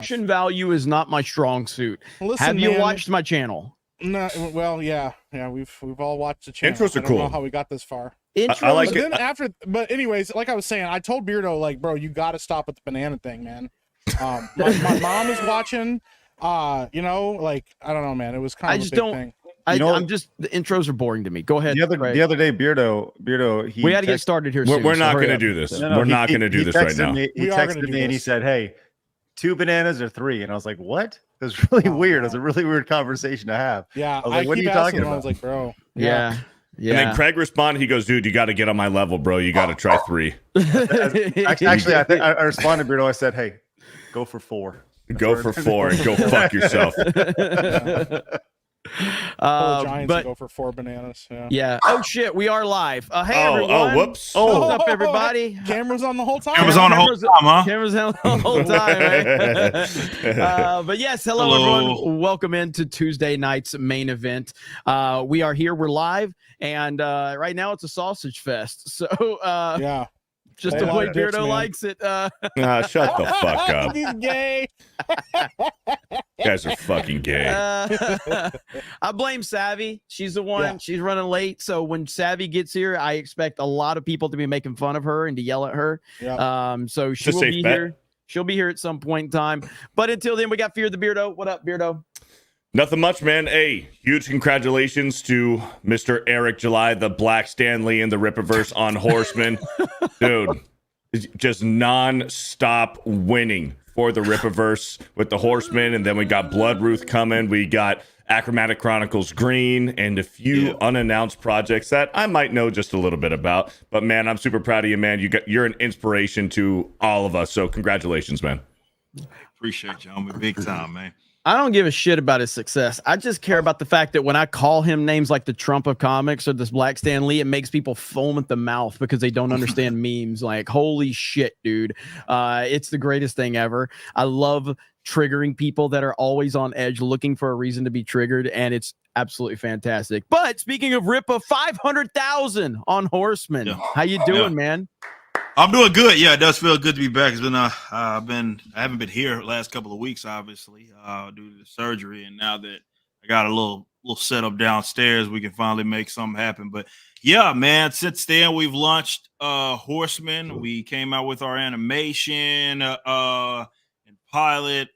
Production value is not my strong suit. Listen, have you man, watched my channel? No, well, yeah, we've all watched the channel. Intros are I don't cool. know how we got this far. Intros, I like But it. then but anyways, like I was saying, I told Beardo, like, bro, you got to stop with the banana thing, man. My mom is watching. You know, like, I don't know, man. It was kind of a big thing. I'm just, the intros are boring to me. Go ahead. The other day, Beardo, we had to get started here soon. We're so not hurry going to up. do this. No, We're not going to do this right now. He texted me and he said, "Hey, 2 bananas or 3?" And I was like, "What?" It was really weird. It was a really weird conversation to have. Yeah, I was like, "What are keep you asking talking him, about?" I was like, bro. Yeah. And then Craig responded. He goes, "Dude, you got to get on my level, bro. You got to try 3." Actually, I think I responded, Beardo. I said, "Hey, go for 4. Go for 4 and go fuck yourself." Giants but go for 4 bananas. yeah. Oh shit, we are live. Hey Oh, everyone. whoops. What's up, everybody? Camera's on the whole time. Camera's on the whole time, huh? Cameras on the whole time, right? But yes, hello everyone. Welcome into Tuesday night's main event. We are here. We're live, and right now it's a sausage fest. So Yeah. just They the way like dicks, Beardo man. likes it. Shut the fuck up. He's gay. You guys are fucking gay. I blame Savy. She's the one. Yeah. She's running late. So when Savy gets here, I expect a lot of people to be making fun of her and to yell at her. Yeah. So she It's a will safe be bet. here. She'll be here at some point in time. But until then, we got Fear the Beardo. What up, Beardo? Nothing much, man. Hey, huge congratulations to Mr. Eric July, the Black Stanley and the Rippaverse on Horsemen. Dude, it's just non-stop winning for the Rippaverse with the Horsemen. And then we got Blood Ruth coming. We got Achromatic Chronicles Green and a few unannounced projects that I might know just a little bit about. But man, I'm super proud of you, man. You're an inspiration to all of us. So congratulations, man. Appreciate you, homie. Big time, man. I don't give a shit about his success. I just care about the fact that when I call him names like the Trump of comics or this Black Stan Lee, it makes people foam at the mouth because they don't understand memes. Like, holy shit, dude. It's the greatest thing ever. I love triggering people that are always on edge looking for a reason to be triggered, and it's absolutely fantastic. But speaking of Rippa, 500,000 on Horsemen. Yeah. How you doing, man? I'm doing good. Yeah, it does feel good to be back. It's been I haven't been here the last couple of weeks, obviously, due to the surgery, and now that I got a little setup downstairs, we can finally make something happen. But yeah, man, since then we've launched Horsemen. We came out with our animation and pilot.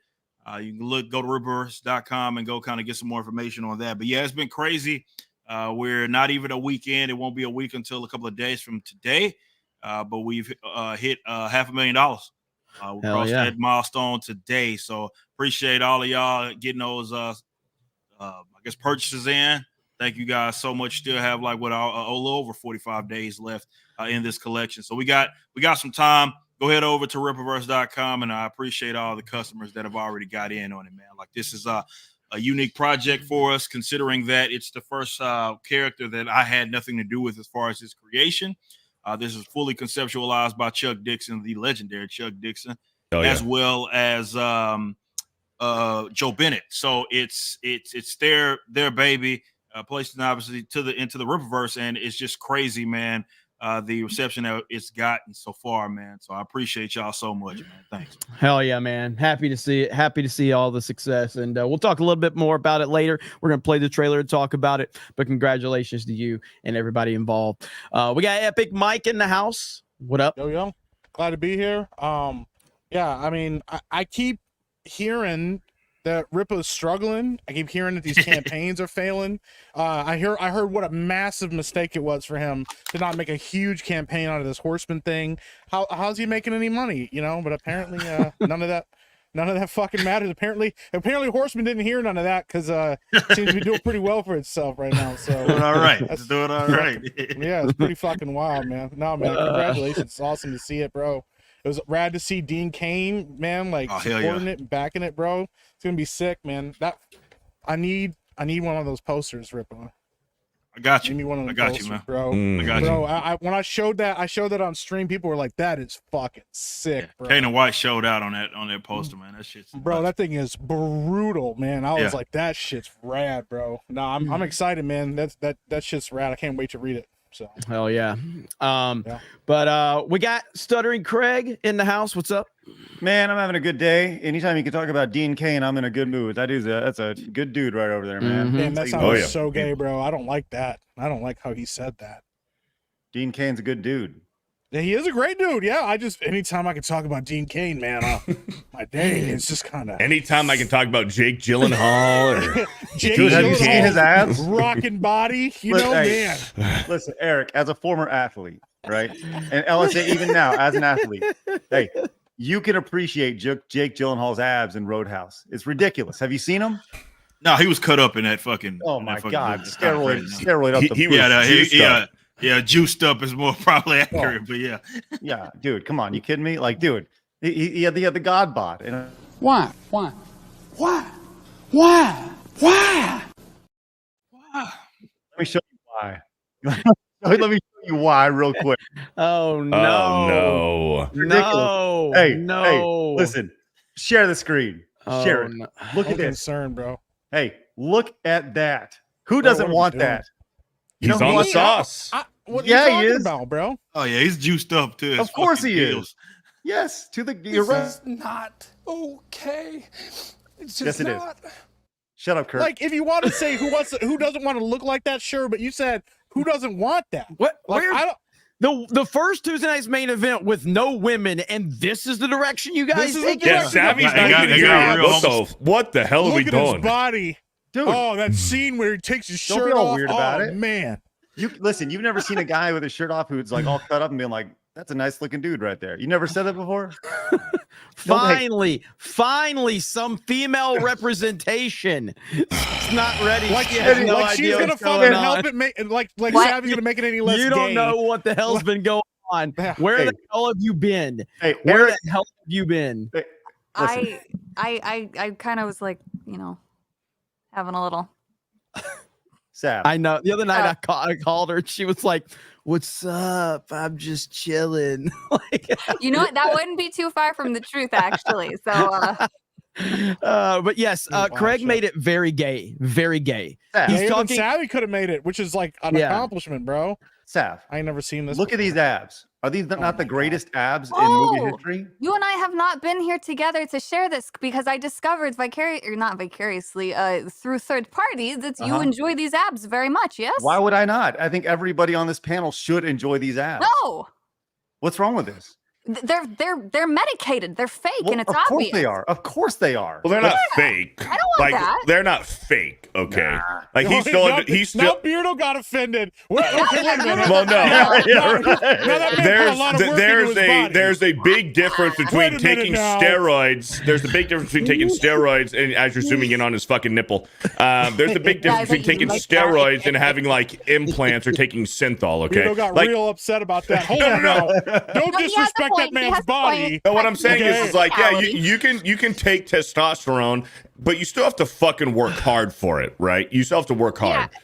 You can go to Rippaverse.com and go kind of get some more information on that. But yeah, it's been crazy. We're not even a weekend. It won't be a week until a couple of days from today. But we've hit $500,000. We crossed that milestone today. So appreciate all of y'all getting those, purchases in. Thank you guys so much. Still have a little over 45 days left in this collection. So we got some time. Go head over to Rippaverse.com, and I appreciate all the customers that have already got in on it, man. Like, this is a unique project for us, considering that it's the first character that I had nothing to do with as far as its creation. This is fully conceptualized by Chuck Dixon, the legendary Chuck Dixon, as well as Joe Bennett. So it's their baby, placed obviously into the Rippaverse, and it's just crazy, man. The reception that it's gotten so far, man. So I appreciate y'all so much, man. Thanks. Hell yeah, man. Happy to see it. Happy to see all the success. And we'll talk a little bit more about it later. We're going to play the trailer and talk about it. But congratulations to you and everybody involved. We got Epic Mike in the house. What up? Yo. Glad to be here. Yeah, I mean, I keep hearing that Rippa's struggling. I keep hearing that these campaigns are failing. I heard what a massive mistake it was for him to not make a huge campaign out of this Horseman thing. How's he making any money? You know, but apparently none of that fucking matters. Apparently Horseman didn't hear none of that because seems to be doing pretty well for itself right now. So doing all right. It's doing all right. Yeah, it's pretty fucking wild, man. No, man, congratulations. It's awesome to see it, bro. It was rad to see Dean Cain, man, supporting it and backing it, bro. It's gonna be sick, man. I need one of those posters, Rippa. I got you. Give me one of I those got posters, you, man. bro. I got Bro, you. when I showed that on stream, people were like, "That is fucking sick, bro." Kane and White showed out on that poster, man. That shit's bro. That thing is brutal, man. I was like, "That shit's rad, bro." No, I'm excited, man. That shit's rad. I can't wait to read it. So Hell yeah. Yeah. But we got Stuttering Craig in the house. What's up? Man, I'm having a good day. Anytime you can talk about Dean Cain, I'm in a good mood. That's a good dude right over there, man. Mhm. damn, that That's sounds how you- yeah. so gay, bro. I don't like that. I don't like how he said that. Dean Cain's a good dude. Yeah, he is a great dude. Yeah, I just anytime I can talk about Dean Cain, man, my day is just kind of Anytime I can talk about Jake Gyllenhaal or Jake Dude, have you seen his abs? rocking body. You Look, know, hey. man. Listen, Eric, as a former athlete, right? And LSA, even now, as an athlete, hey, you can appreciate Jake Gyllenhaal's abs in Roadhouse. It's ridiculous. Have you seen him? No, he was cut up in that fucking. Oh in my that fucking God, movie. It's kinda crazy. steroid up the he was juiced up. Yeah, juiced up is more probably accurate, but yeah. Yeah, dude, come on, you kidding me? Like, dude, he had the God bod, and Why? let me show you why. Let me show you why real quick. Oh no. Oh no. No. Hey, no. hey, listen, share the screen. Share Oh, it. no. Look I'm at this. concerned, bro. Hey, look at that. Who Bro, doesn't what are we want doing? that? You He's know on who the I- sauce. What Yeah, are he you talking is. about, bro? Oh yeah, he's juiced up too. Of course he is. Yes, to the you're right. Not okay. It's Yes, just it is. not. Shut up, Kurt. Like, if you want to say who doesn't want to look like that, sure. But you said who doesn't want that? What? Like, Where? I don't. The first Tuesday night's main event with no women, and this is the direction you guys This is the take it? Yeah, direction. Savy's They not got- even they here got yet. real What the hell are we Look at his doing? body. Dude, Oh, that scene where he takes his Don't be shirt all off. weird about Oh it. man. you listen. You've never seen a guy with his shirt off who's like all cut up and being like, "That's a nice looking dude right there." You never said that before. Finally, some female representation. It's not ready. Like, She has no like she's idea gonna what's going fucking on. help it make like What? Savy's gonna make it any less You don't gay. know what the hell's been going on. Yeah. Where Hey. the hell have you been? Hey, Where Eric, the hell have you been? hey, listen. I kind of was like, having a little. Sab. I know. The other night I called her. And she was like, "What's up? I'm just chilling." Like, You know what? That wouldn't be too far from the truth, actually. So, but yes, Wow, Craig shit. made it very gay. Very gay. Sab. He's Even talking- Savvy could have made it, which is like an Yeah. accomplishment, bro. Sav. I ain't never seen this. Look at these abs. Are these not my the God. greatest abs in Oh. movie history? you and I have not been here together to share this because I discovered not vicariously, through third party that you Uh-huh. enjoy these abs very much. Yes. Why would I not? I think everybody on this panel should enjoy these abs. No, What's wrong with this? they're medicated. They're fake, Well, and it's of obvious. course they are. Of course they are. Well, they're not fake. I don't want Like that. they're not fake. Okay. Nah. Like Now he's still. Beardo got offended. Wait a minute. Well, no. Yeah, right. Now that man put a lot of work into his body. There's a big difference Wait between a minute taking now. steroids. There's a big difference between taking steroids and as you're zooming in on his fucking nipple. There's a big difference between taking steroids and having like implants or taking synthol. Okay. Beardo got Like real upset about that. Hold on now. Don't No, he has a disrespect that point. He man's has a body. point. no, what I'm saying Okay. is like yeah, Reality. you can take testosterone, but you still have to fucking work hard for it, right? You still have to work hard. Yeah.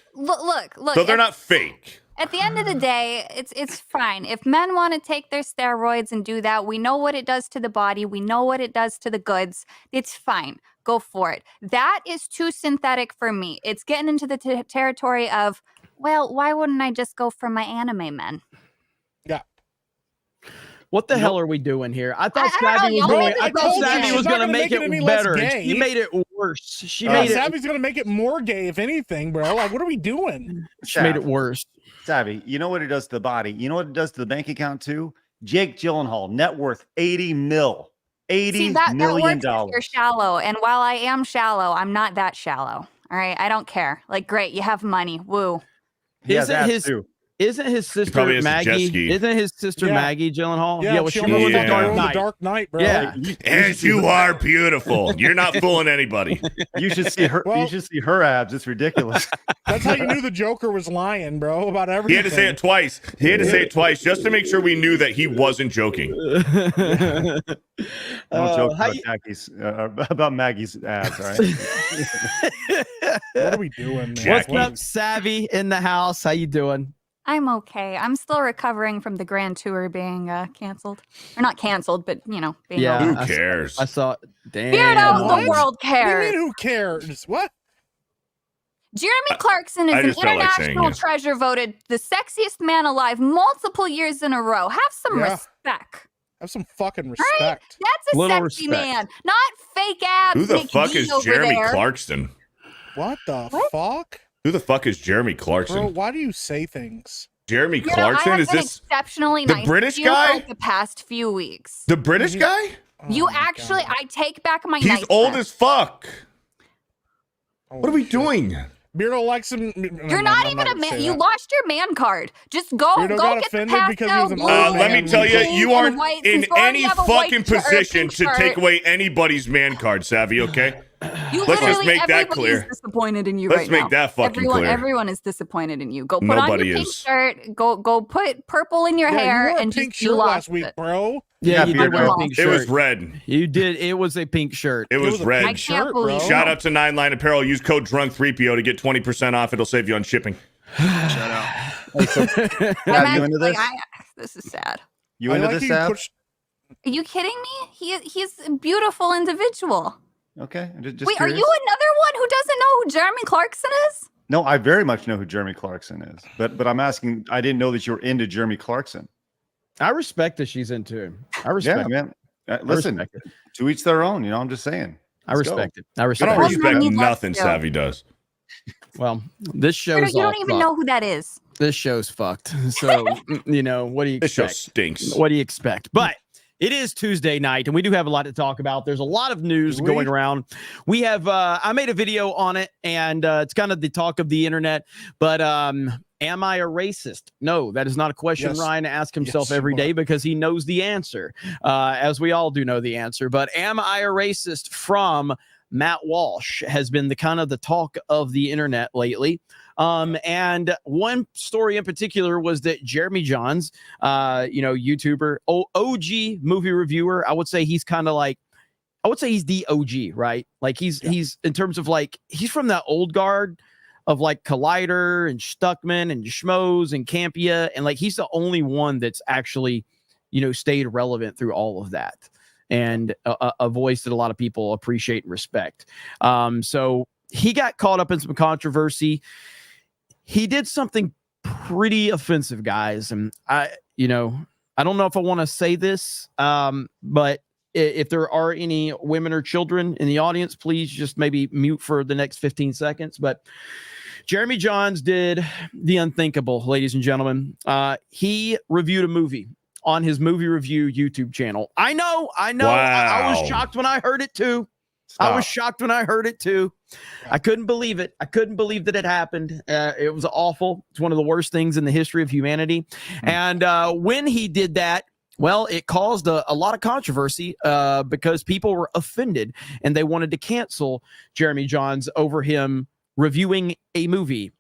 Look. So they're not fake. At the end of the day, it's fine. If men want to take their steroids and do that, we know what it does to the body. We know what it does to the goods. It's fine. Go for it. That is too synthetic for me. It's getting into the territory of, well, why wouldn't I just go for my anime men? What the hell are we doing here? I thought I don't Savvy know. was Y'all going. made it I thought go Savvy gay. was She's not going to gonna make make it any it less better. and gay. She made it worse. She Yeah, made it. Savvy's gonna make it more gay, if anything, bro. Like, what are we doing? She made it worse. Savvy, you know what it does to the body? You know what it does to the bank account too? Jake Gyllenhaal, net worth 80 mil. $80 See, that million works if you're shallow. And while I am shallow, I'm not that shallow. All right. I don't care. Like, great. You have money. Woo. He has Isn't abs, his- too. Isn't his sister probably has a jet Maggie? ski. Isn't his sister Yeah. Maggie Gyllenhaal? Yeah, well, she she only was Yeah. in Dark the Knight. Dark Knight, bro. Yeah. And you are beautiful. You're not fooling anybody. You should see her. Well- you should see her abs. It's ridiculous. That's how you knew the Joker was lying, bro, about He everything. had to say it twice. He had to say it twice just to make sure we knew that he wasn't joking. Don't joke how about, you- about Maggie's abs. All right. What are we doing, man? What's Jackie. up, Savvy in the house? How you doing? I'm okay. I'm still recovering from the grand tour being canceled. Or not canceled, but, being Yeah. Who over. cares? I saw. Damn. Beardo, What? the world What do you cares. mean, who cares? What? Jeremy Clarkson is I an just felt like saying international it. treasure, voted the sexiest man alive multiple years in a row. Have some Yeah. respect. Have some fucking respect. That's a Little sexy respect. man, not fake abs. Who the Mickey fuck D is over Jeremy there. Clarkson? What the What? fuck? Who the fuck is Jeremy Clarkson? Bro, why do you say things? Jeremy You know, I Clarkson? have Is been this exceptionally the nice British to you guy? for the past few weeks? the British guy? You Oh my actually, God. I take back my He's old niceness. as fuck. What are we Holy shit. doing? Beardo likes him. You're not even a man. You lost your man card. Just go Beardo go got get offended the pastel because he was an blue old Let me man. tell you, pink you and aren't white, in since you already any have a white fucking shirt or position pink to shirt. take away anybody's man card, Savvy, okay? You Let's just literally, make that everybody clear. is disappointed in you Let's right make now. that fucking everyone, clear. Everyone is disappointed in you. Go put Nobody on your pink is. shirt. Go put purple in your Yeah, hair you wore a and pink just you shirt lost last week, it. bro. Yeah, you did wear a Beardo. pink It shirt. was red. You did. It was a pink shirt. It was was a red. I can't shirt, believe bro. it. Shout out to 9 Line Apparel. Use code DRUNK3PO to get 20% off. It'll save you on shipping. Shout out. I'm Sav, you actually, into this? this is sad. You I into like this, how you Sav? pushed- Are you kidding me? He's a beautiful individual. Okay, just Wait, curious. are you another one who doesn't know who Jeremy Clarkson is? No, I very much know who Jeremy Clarkson is, but I'm asking. I didn't know that you were into Jeremy Clarkson. I respect that she's into him. I Yeah, respect. man. I Listen, respect it. to each their own. You know, I'm just saying. I Let's go. respect it. I I respect don't Well, it. respect need love nothing too. Savvy does. Well, this You show's all don't even fucked. know who that is. This show's fucked. So, you know, what do you This show expect? stinks. What do you expect? But it is Tuesday night, and we do have a lot to talk about. There's a lot of news Do we? going around. We have, I made a video on it, and it's kind of the talk of the internet. But am I a racist? No, that is not a question Yes. Ryan asks himself Yes, every you day are. because he knows the answer, as we all do know the answer. But am I a racist from Matt Walsh has been the kind of the talk of the internet lately. And one story in particular was that Jeremy Jahns, YouTuber, OG movie reviewer, I would say he's kind of like, I would say he's the OG, right? Like he's in terms of like, he's from that old guard of like Collider and Stuckman and Schmoes and Campia. And like, he's the only one that's actually, stayed relevant through all of that. And a voice that a lot of people appreciate and respect. So he got caught up in some controversy. He did something pretty offensive, guys. And I don't know if I want to say this, but if there are any women or children in the audience, please just maybe mute for the next 15 seconds. But Jeremy Jahns did the unthinkable, ladies and gentlemen. He reviewed a movie on his movie review YouTube channel. I know. Wow. I was shocked when I heard it too. I was shocked when I heard it too. I couldn't believe it. I couldn't believe that it happened. It was awful. It's one of the worst things in the history of humanity. And when he did that, well, it caused a lot of controversy because people were offended and they wanted to cancel Jeremy Jahns over him reviewing a movie.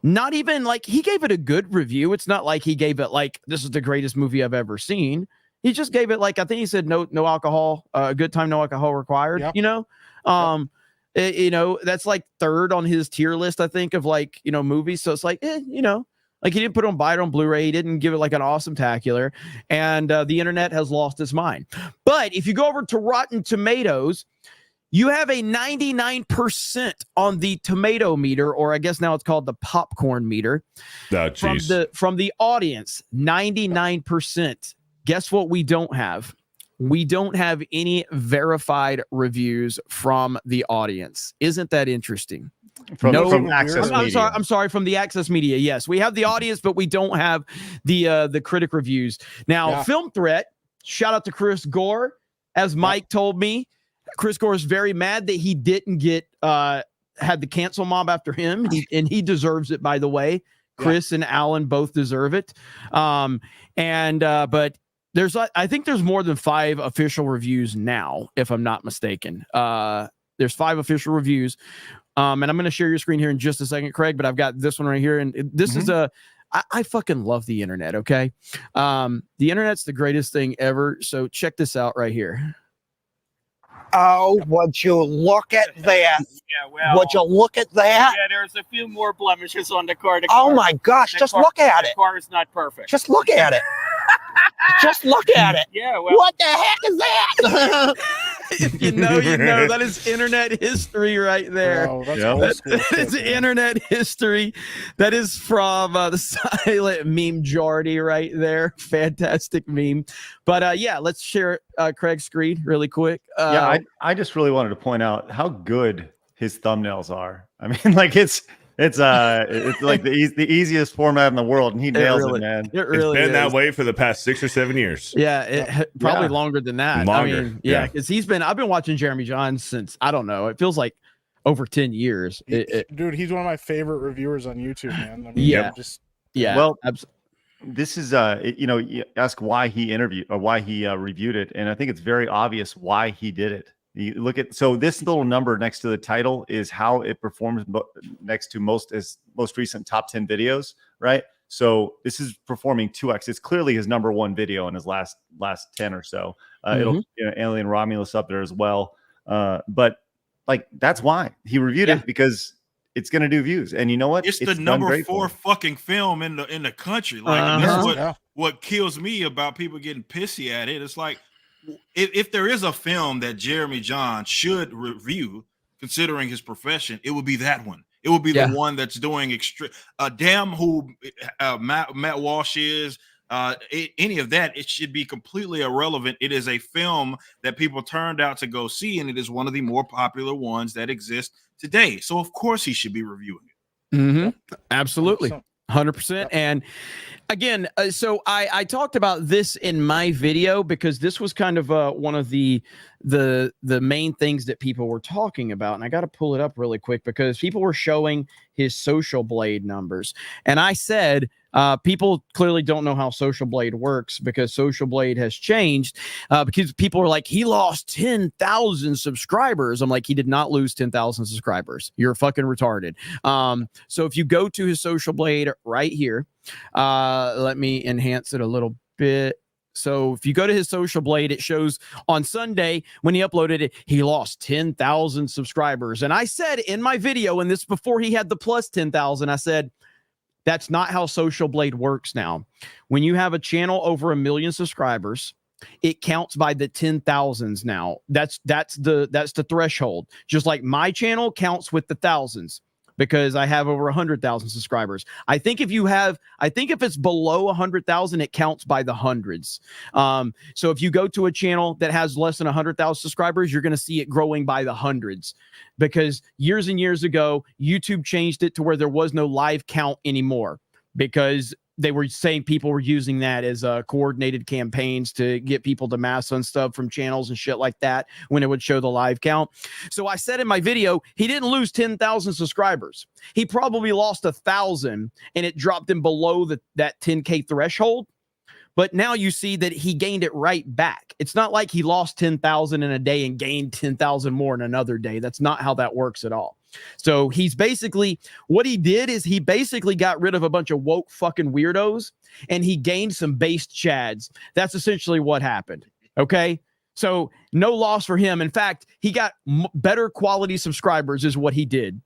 Not even like he gave it a good review. It's not like he gave it like, this is the greatest movie I've ever seen. He just gave it like, I think he said no alcohol, a good time, no alcohol required, Yep. That's like third on his tier list, I think, of like, movies. So it's like, like he didn't buy it on Blu-ray. He didn't give it like an awesome tacular. And the internet has lost its mind. But if you go over to Rotten Tomatoes, you have a 99% on the tomato meter, or I guess now it's called the popcorn meter. Oh, geez. From the audience, 99%. Guess what we don't have? We don't have any verified reviews from the audience. Isn't that interesting? From Access Media. I'm sorry, from the Access Media. Yes, we have the audience, but we don't have the critic reviews. Now, Film Threat, shout out to Chris Gore. As Mike told me, Chris Gore is very mad that he didn't get had the cancel mob after him, and he deserves it, by the way. Chris and Alan both deserve it. But I think there's more than 5 official reviews now, if I'm not mistaken. There's 5 official reviews. And I'm going to share your screen here in just a second, Craig, but I've got this one right here. And this is I fucking love the internet. Okay. The internet's the greatest thing ever. So check this out right here. Oh, would you look at that? Yeah, well, Would you look at that? yeah, there's a few more blemishes on the car. Oh my gosh, just look at it. The car is not perfect. Just look at it. Just look at it. Yeah, well, What the heck is that? If you know, you know. That is internet history right there. Oh, that's Yeah. old school That shit, is man. internet history. That is from the silent meme majority right there. Fantastic meme. But yeah, let's share Craig's screen really quick. Yeah, I just really wanted to point out how good his thumbnails are. I mean, like it's like the easiest format in the world, and he nails it, man. It It's really been is. that way for the past 6 or 7 years. Yeah, probably Yeah. longer than that. Longer, I mean, yeah. because I've been watching Jeremy Jahns since, I don't know, it feels like over 10 years. Dude, he's one of my favorite reviewers on YouTube, man. I mean, Yeah. just Yeah. Well, abs- this is you ask why he interviewed or why he reviewed it, and I think it's very obvious why he did it. You look at this little number next to the title is how it performs next to most recent top 10 videos, right? So this is performing 2x. It's clearly his number one video in his last 10 or so. It'll Alien Romulus up there as well, but like that's why he reviewed it, because it's going to do views. And you know what? It's the done number great for 4 him. fucking film in the country. Like, and Uh-huh. this is Yeah. what kills me about people getting pissy at it. It's like, if there is a film that Jeremy Jahns should review, considering his profession, it would be that one. It would be Yeah. the one that's doing damn who Matt Walsh is. Any of that, it should be completely irrelevant. It is a film that people turned out to go see, and it is one of the more popular ones that exist today. So of course he should be reviewing it. Absolutely. 100%. 100%. And again, so I talked about this in my video because this was kind of one of the main things that people were talking about. And I got to pull it up really quick because people were showing his Social Blade numbers. And I said, people clearly don't know how Social Blade works because Social Blade has changed because people are like, he lost 10,000 subscribers. I'm like, he did not lose 10,000 subscribers. You're fucking retarded. So if you go to his Social Blade right here, let me enhance it a little bit. So if you go to his Social Blade, it shows on Sunday when he uploaded it, he lost 10,000 subscribers. And I said in my video, and this before he had the plus 10,000, I said, that's not how Social Blade works now. When you have a channel over 1 million subscribers, it counts by the 10,000s now. That's the threshold. Just like my channel counts with the thousands because I have over 100,000 subscribers. I think if it's below 100,000, it counts by the hundreds. So if you go to a channel that has less than 100,000 subscribers, you're going to see it growing by the hundreds because years and years ago, YouTube changed it to where there was no live count anymore because they were saying people were using that as coordinated campaigns to get people to mass unsub from channels and shit like that when it would show the live count. So I said in my video, he didn't lose 10,000 subscribers. He probably lost 1,000 and it dropped him below that 10K threshold. But now you see that he gained it right back. It's not like he lost 10,000 in a day and gained 10,000 more in another day. That's not how that works at all. So he's basically, what he did is he basically got rid of a bunch of woke fucking weirdos and he gained some based chads. That's essentially what happened. Okay. So no loss for him. In fact, he got better quality subscribers is what he did.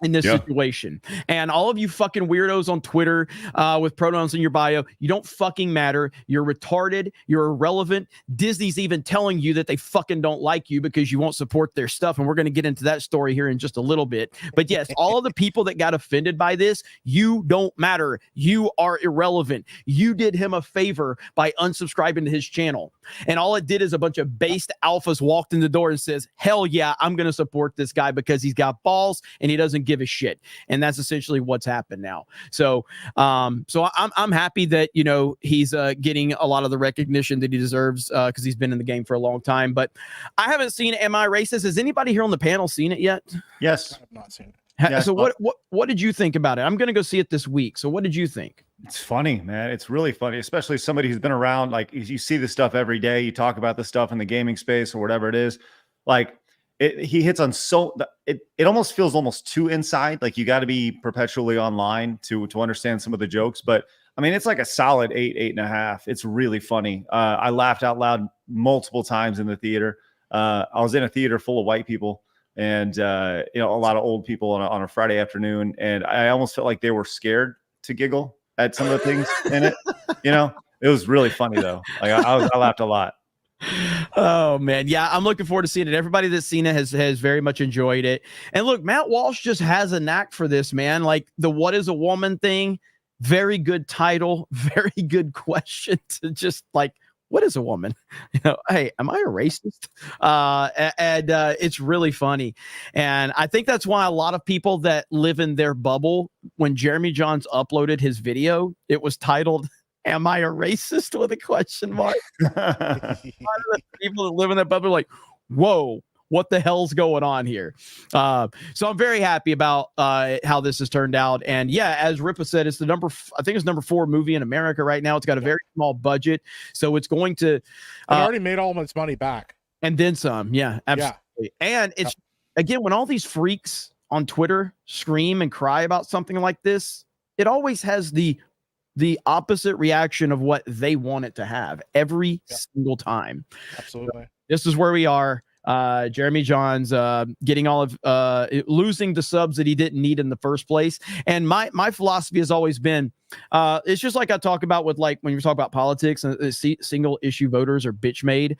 In this situation. And all of you fucking weirdos on Twitter with pronouns in your bio, you don't fucking matter. You're retarded. You're irrelevant. Disney's even telling you that they fucking don't like you because you won't support their stuff. And we're going to get into that story here in just a little bit. But yes, all of the people that got offended by this, you don't matter. You are irrelevant. You did him a favor by unsubscribing to his channel. And all it did is a bunch of based alphas walked in the door and says, hell yeah, I'm going to support this guy because he's got balls and he doesn't give a shit. And that's essentially what's happened now. So I'm happy that, you know, he's getting a lot of the recognition that he deserves because he's been in the game for a long time. But I haven't seen Am I Racist? Has anybody here on the panel seen it yet? Yes. I have not seen it. Yeah, So what did you think about it? I'm going to go see it this week. So what did you think? It's funny, man. It's really funny, especially somebody who's been around. Like you see this stuff every day. You talk about this stuff in the gaming space or whatever it is. Like he hits on it almost feels almost too inside. Like you got to be perpetually online to understand some of the jokes. But I mean, it's like a solid 8.5. It's really funny. I laughed out loud multiple times in the theater. I was in a theater full of white people. And, a lot of old people on a Friday afternoon. And I almost felt like they were scared to giggle at some of the things in it, It was really funny though. Like I laughed a lot. Oh man, yeah, I'm looking forward to seeing it. Everybody that's seen it has very much enjoyed it. And look, Matt Walsh just has a knack for this, man. Like the "What is a woman" thing, very good title, very good question to just like, what is a woman? You know, hey, am I a racist? And it's really funny. And I think that's why a lot of people that live in their bubble, when Jeremy Jahns uploaded his video, it was titled, "Am I a racist?" with a question mark. People that live in that bubble are like, whoa, what the hell's going on here? So I'm very happy about how this has turned out. And yeah, as Rippa said, it's the I think it's number 4 movie in America right now. It's got a very small budget, so it's going to It already made all of its money back. And then some. Yeah, absolutely. Yeah. And it's again, when all these freaks on Twitter scream and cry about something like this, it always has the opposite reaction of what they want it to have every single time. Absolutely. So this is where we are. Jeremy Jahns getting all of losing the subs that he didn't need in the first place. And my philosophy has always been, it's just like I talk about with like when you talk about politics and single issue voters are bitch made.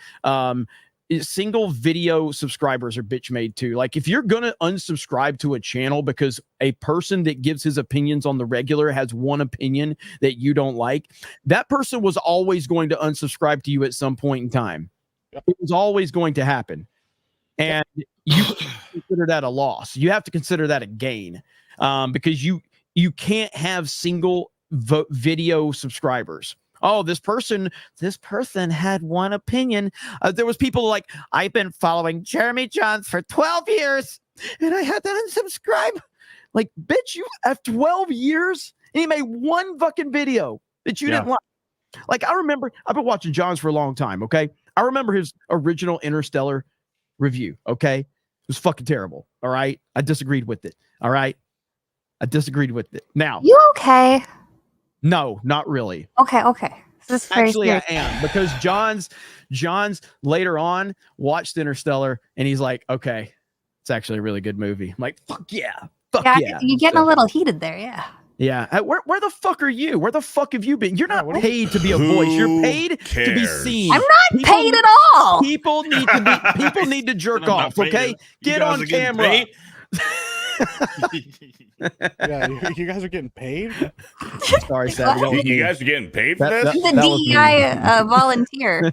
Single video subscribers are bitch made too. Like if you're gonna unsubscribe to a channel because a person that gives his opinions on the regular has one opinion that you don't like, that person was always going to unsubscribe to you at some point in time. It was always going to happen. And you consider that a loss. You have to consider that a gain, because you can't have single video subscribers. Oh, this person had one opinion. There was people like, I've been following Jeremy Jahns for 12 years and I had to unsubscribe. Like, bitch, you have 12 years and he made one fucking video that you didn't like. Like, I remember, I've been watching Jahns for a long time, okay? I remember his original Interstellar review, okay? It was fucking terrible, all right? I disagreed with it, all right? I disagreed with it. Now. You okay? No, not really. Okay. This is very Actually, serious. I am, because Jahns later on watched Interstellar and he's like, okay, it's actually a really good movie. I'm like, fuck yeah. You're getting a little heated there, yeah. Yeah. Where the fuck are you? Where the fuck have you been? You're not paid to be a voice. You're paid to be seen. I'm not paid at all. People need to jerk off, okay? Get on camera. Yeah, you guys are getting paid? Sorry, Savy. You guys are getting paid for this? He's a DEI volunteer.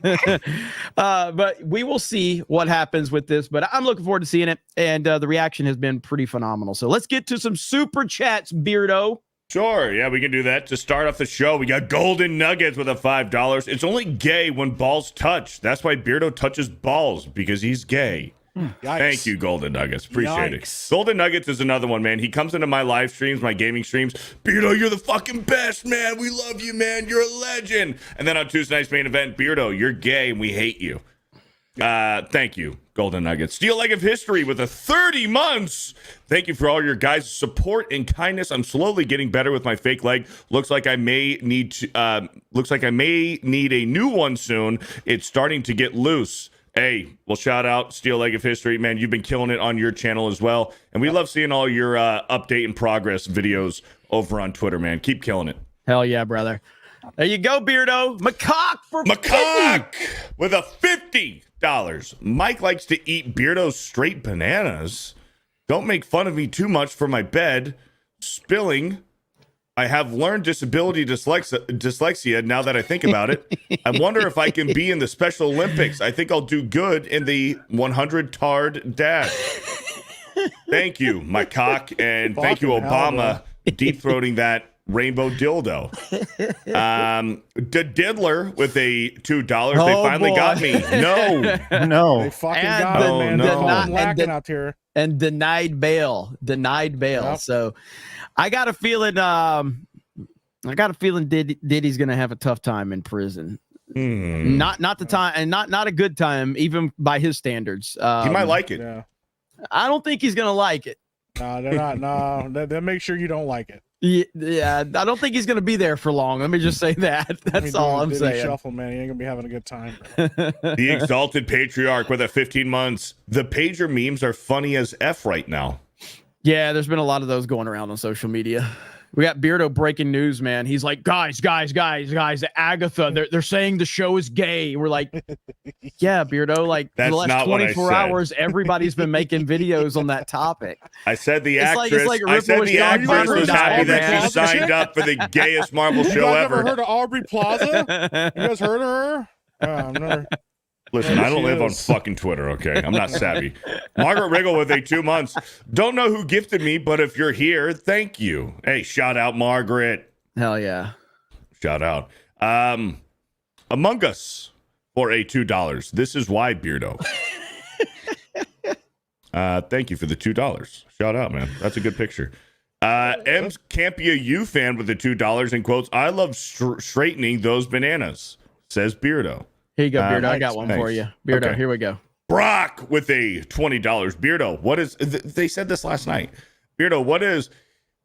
But we will see what happens with this. But I'm looking forward to seeing it. And the reaction has been pretty phenomenal. So let's get to some super chats, Beardo. Sure, yeah, we can do that. To start off the show, we got Golden Nuggets with a $5. It's only gay when balls touch. That's why Beardo touches balls, because he's gay. Yikes. Thank you, Golden Nuggets. Appreciate Yikes. it. Golden Nuggets is another one, man. He comes into my live streams, my gaming streams. Beardo, you're the fucking best, man. We love you, man. You're a legend. And then on Tuesday night's main event, Beardo, you're gay and we hate you. Thank you, Golden Nuggets. Steel Leg of History with a 30 months. Thank you for all your guys' support and kindness. I'm slowly getting better with my fake leg. Looks like I may need a new one soon. It's starting to get loose. Hey, well, shout out Steel Leg of History, man. You've been killing it on your channel as well, and we love seeing all your update and progress videos over on Twitter, man. Keep killing it. Hell yeah, brother. There you go, Beardo. Macaque for Macaque with a $50. Mike likes to eat Beardo's straight bananas. Don't make fun of me too much for my bed spilling. I have learned disability dyslexia now that I think about it. I wonder if I can be in the Special Olympics. I think I'll do good in the 100 Tard Dad. Thank you, Macaque, and thank you, Obama, deep-throating that rainbow dildo. The Diddler with a $2. They finally got me. No. They fucking And got it, man. no. They're all And lacking out here. And denied bail. Yep. So I got a feeling Diddy's gonna have a tough time in prison. Not the time, and not a good time, even by his standards. He might like it. Yeah. I don't think he's gonna like it. No, they're not. No, they make sure you don't like it. Yeah, I don't think he's gonna be there for long. Let me just say that. That's all I'm saying. Shuffle, man. He ain't gonna be having a good time. The Exalted Patriarch with a 15 months. The pager memes are funny as F right now. Yeah, there's been a lot of those going around on social media. We got Beardo breaking news, man. He's like, guys, Agatha, they're saying the show is gay. We're like, yeah, Beardo, like That's the last not what I 24 said. hours, everybody's been making videos on that topic. I said the It's like- actress. it's like I Rippa said was the John actress Connery was happy died, that man. she signed up for the gayest Marvel You show guys ever ever. heard of Aubrey Plaza? You guys heard of her? I've never. Listen, I don't She live on is. fucking Twitter, okay? I'm not savvy. Margaret Riggle with a 2 months. Don't know who gifted me, but if you're here, thank you. Hey, shout out Margaret. Hell yeah. Shout out. Among Us for a $2. This is why, Beardo. Thank you for the $2. Shout out, man. That's a good picture. M's can't be a U fan with the $2 in quotes. I love straightening those bananas, says Beardo. Here you go, Beardo. I Thanks, got one for thanks. you. Beardo, Okay. here we go. Brock with a $20. Beardo, what is they said this last night. Beardo, what is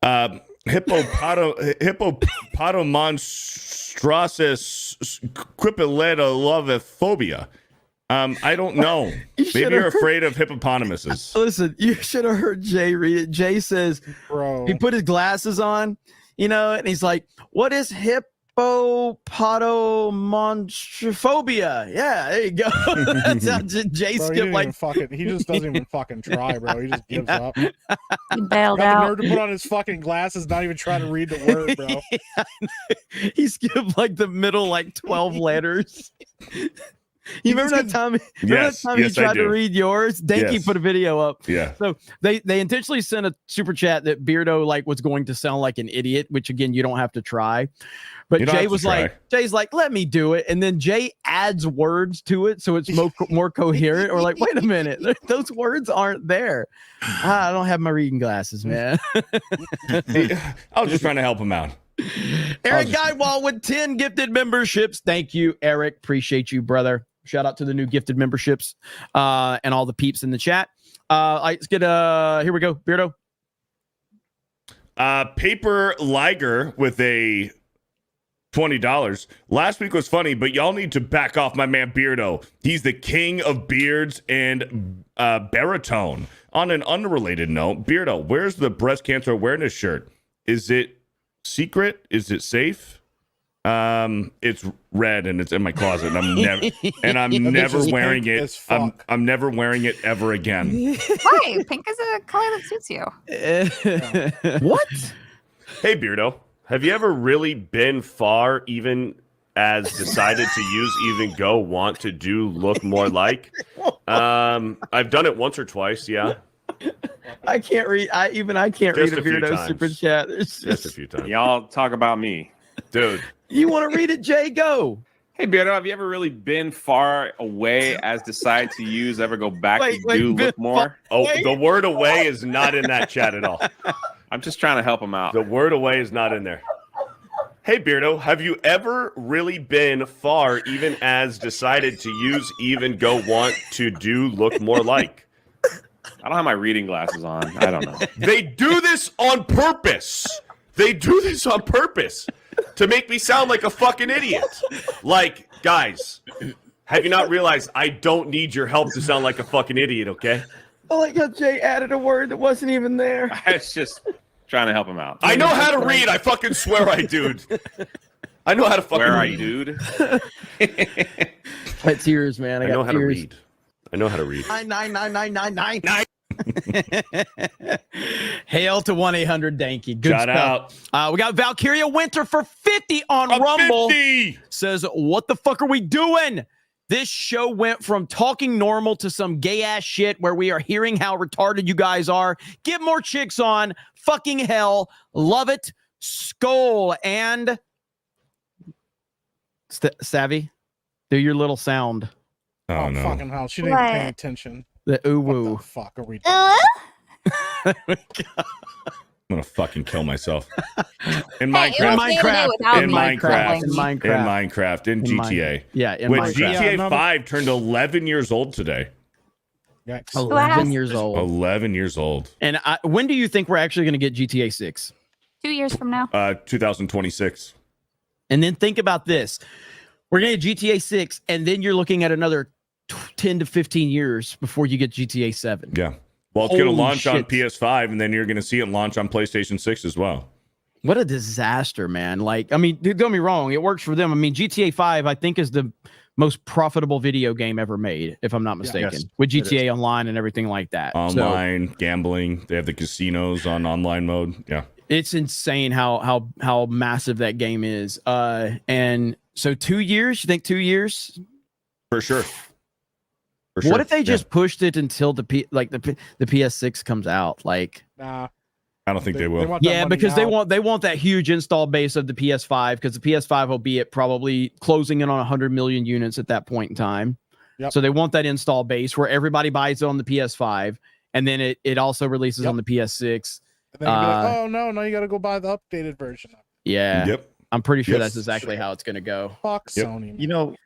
hippopotamonstrous quipiletophobia? I don't know. Maybe you're afraid of hippopotamuses. Listen, you should have heard Jay read it. Jay says Bro. he put his glasses on, and he's like, what is hippopotamonstrosphobia? Yeah, there you go. That's how Jay Bro, he, skipped didn't like even fucking, he just doesn't even fucking try, bro. He just gives up. He bailed Got the out. nerve to put on his fucking glasses, not even try to read the word, bro. he skipped like the middle like 12 letters. You remember that time? Yes, you yes, I tried to do. read yours? Danky Yes. put a video up. Yeah. So they intentionally sent a super chat that Beardo like was going to sound like an idiot, which again you don't have to try. But You don't Jay have to was try. like, Jay's like, let me do it, and then Jay adds words to it so it's more coherent. Or like, wait a minute, those words aren't there. I don't have my reading glasses, man. I was just trying to help him out. Eric Guywall with 10 gifted memberships. Thank you, Eric. Appreciate you, brother. Shout out to the new gifted memberships and all the peeps in the chat. Let's get here we go, Beardo. Paper Liger with a $20. Last week was funny, but y'all need to back off my man Beardo. He's the king of beards and baritone. On an unrelated note, Beardo, where's the breast cancer awareness shirt? Is it secret? Is it safe? It's red and it's in my closet, and I'm never is wearing pink it. as fuck. I'm never wearing it ever again. Why? Pink is a color that suits you. What? Hey, Beardo, have you ever really been far, even as decided to use even go want to do look more like? I've done it once or twice, yeah. I can't read. I can't Just read a a few Beardo times. super chat. It's Just a just, few times. Y'all talk about me. Dude. you want to read it, Jay? Go. Hey, Beardo, have you ever really been far away as decide to use, ever go back Wait, to do been look more? Oh, the word away is not in that chat at all. I'm just trying to help him out. The word away is not in there. Hey, Beardo, have you ever really been far, even as decided to use even go want to do look more like? I don't have my reading glasses on. I don't know. They do this on purpose. They do this on purpose to make me sound like a fucking idiot. Like, guys, have you not realized I don't need your help to sound like a fucking idiot, okay? I like how Jay added a word that wasn't even there. I was just trying to help him out. I know how to read. I fucking swear I do. I know how to fucking Where are read. you, dude? Got tears, man. I got know how to tears. read. I know how to read. 9999999. Hail to 1-800-DANKY. Good Shout stuff. We got Valkyria Winter for 50 on Rumble. 50! Says, what the fuck are we doing? This show went from talking normal to some gay ass shit where we are hearing how retarded you guys are. Get more chicks on. Fucking hell. Love it. Skull and Savvy, do your little sound. Oh, no. Fucking hell. She didn't pay What? attention. The ooh What woo. the fuck are we doing? I'm gonna fucking kill myself. In Hey, it was Minecraft. the other day without In me. Minecraft. In Minecraft. In Minecraft. In In GTA. Yeah, in Which Minecraft. Yeah, GTA another- 5 turned 11 years old today. Yikes. 11 years old. 11 years old. And when do you think we're actually going to get GTA 6? 2 years from now. 2026. And then think about this. We're going to get GTA 6, and then you're looking at another 10 to 15 years before you get GTA 7. Yeah. Well, it's going to Holy launch on shit. PS5, and then you're going to see it launch on PlayStation 6 as well. What a disaster, man. Like, I mean, don't get me wrong, it works for them. I mean, GTA 5, I think, is the most profitable video game ever made, if I'm not mistaken, Yes, with GTA Online and everything like that. Online gambling. They have the casinos on online mode. Yeah. It's insane how massive that game is. And so 2 years, you think 2 years? For sure. What if they just pushed it until the PS6 comes out? Like, Nah. I don't think they will. want that yeah, money because now. they want that huge install base of the PS5, because the PS5 will be at probably closing in on 100 million units at that point in time. Yep. So they want that install base where everybody buys it on the PS5, and then it also releases on the PS6. And then you'd be like, oh no, you got to go buy the updated version. Yeah. Yep. I'm pretty sure Yes. that's exactly how it's going to go. Fuck Yep. Sony. Man. You know,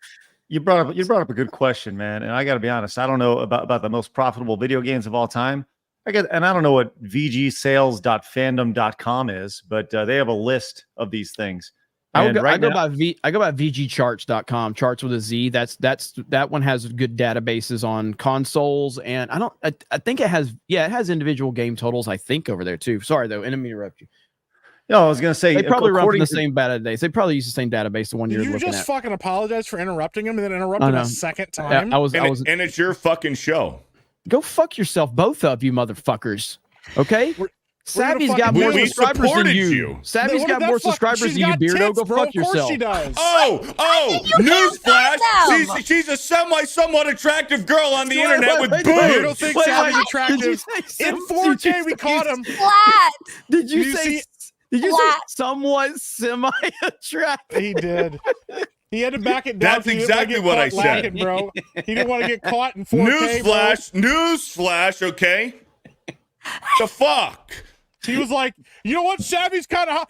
you brought up a good question, man. And I got to be honest, I don't know about the most profitable video games of all time. I don't know what vgsales.fandom.com is, but they have a list of these things. I And go right now- by vgcharts.com, charts with a Z. That one has good databases on consoles, and I think it has individual game totals, I think, over there too. Sorry though, I didn't mean to interrupt you. No, I was going to say They probably run from according the to- same database. They probably use the same database, the one Did you're you looking just at. fucking apologize for interrupting him and then interrupt I him know. a second Yeah, time? And it's your fucking show. Go fuck yourself, both of you motherfuckers. Okay? Savvy's gonna got fucking more do it. We subscribers than supported you. you. Savvy's What got did more that fuck- subscribers she's than you, got Beardo. tits, Go bro. fuck Of course yourself. she does. Oh, newsflash! She's a somewhat attractive girl on the internet with You boobs. don't think Wait, Savvy's wait, attractive? did you say In some- 4K, did you we say- caught him. Flat. Did you You say? see- Did you say Flat. somewhat semi-attractive? He did. He had to back it down. That's so he didn't wanna exactly get what I caught said. lacking, bro. He didn't want to get caught in 4K. Newsflash, okay? The fuck? He was like, you know what? Savvy's kind of hot.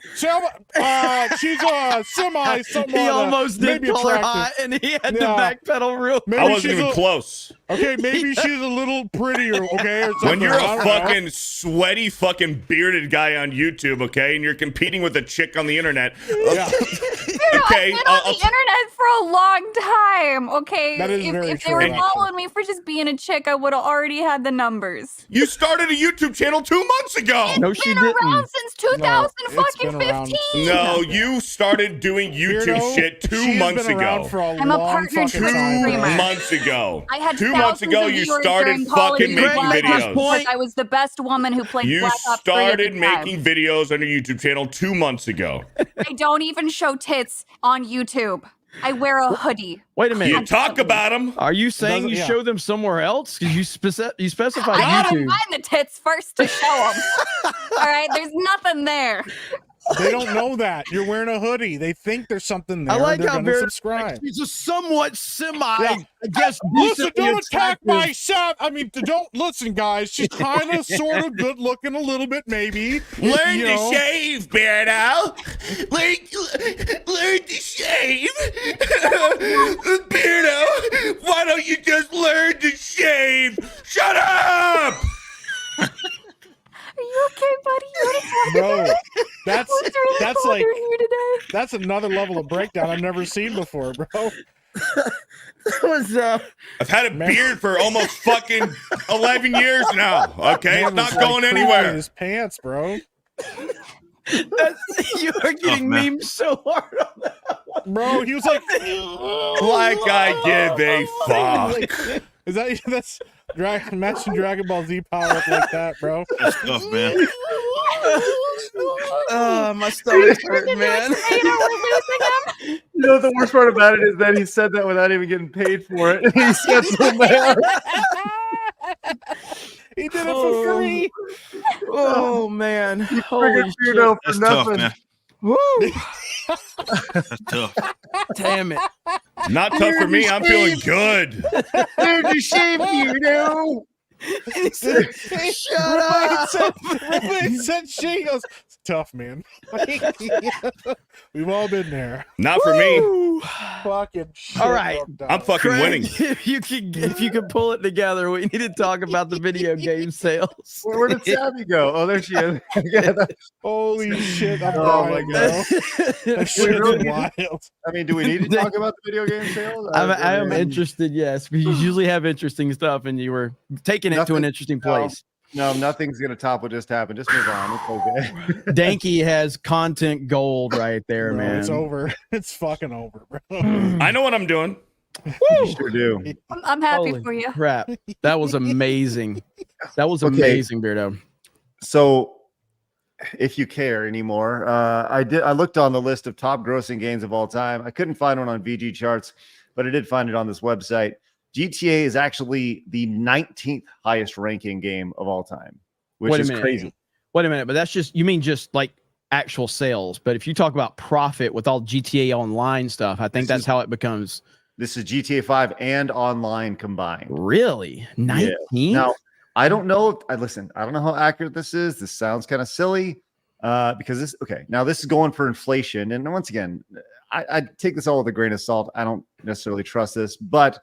She's semi somewhat. He almost did maybe call her attractive. hot, and he had to Yeah. backpedal real. Maybe I wasn't she's even a- close. Okay, maybe she's a little prettier, okay? Or something. When you're I a don't know. fucking sweaty fucking bearded guy on YouTube, okay, and you're competing with a chick on the internet, Yeah. okay, I've been on the internet for a long time. Okay, That is very if they true, were actually. following me for just being a chick, I would have already had the numbers. you started a YouTube channel 2 months ago. No, she Been around didn't. since 2015. been around. No, you started doing YouTube Weirdo, shit 2 she's months been around ago. for a I'm a long partnered fucking Twitch time, bro. streamer. 2 months ago. I had 2 months thousands ago, of you viewers started during college fucking making Black Ops videos. because I was the best woman who played You Black Ops 3 at started the time. making videos on your YouTube channel 2 months ago. I don't even show tits on YouTube. I wear a hoodie. Wait a minute. You talk about them. Are you saying Doesn't- you yeah. show them somewhere else? Because you specified I had to YouTube. find the tits first to show them. All right, there's nothing there. They don't know that. You're wearing a hoodie. They think there's something there. I like they're how gonna Beardo subscribe. He's a somewhat semi. Yeah. I guess. Listen, decently don't attack my attractive- Sav. I mean, don't listen, guys. She's kind of, sort of good looking, a little bit, maybe. Learn You to know. shave, Beardo. Learn to shave. Beardo, why don't you just learn to shave? Shut up! Are you okay, buddy? You want to talk Bro, about it? that's What's really that's cold like here today? that's another level of breakdown I've never seen before, bro. was I've had a Man. beard for almost fucking 11 years now. Okay, Man it's was, not going like, anywhere. cooling his pants, bro. you are getting man. memed so hard on that. Bro, he was like, Like I give a fuck. is that that's matching Dragon Ball Z power up like that, bro? That's tough, man. My stomach's hurting, man. We're losing him. You know, the worst part about it is that he said that without even getting paid for it. He said so mad. He did it for free. Oh man, holy Friggin' shit. Beardo for That's tough, nothing. man. Woo. That's tough. Damn it. Not tough for me. I'm feeling good. Learn to shave, Beardo. He said, shut up. He said she goes, it's tough, man. We've all been there. Not for me. Woo. Fucking shit. All right. I'm fucking Craig, winning. if you could pull it together, we need to talk about the video game sales. Where did Savvy go? Oh, there she is. Yeah, Holy shit, I'm Oh, dying, my bro. That shit is wild. I mean, do we need to talk about the video game sales? I am interested, yes. We usually have interesting stuff, and you were taking it to an Nothing- interesting no. place. No, nothing's gonna top what just happened. Just move on. It's okay. Danky has content gold right there, Bro, man. it's over. It's fucking over, bro. I know what I'm doing. You sure do. I'm happy Holy for you. crap. That was amazing. That was Okay. amazing, Beardo. So, if you care anymore, I looked on the list of top grossing games of all time. I couldn't find one on VG charts, but I did find it on this website. GTA is actually the 19th highest ranking game of all time, which Wait a is minute. crazy. Wait a minute, but that's just, you mean just like actual sales. But if you talk about profit with all GTA Online stuff, I think that's how it becomes. This is GTA 5 and online combined. Really? 19? Now, I don't know. I don't know how accurate this is. This sounds kind of silly because this. Okay, now this is going for inflation, and once again, I take this all with a grain of salt. I don't necessarily trust this, but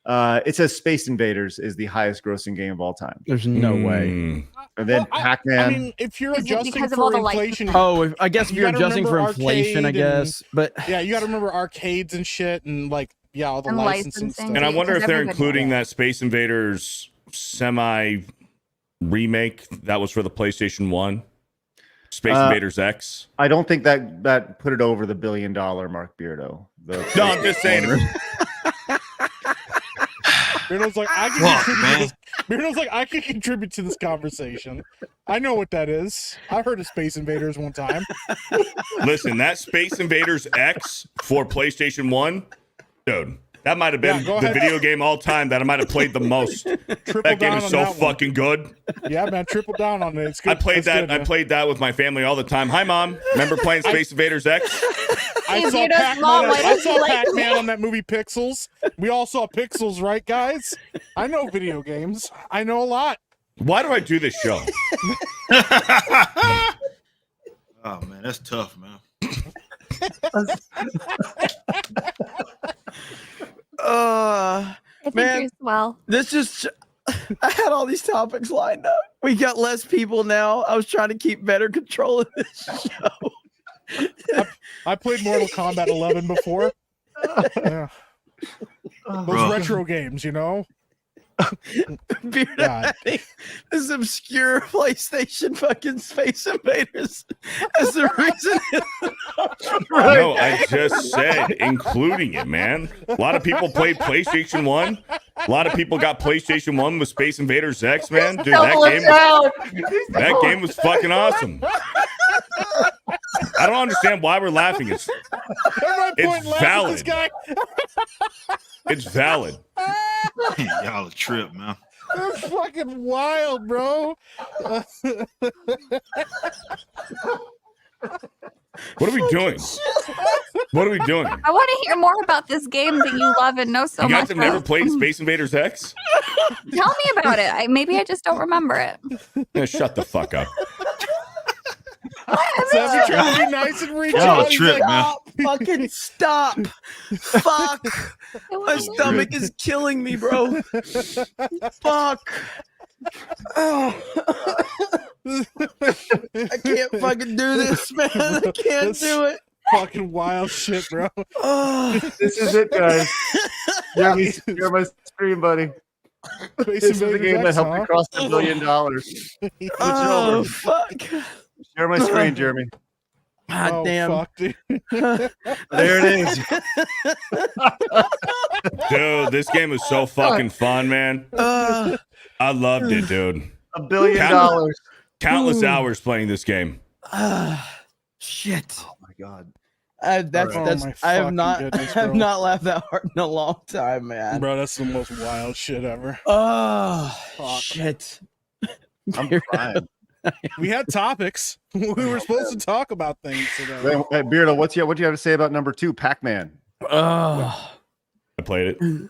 it says Space Invaders is the highest grossing game of all time. There's no way. And then Well, Pac-Man. I mean, if you're Is it adjusting because of all for the inflation, Oh, I guess if You you're gotta adjusting for remember inflation, I arcade and- guess. But yeah, you got to remember arcades and shit, and like, yeah, all the And licensing licensing. stuff. And I wonder if they're Everybody- including that Space Invaders semi remake that was for the PlayStation 1. Space Invaders X. I don't think that put it over the $1 billion mark, Beardo. No, I'm just saying. Beardo's like, I can Fuck, contribute man. to this. Beardo's like, I can contribute to this conversation. I know what that is. I heard of Space Invaders one time. Listen, that Space Invaders X for PlayStation 1, dude, that might have been Yeah, go the ahead. video game all time that I might have played the most. Triple That game down is on so that one. fucking good. Yeah, man, triple down on it. It's good. I played That's that. good, I man. played that with my family all the time. Hi, mom. Remember playing Space Invaders X? I Hey, saw Beardo's Pac-Man. mom, why I don't saw you like Pac-Man me? on that movie Pixels. We all saw Pixels, right, guys? I know video games. I know a lot. Why do I do this show? Oh man, that's tough, man. I think Man. you're swell. this just, I had all these topics lined up. We got less people now. I was trying to keep better control of this show. I played Mortal Kombat 11 before. Yeah. Those Bro. retro games, you know? Beard God. having this obscure PlayStation fucking Space Invaders as the reason. No, I just said including it, man. A lot of people played PlayStation 1. A lot of people got PlayStation 1 with Space Invaders X, man. Dude, that game was fucking awesome. I don't understand why we're laughing. It's It's valid. This guy. it's valid. Y'all a trip, man. That's fucking wild, bro. What are we doing? What are we doing? I want to hear more about this game that you love and know so You much. guys have never about. played Space Invaders X? Tell me about it. Maybe I just don't remember it. Yeah, shut the fuck up. Savvy trying to be nice and reach Y'all out. a He's trip, like, man. Fucking stop. Fuck. It My was stomach is killing me, bro. Fuck. Oh. I can't fucking do this, man. I can't do it. fucking wild shit, bro. Oh. This is it, guys. Jeremy, share my screen, buddy. Space This is the Invaders game that X, helped huh? me cross $1 billion. Oh, fuck. Share my screen, Jeremy. God Oh, damn. fuck, dude. There it is. Dude, this game was so fucking fun, man. I loved it, dude. $1 billion. Countless Ooh. hours playing this game. Shit. Oh my god. That's Oh, that's my I have fucking not goodness, I have bro. not laughed that hard in a long time, man. Bro, that's the most wild shit ever. Oh Fuck. shit. I'm Beard- crying. We had topics. We were supposed to talk about things today. Hey, Beardo, what you have to say about number 2, Pac-Man? Oh. I played it. Did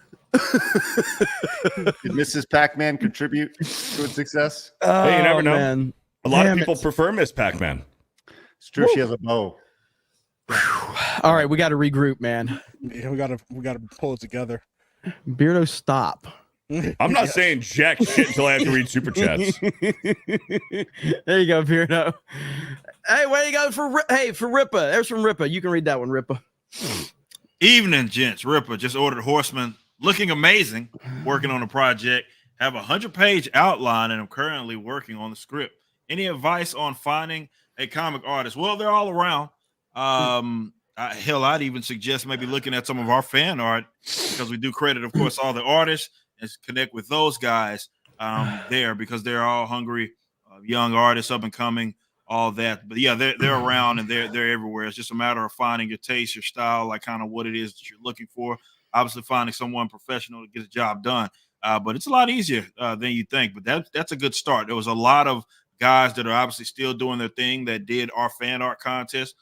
Mrs. Pac-Man contribute to its success? Hey, you never know. Man. A lot Damn of people it. prefer Miss Pac-Man. It's true, she has a bow. All right, we got to regroup, man. Yeah, we gotta pull it together. Beardo, stop. I'm not saying jack shit until I have to read super chats. There you go, Beardo. Hey, where you go for Rippa? There's from Rippa. You can read that one, Rippa. Evening, gents. Ripper just ordered Horsemen, looking amazing, working on a project. have a 100-page outline, and I'm currently working on the script. Any advice on finding a comic artist? Well, they're all around. Hell, I'd even suggest maybe looking at some of our fan art, because we do credit, of course, all the artists, and connect with those guys there, because they're all hungry, young artists, up and coming, all that. But yeah, they're around, and they're everywhere. It's just a matter of finding your taste, your style, like kind of what it is that you're looking for. Obviously, finding someone professional to get the job done. But it's a lot easier than you think. But that's a good start. There was a lot of guys that are obviously still doing their thing that did our fan art contest.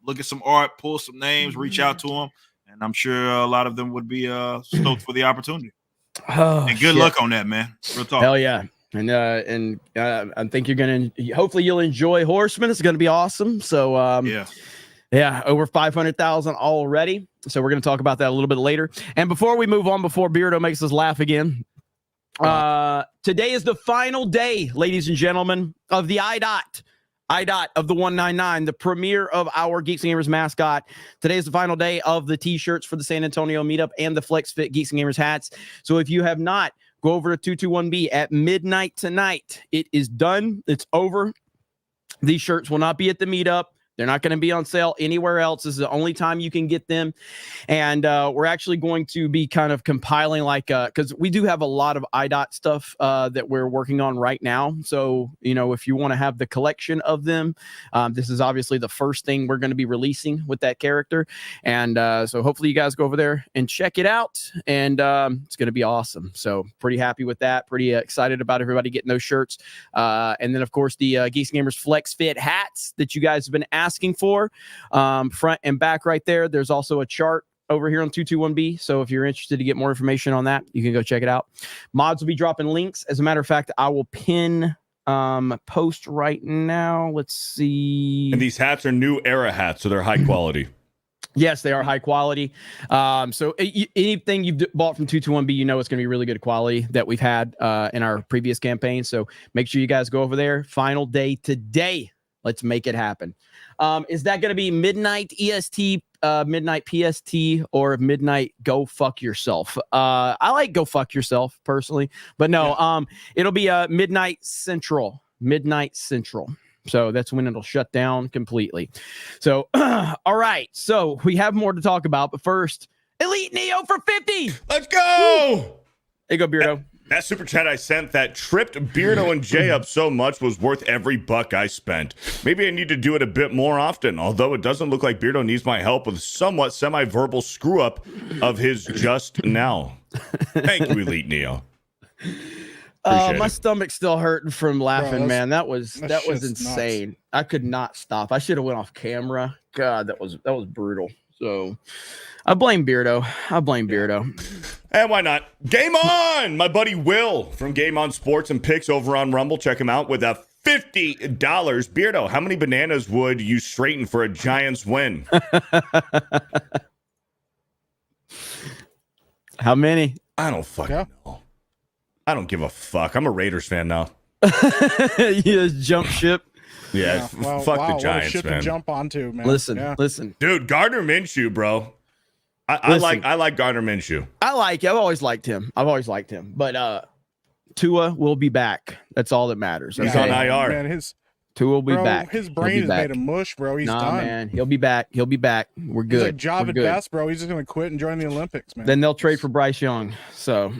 Look at some art, pull some names, reach out to them, and I'm sure a lot of them would be stoked for the opportunity. And good luck on that, man. Real talk. Hell yeah. And I think you're gonna. Hopefully, you'll enjoy Horsemen. It's gonna be awesome. So yeah, over 500,000 already. So we're gonna talk about that a little bit later. And before we move on, before Beardo makes us laugh again, today is the final day, ladies and gentlemen, of the IDOT of the 199, the premiere of our Geeks Gamers mascot. Today is the final day of the t-shirts for the San Antonio meetup and the Flex Fit Geeks Gamers hats. So if you have not, go over to 221B at midnight tonight. It is done. It's over. These shirts will not be at the meetup. They're not going to be on sale anywhere else. This is the only time you can get them. And we're actually going to be kind of compiling, like, because we do have a lot of IDOT stuff that we're working on right now. So, you know, if you want to have the collection of them, this is obviously the first thing we're going to be releasing with that character. And so hopefully you guys go over there and check it out. And it's going to be awesome. So pretty happy with that. Pretty excited about everybody getting those shirts. And then, of course, the Geeks Gamers Flex Fit hats that you guys have been asking for, front and back right there. There's also a chart over here on 221B. So if you're interested to get more information on that, you can go check it out. Mods will be dropping links. As a matter of fact, I will pin post right now. Let's see. And these hats are new era hats, so they're high quality. Yes, they are high quality. So anything you've bought from 221B, you know it's going to be really good quality that we've had in our previous campaign. So make sure you guys go over there. Final day today. Let's make it happen. Is that going to be midnight EST, midnight PST, or midnight go fuck yourself? I like go fuck yourself personally, but no, it'll be midnight central. So that's when it'll shut down completely. So, all right. So we have more to talk about, but first, Elite Neo for 50. Let's go. There you go, Beardo. That super chat I sent that tripped Beardo and Jay up so much was worth every buck I spent. Maybe I need to do it a bit more often, although it doesn't look like Beardo needs my help with somewhat semi-verbal screw-up of his just now. Thank you, Elite Neo. My stomach's still hurting from laughing, Bro, man. That was insane. Nuts. I could not stop. I should have went off camera. God, that was brutal. So I blame Beardo. And why not? Game On! My buddy Will from Game On Sports and Picks over on Rumble. Check him out with a $50. Beardo, how many bananas would you straighten for a Giants win? How many? I don't fucking know. I don't give a fuck. I'm a Raiders fan now. You just jump ship. Yeah, Well, fuck wow, the what a Giants, ship man. to jump onto, man. Listen. Dude, Gardner Minshew, bro. I like Gardner Minshew. I've always liked him. But Tua will be back. That's all that matters. He's on IR. Man, Tua will be back. His brain is made of mush, bro. He's done. Man, he'll be back. We're good. He's like job We're at good. best, bro. He's just gonna quit and join the Olympics, man. Then they'll trade for Bryce Young. So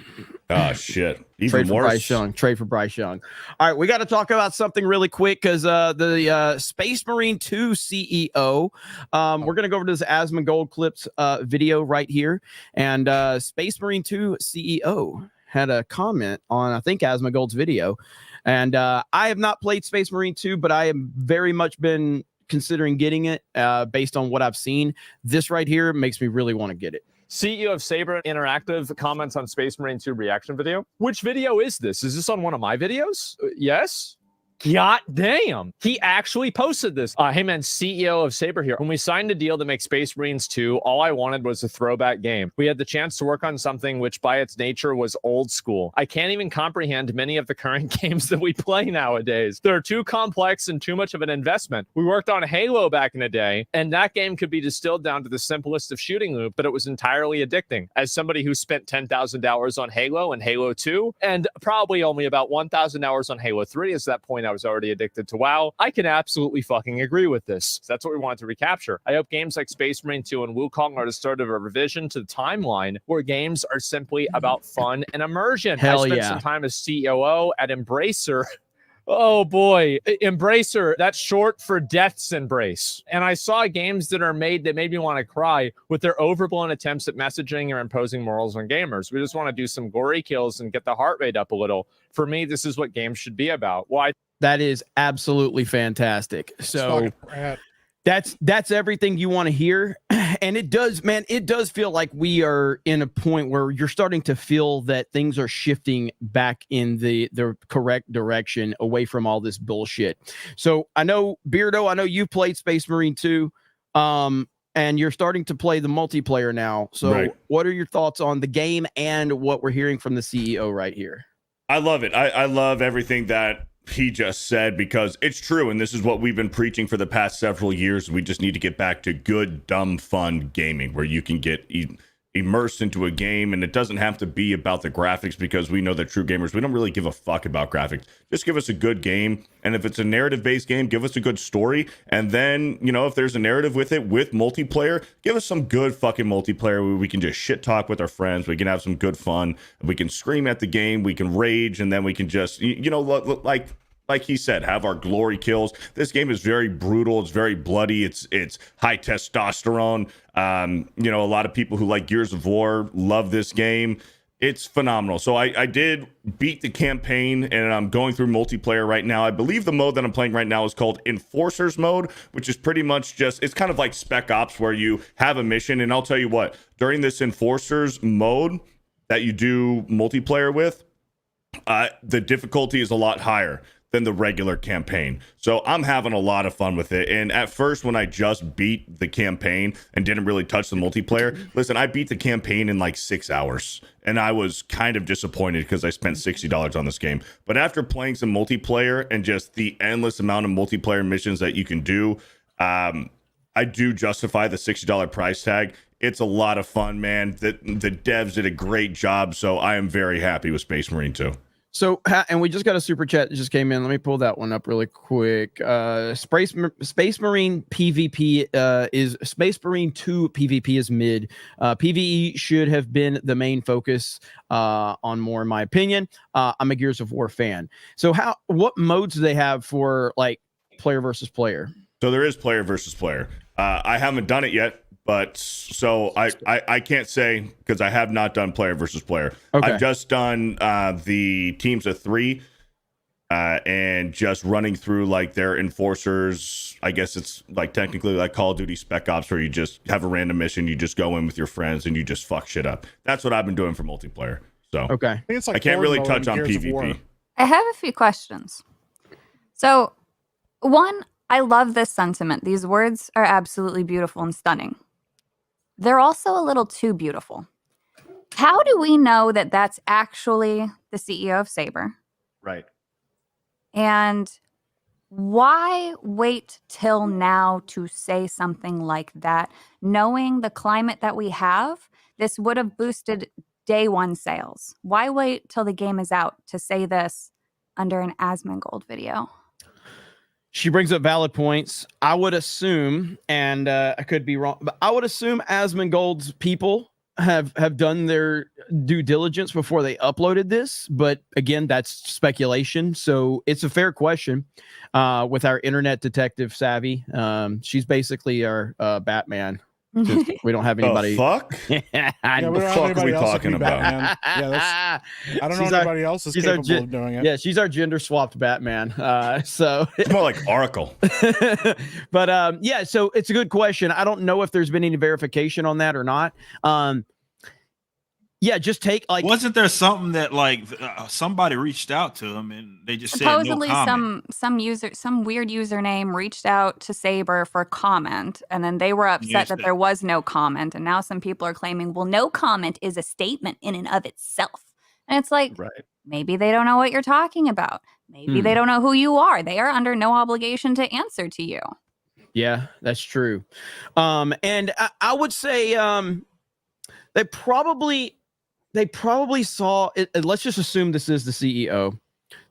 Oh shit. Even worse. Trade for Bryce Young. All right, we got to talk about something really quick because the Space Marine 2 CEO. We're gonna go over to this Asmongold Clips video right here, and Space Marine 2 CEO had a comment on, I think, Asmongold's video. And I have not played Space Marine 2, but I have very much been considering getting it based on what I've seen. This right here makes me really want to get it. CEO of Saber Interactive comments on Space Marine 2 reaction video. Which video is this? Is this on one of my videos? Yes. God damn. He actually posted this. Hey man, CEO of Saber here. When we signed a deal to make Space Marines 2, all I wanted was a throwback game. We had the chance to work on something which by its nature was old school. I can't even comprehend many of the current games that we play nowadays. They're too complex and too much of an investment. We worked on Halo back in the day, and that game could be distilled down to the simplest of shooting loop, but it was entirely addicting. As somebody who spent 10,000 hours on Halo and Halo 2, and probably only about 1,000 hours on Halo 3, at that point I was already addicted to WoW, I can absolutely fucking agree with this. That's what we wanted to recapture. I hope games like Space Marine 2 and Wukong are the start of a revision to the timeline where games are simply about fun and immersion. Hell I spent yeah. some time as COO at Embracer. Oh boy, Embracer, that's short for Death's Embrace. And I saw games that are made that made me want to cry with their overblown attempts at messaging or imposing morals on gamers. We just want to do some gory kills and get the heart rate up a little. For me, this is what games should be about. Why? That is absolutely fantastic. So that's everything you want to hear. And it does, man, it does feel like we are in a point where you're starting to feel that things are shifting back in the correct direction away from all this bullshit. So I know, Beardo, I know you've played Space Marine 2, and you're starting to play the multiplayer now. So what are your thoughts on the game and what we're hearing from the CEO right here? I love it. I love everything that he just said, because it's true, and this is what we've been preaching for the past several years. We just need to get back to good, dumb, fun gaming where you can get immersed into a game, and it doesn't have to be about the graphics, because we know that true gamers, we don't really give a fuck about graphics. Just give us a good game, and if it's a narrative-based game, give us a good story, and then, you know, if there's a narrative with it, with multiplayer, give us some good fucking multiplayer where we can just shit talk with our friends, we can have some good fun, we can scream at the game, we can rage, and then we can just, you know, like he said, have our glory kills. This game is very brutal. It's very bloody. It's high testosterone. You know, a lot of people who like Gears of War love this game. It's phenomenal. So I did beat the campaign, and I'm going through multiplayer right now. I believe the mode that I'm playing right now is called Enforcers mode, which is pretty much just, it's kind of like Spec Ops where you have a mission. And I'll tell you what, during this Enforcers mode that you do multiplayer with, the difficulty is a lot higher than the regular campaign. So I'm having a lot of fun with it. And at first, when I just beat the campaign and didn't really touch the multiplayer, listen, I beat the campaign in like 6 hours. And I was kind of disappointed because I spent $60 on this game. But after playing some multiplayer and just the endless amount of multiplayer missions that you can do, I do justify the $60 price tag. It's a lot of fun, man. The devs did a great job. So I am very happy with Space Marine 2. So, and we just got a super chat that just came in. Let me pull that one up really quick. Space Marine PvP is Space Marine 2 PvP is mid. PvE should have been the main focus on more, in my opinion. I'm a Gears of War fan. So, what modes do they have for like player versus player? So there is player versus player. I haven't done it yet. But so I can't say because I have not done player versus player. Okay. I've just done the teams of 3 and just running through like their enforcers. I guess it's like technically like Call of Duty Spec Ops where you just have a random mission. You just go in with your friends and you just fuck shit up. That's what I've been doing for multiplayer. So okay, I can't really touch on PvP. I have a few questions. So one, I love this sentiment. These words are absolutely beautiful and stunning. They're also a little too beautiful. How do we know that that's actually the CEO of Saber? Right. And why wait till now to say something like that? Knowing the climate that we have, this would have boosted day one sales. Why wait till the game is out to say this under an Asmongold video? She brings up valid points. I would assume, and I could be wrong, but I would assume Asmongold's people have done their due diligence before they uploaded this. But again, that's speculation. So it's a fair question with our internet detective Savy. She's basically our Batman. We don't have anybody. Fuck? Yeah, what the fuck are we talking about? Yeah, I don't know anybody else is capable of doing it. Yeah, she's our gender swapped Batman. So it's more like Oracle. But yeah, so it's a good question. I don't know if there's been any verification on that or not. Yeah, just take like. Wasn't there something that like somebody reached out to him and they just said no Supposedly, comment? some weird username reached out to Saber for a comment, and then they were upset Yes, that there was no comment. And now some people are claiming, well, no comment is a statement in and of itself. And it's like, Right. maybe they don't know what you're talking about. Maybe they don't know who you are. They are under no obligation to answer to you. Yeah, that's true. And I would say they probably saw it. Let's just assume this is the CEO.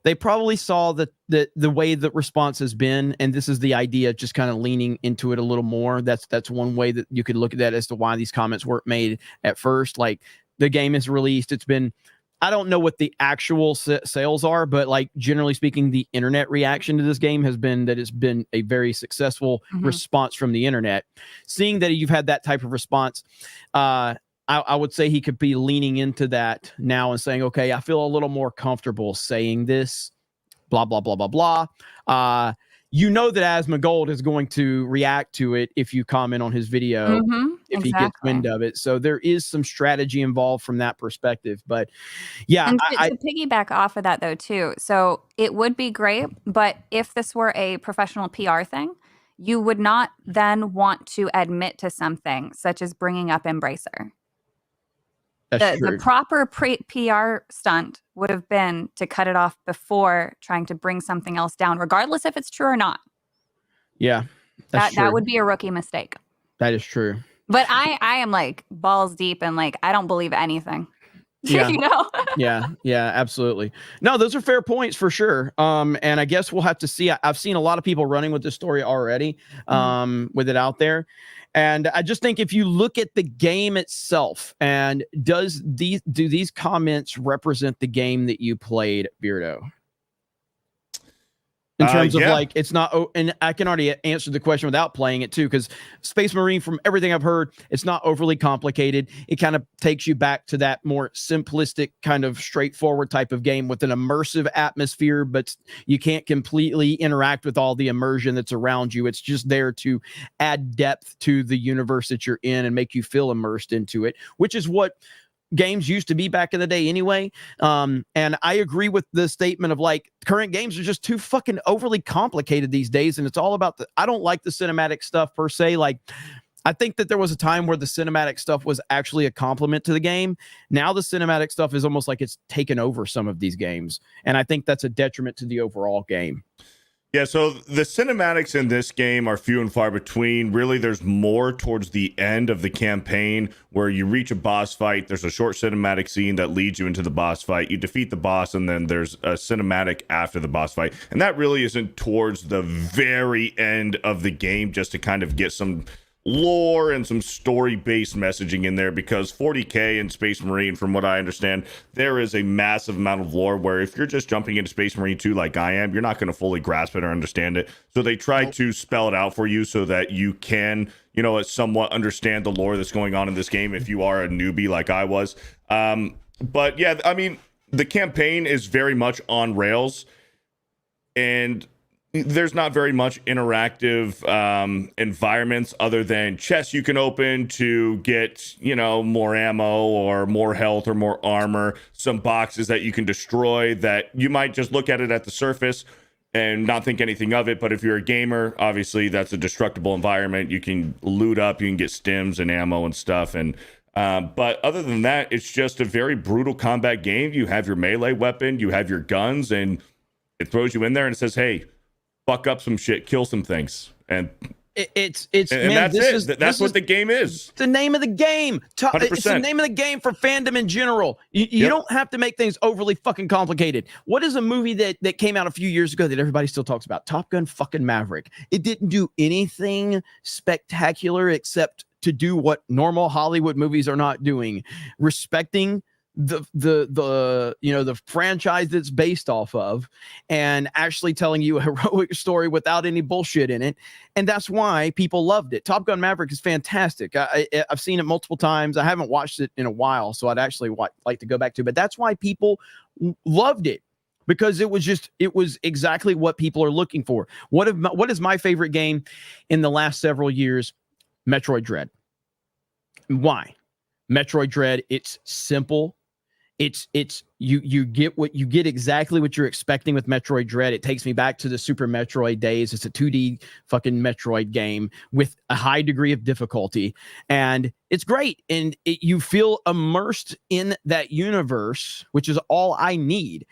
They probably saw the way the response has been, and this is the idea, just kind of leaning into it a little more. That's one way that you could look at that as to why these comments weren't made at first. Like, the game is released, it's been, I don't know what the actual sales are, but like generally speaking, the internet reaction to this game has been that it's been a very successful response from the internet. Seeing that you've had that type of response, I would say he could be leaning into that now and saying, okay, I feel a little more comfortable saying this, blah, blah, blah, blah, blah. You know that Asmongold is going to react to it if you comment on his video, if he gets wind of it. So there is some strategy involved from that perspective. But yeah. And to piggyback off of that, though, too. So it would be great, but if this were a professional PR thing, you would not then want to admit to something such as bringing up Embracer. The proper PR stunt would have been to cut it off before trying to bring something else down, regardless if it's true or not. Yeah, that would be a rookie mistake. That is true. But I am like balls deep and like I don't believe anything. Yeah. You know? yeah, absolutely. No, those are fair points for sure. And I guess we'll have to see. I've seen a lot of people running with this story already, with it out there. And I just think if you look at the game itself, and do these comments represent the game that you played, Beardo? In terms of like, it's not, and I can already answer the question without playing it too, because Space Marine, from everything I've heard, it's not overly complicated. It kind of takes you back to that more simplistic, kind of straightforward type of game with an immersive atmosphere, but you can't completely interact with all the immersion that's around you. It's just there to add depth to the universe that you're in and make you feel immersed into it, which is what games used to be back in the day anyway. And I agree with the statement of like, current games are just too fucking overly complicated these days. And it's all about I don't like the cinematic stuff per se. Like, I think that there was a time where the cinematic stuff was actually a compliment to the game. Now the cinematic stuff is almost like it's taken over some of these games. And I think that's a detriment to the overall game. Yeah, so the cinematics in this game are few and far between. Really, there's more towards the end of the campaign where you reach a boss fight. There's a short cinematic scene that leads you into the boss fight. You defeat the boss, and then there's a cinematic after the boss fight. And that really isn't towards the very end of the game, just to kind of get some lore and some story-based messaging in there, because 40K and Space Marine, from what I understand, there is a massive amount of lore where if you're just jumping into Space Marine 2 like I am, you're not going to fully grasp it or understand it. So they try to spell it out for you so that you can, somewhat understand the lore that's going on in this game if you are a newbie like I was. But yeah, I mean, the campaign is very much on rails, and there's not very much interactive environments other than chests you can open to get, more ammo or more health or more armor, some boxes that you can destroy that you might just look at it at the surface and not think anything of it. But if you're a gamer, obviously that's a destructible environment. You can loot up, you can get stims and ammo and stuff. And but other than that, it's just a very brutal combat game. You have your melee weapon, you have your guns, and it throws you in there and it says, hey, fuck up some shit, kill some things, and that's it. That's what the game is. It's the name of the game. 100%. It's the name of the game for fandom in general. You don't have to make things overly fucking complicated. What is a movie that came out a few years ago that everybody still talks about? Top Gun fucking Maverick. It didn't do anything spectacular except to do what normal Hollywood movies are not doing, respecting the franchise that's based off of, and actually telling you a heroic story without any bullshit in it. And that's why people loved it. Top Gun Maverick is fantastic. I've seen it multiple times. I haven't watched it in a while, so I'd actually like to go back to it. But that's why people loved it, because it was exactly what people are looking for. What is my favorite game in the last several years? Metroid Dread. Why? Metroid Dread, it's simple. It's you get exactly what you're expecting with Metroid Dread. It takes me back to the Super Metroid days. It's a 2D fucking Metroid game with a high degree of difficulty, and it's great. And you feel immersed in that universe, which is all I need.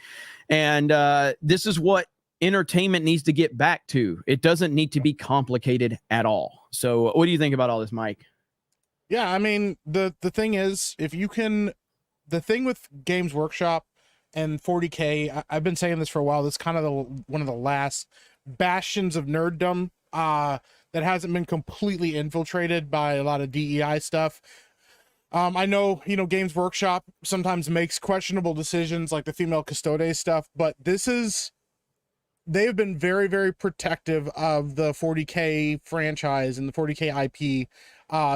And this is what entertainment needs to get back to. It doesn't need to be complicated at all. So, what do you think about all this, Mike? Yeah, I mean, the thing is, if you can, the thing with Games Workshop and 40K, I've been saying this for a while. This is kind of one of the last bastions of nerddom that hasn't been completely infiltrated by a lot of DEI stuff. I know, Games Workshop sometimes makes questionable decisions like the female custodes stuff, but they've been very, very protective of the 40K franchise and the 40K IP.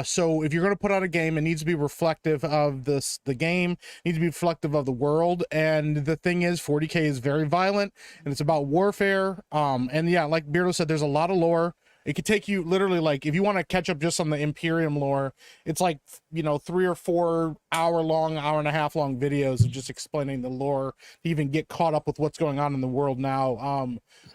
So if you're going to put out a game, it needs to be reflective of the game, needs to be reflective of the world. And the thing is, 40K is very violent and it's about warfare. And yeah, like Beardo said, there's a lot of lore. It could take you literally, like, if you want to catch up just on the Imperium lore, it's like, 3 or 4 hour and a half long videos of just explaining the lore to even get caught up with what's going on in the world now.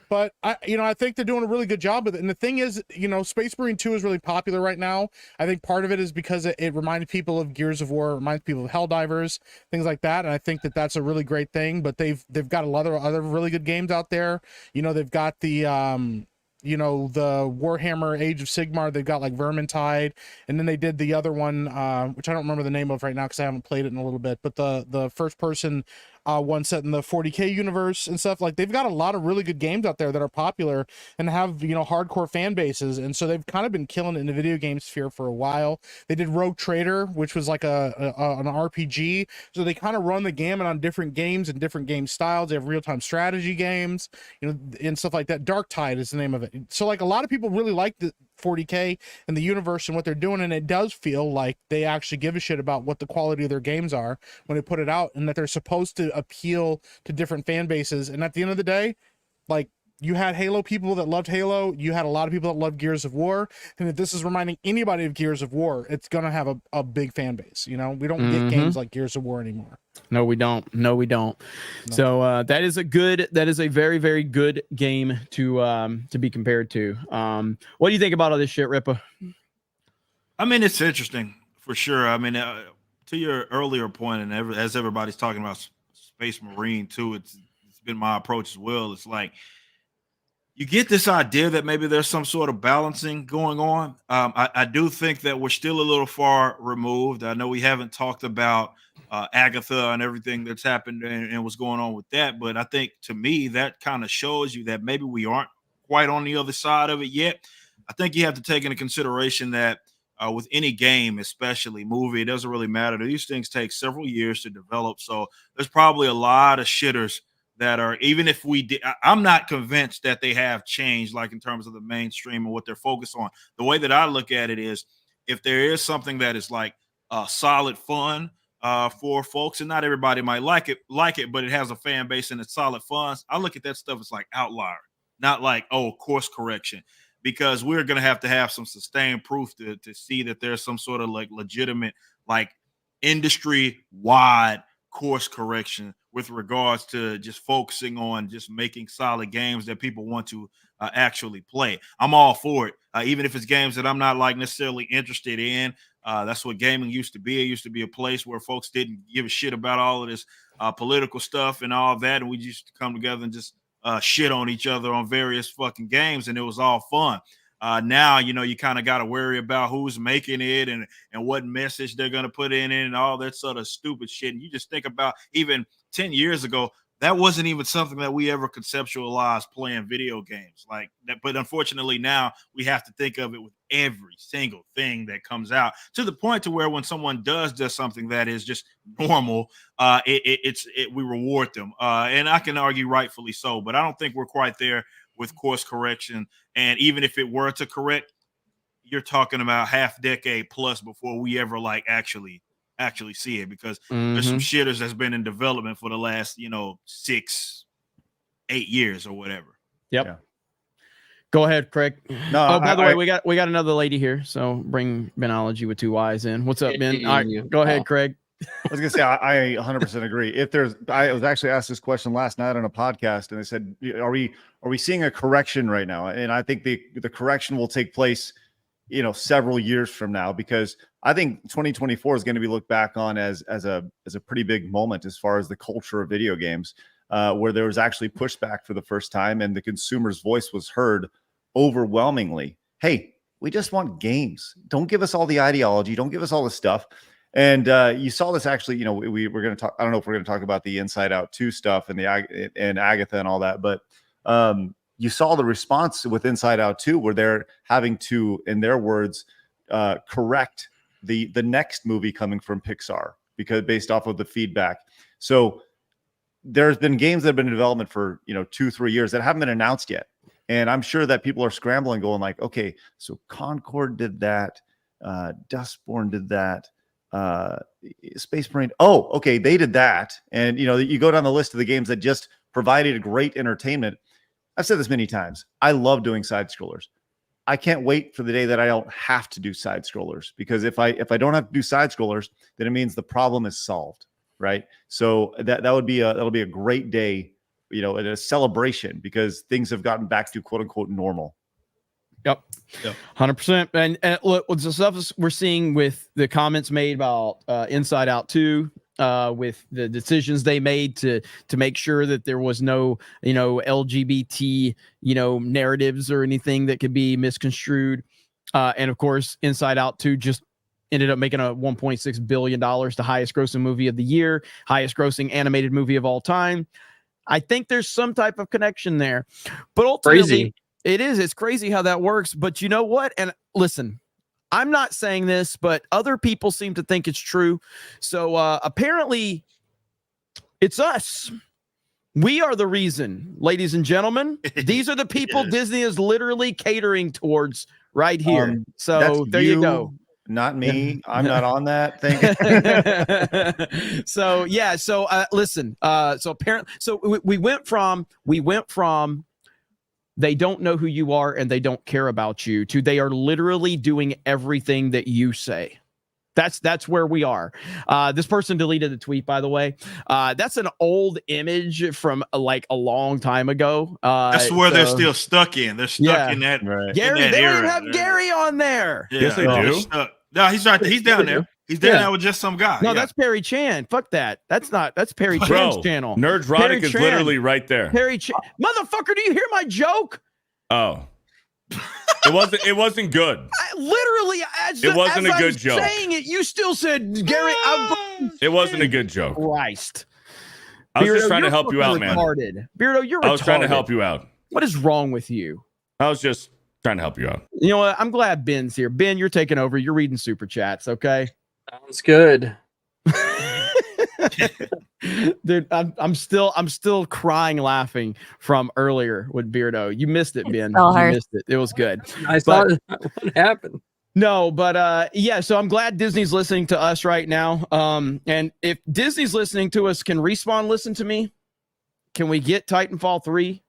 But I think they're doing a really good job with it. And the thing is, Space Marine 2 is really popular right now. I think part of it is because it reminded people of Gears of War, it reminds people of Helldivers, things like that. And I think that that's a really great thing. But they've got a lot of other really good games out there. They've got the the Warhammer Age of Sigmar. They've got like Vermintide, and then they did the other one, which I don't remember the name of right now because I haven't played it in a little bit, but the first person one set in the 40K universe and stuff. Like, they've got a lot of really good games out there that are popular and have hardcore fan bases, and so they've kind of been killing it in the video game sphere for a while. They did Rogue Trader, which was like an RPG, so they kind of run the gamut on different games and different game styles. They have real-time strategy games, and stuff like that. Dark Tide is the name of it. So like, a lot of people really like the 40K and the universe and what they're doing, and it does feel like they actually give a shit about what the quality of their games are when they put it out, and that they're supposed to appeal to different fan bases. And at the end of the day, like, you had Halo people that loved Halo, you had a lot of people that loved Gears of War, and if this is reminding anybody of Gears of War, it's gonna have a big fan base. We don't get games like Gears of War anymore. No, we don't. No. So that is a very, very good game to be compared to. What do you think about all this shit, Rippa? I mean, it's interesting for sure. I mean, to your earlier point, and as everybody's talking about Space Marine too, it's been my approach as well. It's like, you get this idea that maybe there's some sort of balancing going on. I do think that we're still a little far removed. I know we haven't talked about Agatha and everything that's happened and what's going on with that, but I think, to me, that kind of shows you that maybe we aren't quite on the other side of it yet. I think you have to take into consideration that with any game, especially movie, it doesn't really matter. These things take several years to develop, so there's probably a lot of shitters that are, even if we did, I'm not convinced that they have changed, like in terms of the mainstream and what they're focused on. The way that I look at it is, if there is something that is like solid fun for folks, and not everybody might like it, but it has a fan base and it's solid fun, I look at that stuff as like outlier, not like, oh, course correction, because we're going to have some sustained proof to see that there's some sort of like legitimate, like, industry wide course correction with regards to just focusing on just making solid games that people want to actually play. I'm all for it, even if it's games that I'm not like necessarily interested in. That's what gaming used to be. It used to be a place where folks didn't give a shit about all of this political stuff and all that, and we used to come together and just shit on each other on various fucking games, and it was all fun. Now, you kind of got to worry about who's making it and what message they're going to put in it and all that sort of stupid shit. And you just think about, even 10 years ago, that wasn't even something that we ever conceptualized playing video games like that. But unfortunately, now we have to think of it with every single thing that comes out, to the point to where when someone does something that is just normal, we reward them. And I can argue rightfully so, but I don't think we're quite there with course correction. And even if it were to correct, you're talking about half decade plus before we ever like actually see it, because there's some shitters that's been in development for the last 6-8 years or whatever. Yep. Go ahead, Craig. No, Oh, by the way, we got another lady here, so bring Benology with 2 Y's in. What's up, Ben? All right, go ahead, Craig. I was gonna say I 100% agree. I was actually asked this question last night on a podcast, and they said, "Are we seeing a correction right now?" And I think the correction will take place, several years from now, because I think 2024 is going to be looked back on as a pretty big moment as far as the culture of video games, where there was actually pushback for the first time, and the consumer's voice was heard overwhelmingly. Hey, we just want games. Don't give us all the ideology. Don't give us all the stuff. And you saw this actually, we're going to talk. I don't know if we're going to talk about the Inside Out 2 stuff and Agatha and all that, but you saw the response with Inside Out 2, where they're having to, in their words, correct the next movie coming from Pixar because based off of the feedback. So there's been games that have been in development for 2-3 years that haven't been announced yet, and I'm sure that people are scrambling, going like, okay, so Concord did that, Dustborn did that. Space Marine, oh, okay, they did that. And you go down the list of the games that just provided great entertainment. I've said this many times. I love doing side scrollers. I can't wait for the day that I don't have to do side scrollers, because if I don't have to do side scrollers, then it means the problem is solved, right? So that'll be a great day, and a celebration, because things have gotten back to quote unquote normal. Yep. 100%. And look, what's the stuff we're seeing with the comments made about Inside Out 2, with the decisions they made to make sure that there was no, LGBT, narratives or anything that could be misconstrued. And of course, Inside Out 2 just ended up making a $1.6 billion, the highest grossing movie of the year, highest grossing animated movie of all time. I think there's some type of connection there, but ultimately, Crazy. It's crazy how that works. But you know what? And listen, I'm not saying this, but other people seem to think it's true. So apparently it's us. We are the reason, ladies and gentlemen. These are the people Disney is literally catering towards right here. So there you go. Not me. I'm not on that thing. So yeah. So listen. So apparently, so we went from they don't know who you are and they don't care about you to they are literally doing everything that you say. That's where we are. This person deleted the tweet, by the way. That's an old image from like a long time ago. That's where they're still stuck in. They're stuck in that. Right. Gary, in that they don't even era. have Gary on there. Yeah, Yes, they do. No, he's right. He's down there. He's down there with just some guy. No, that's Perry Chan. Fuck that. That's Perry Chan's Bro, channel. Nerdrotic is Chan. literally right there. Perry Chan. Motherfucker, do you hear my joke? Oh. It wasn't good. It wasn't a good joke. Saying it, you still said Gary. It wasn't a good joke. Christ. I was Beardo, just trying to you're help you out, man. retarded. Beardo, you're retarded. I was trying to help you out. What is wrong with you? I was just trying to help you out. You know what? I'm glad Ben's here. Ben, you're taking over. You're reading super chats, okay? Sounds good. Dude, I'm still crying laughing from earlier with Beardo. You missed it, Ben. You missed it. It was good. I saw what happened. No, but yeah, so I'm glad Disney's listening to us right now. And if Disney's listening to us, can Respawn listen to me? Can we get Titanfall 3?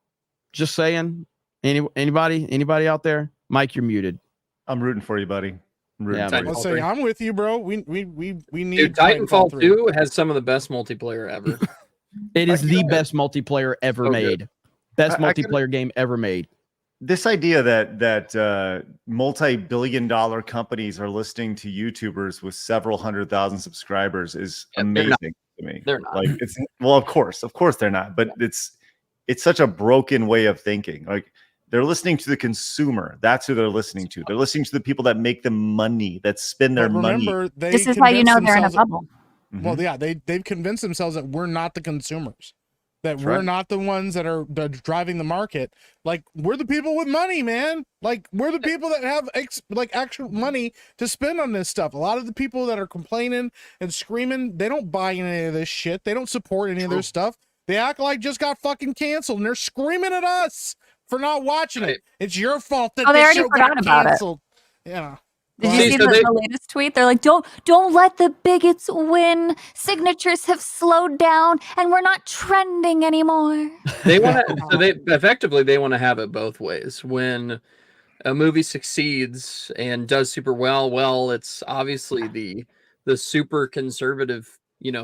Just saying. Anybody out there? Mike, you're muted. I'm rooting for you, buddy. Let's say I'm with you, bro. We need. Dude, Titanfall 2 has some of the best multiplayer ever. It is the best multiplayer ever made. Best multiplayer game ever made. This idea that multi-billion-dollar companies are listening to YouTubers with several 100,000 subscribers is amazing to me. They're not. Like it's of course they're not. But it's such a broken way of thinking. Like they're listening to the consumer. That's who they're listening to. They're listening to the people that make them money, that spend their money. This is how you know they're in a bubble. Well, yeah, they've convinced themselves that we're not the consumers, that That's we're right. not the ones that are driving the market. Like we're the people with money, man. Like we're the people that have actual money to spend on this stuff. A lot of the people that are complaining and screaming, they don't buy any of this shit. They don't support any of their stuff. They act like just got fucking canceled, and they're screaming at us for not watching it. It's your fault that Oh, they this already show forgot got about it. canceled. Yeah. Did you see the latest tweet? They're like, don't let the bigots win. Signatures have slowed down, and we're not trending anymore. They want to. So they want to have it both ways. When a movie succeeds and does super well, it's obviously the super conservative,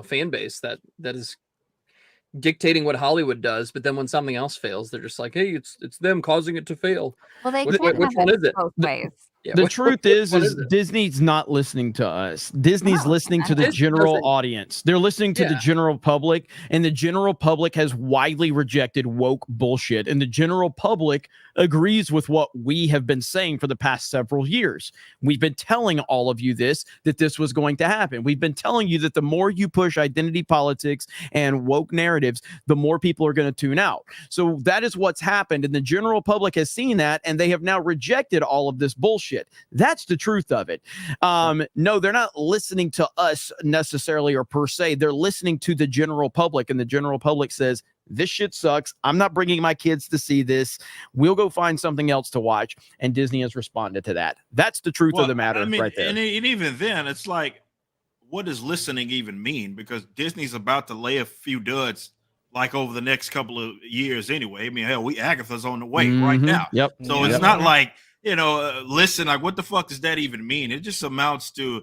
fan base that is dictating what Hollywood does. But then when something else fails, they're just like, hey, it's them causing it to fail. Well, they which one is it? Both ways. Yeah, the truth is Disney's not listening to us. Disney's listening to the general audience. They're listening to the general public, and the general public has widely rejected woke bullshit. And the general public agrees with what we have been saying for the past several years. We've been telling all of you that this was going to happen. We've been telling you that the more you push identity politics and woke narratives, the more people are going to tune out. So that is what's happened. And the general public has seen that, and they have now rejected all of this bullshit. That's the truth of it. No, they're not listening to us necessarily or per se. They're listening to the general public, and the general public says, this shit sucks. I'm not bringing my kids to see this. We'll go find something else to watch. And Disney has responded to that. That's the truth of the matter right there. And even then, it's like, what does listening even mean? Because Disney's about to lay a few duds like over the next couple of years anyway. I mean, hell, Agatha's on the way right now. Yep. So it's not like, listen, like, what the fuck does that even mean? It just amounts to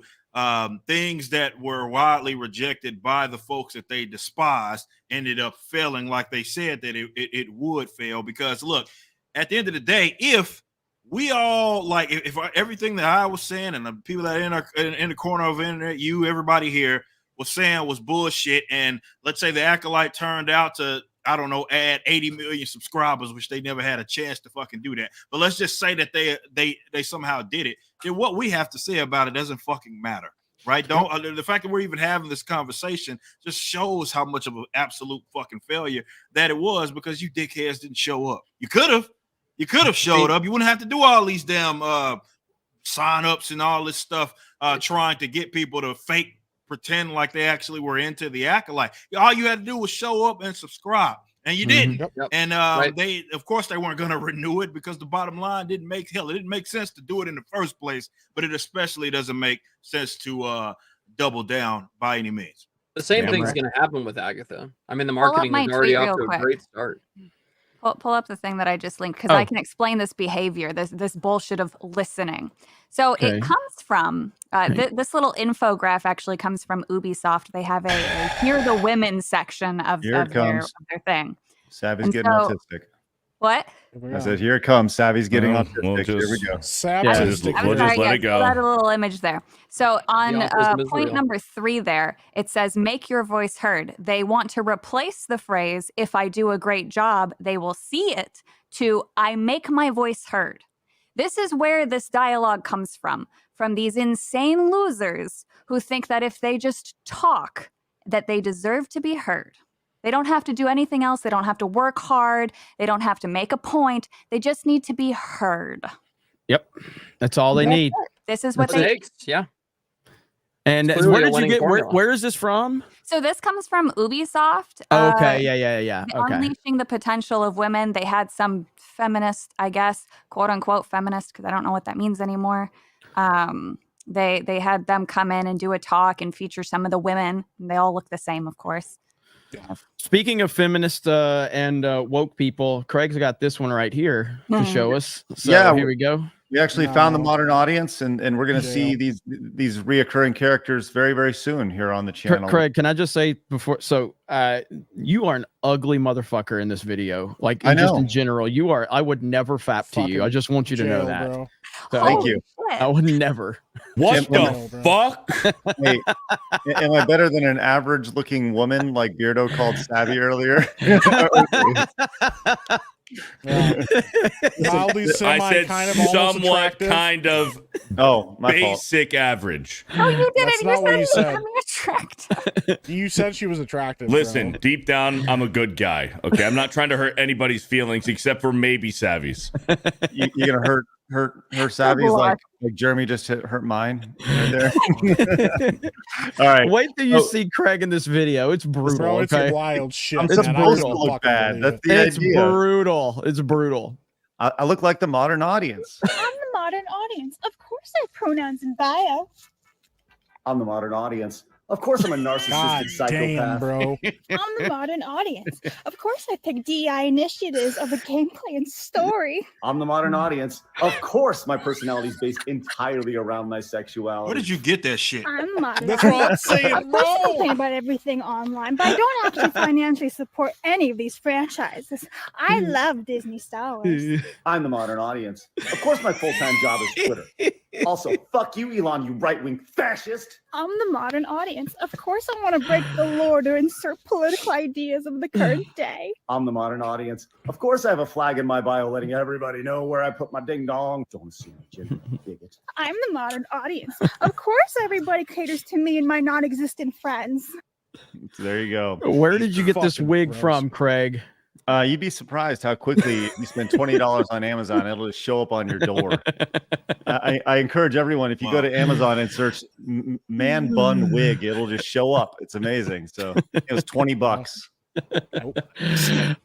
things that were widely rejected by the folks that they despised ended up failing like they said that it would fail. Because look, at the end of the day, if we all like, if everything that I was saying and the people that are in the corner of the internet, everybody here was saying was bullshit, and let's say the Acolyte turned out to, I don't know, add 80 million subscribers, which they never had a chance to fucking do that. But let's just say that they somehow did it. Then what we have to say about it doesn't fucking matter, right? The fact that we're even having this conversation just shows how much of an absolute fucking failure that it was, because you dickheads didn't show up. You could have showed up. You wouldn't have to do all these damn sign-ups and all this stuff trying to get people to fake pretend like they actually were into the Acolyte. All you had to do was show up and subscribe, and you didn't. Yep. And they, of course, they weren't going to renew it, because the bottom line it didn't make sense to do it in the first place. But it especially doesn't make sense to double down by any means. The same thing's going to happen with Agatha. I mean, the marketing is already off to a great start. Pull up the thing that I just linked, because I can explain this behavior, this bullshit of listening. So it comes from this little infograph actually comes from Ubisoft. They have a Hear the Women section of their thing. Savy's getting autistic. What? I said, here it comes. Savy's getting autistic. Here we go. We'll just let it go. That a little image there. So on point number 3 there, it says, make your voice heard. They want to replace the phrase, if I do a great job, they will see it, to I make my voice heard. This is where this dialogue comes from these insane losers who think that if they just talk, that they deserve to be heard. They don't have to do anything else. They don't have to work hard. They don't have to make a point. They just need to be heard. Yep. That's all they need. This is what they takes. Yeah. And where did you get where is this from? So this comes from Ubisoft. Okay. Yeah. Okay. Unleashing the potential of women. They had some feminist, I guess, quote unquote feminist, because I don't know what that means anymore. They had them come in and do a talk and feature some of the women. They all look the same, of course. Speaking of feminist and woke people, Craig's got this one right here to show us. So here we go. We actually found the modern audience, and we're going to see these reoccurring characters very, very soon here on the channel. Craig, can I just say before? So you are an ugly motherfucker in this video. Like, just in general, you are. I would never fap to you. I just want you to know that. Bro. So, thank you. I would never. What the fuck? Hey, am I better than an average-looking woman like Beardo called Savvy earlier? I said somewhat kind of basic average. Oh, you did That's it. not what you said. Attractive. You said she was attractive. Listen, bro. deep down, I'm a good guy. Okay, I'm not trying to hurt anybody's feelings except for maybe Savy's. You're gonna hurt Savy's like Jeremy just hurt mine right there. All right. Wait till you see Craig in this video. It's brutal. Bro, it's okay? wild shit. It's supposed to look bad. That's the idea. Brutal. It's brutal. I look like the modern audience. I'm the modern audience. Of course course, I have pronouns in bio. I'm the modern audience. Of course, I'm a narcissistic God psychopath. damn, bro. I'm the modern audience. Of course, I pick DEI initiatives over gameplay and story. I'm the modern audience. Of course, my personality is based entirely around my sexuality. Where did you get that shit? I'm the modern That's what I'm audience. saying, Of course, I bro. complain about everything online, but I don't actually financially support any of these franchises. I love Disney Star Wars. I'm the modern audience. Of course, my full-time job is Twitter. Also, fuck you, Elon, you right-wing fascist. I'm the modern audience. Of course, I want to break the law to insert political ideas of the current day. I'm the modern audience. Of course, I have a flag in my bio letting everybody know where I put my ding-dong. Don't see me, Jimmy, bigot. I'm the modern audience. Of course, everybody caters to me and my non-existent friends. So there you go. Where did you get this Fucking wig gross. from, Craig? You'd be surprised how quickly you spend $20 on Amazon. It'll just show up on your door. I encourage everyone, if you go to Amazon and search man bun wig, it'll just show up. It's amazing. So it was $20.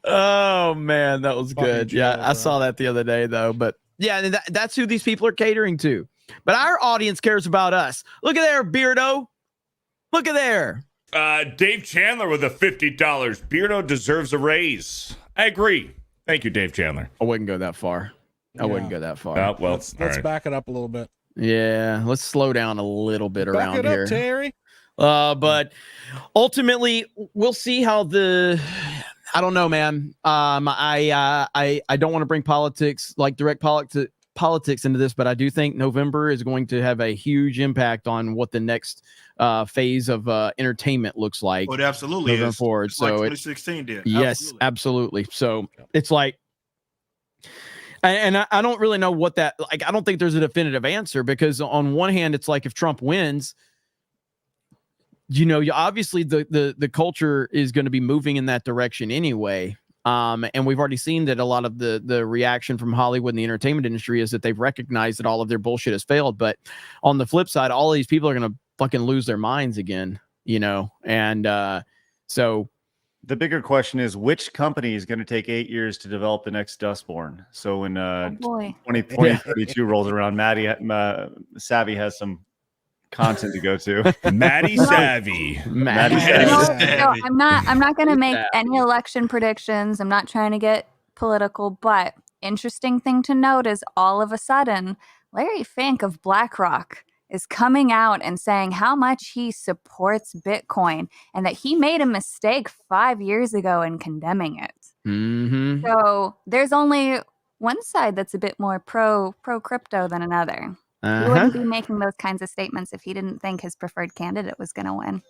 Oh man, that was Fucking good. Yeah, Joe, I bro. saw that the other day though. But yeah, and that's who these people are catering to. But our audience cares about us. Look at there, Beardo. Look at there. Dave Chandler with a $50. Beardo deserves a raise. I agree. Thank you, Dave Chandler. I wouldn't go that far. I wouldn't go that far. Well, Let's all right. back it up a little bit. Yeah, let's slow down a little bit Back around it up, here. Terry. But ultimately, we'll see how I don't know, man. I don't want to bring politics, like direct politics into this, but I do think November is going to have a huge impact on what the next phase of entertainment looks like. Oh, it absolutely moving is. forward. It's like So 2016 did. yes, absolutely. So it's like, and I don't really know what that, like, I don't think there's a definitive answer, because on one hand, it's like if Trump wins, you know, obviously the culture is going to be moving in that direction anyway. And we've already seen that a lot of the reaction from Hollywood and the entertainment industry is that they've recognized that all of their bullshit has failed. But on the flip side, all of these people are going to fucking lose their minds again, you know? And so The bigger question is, which company is going to take 8 years to develop the next Dustborn? So when boy. 2032 rolls around, Savvy has some content to go to. Maddie Savvy. Maddie No, Savvy. no, I'm not going to make any election predictions. I'm not trying to get political, but interesting thing to note is all of a sudden, Larry Fink of BlackRock is coming out and saying how much he supports Bitcoin and that he made a mistake 5 years ago in condemning it. Mm-hmm. So there's only one side that's a bit more pro crypto than another. He wouldn't be making those kinds of statements if he didn't think his preferred candidate was going to win.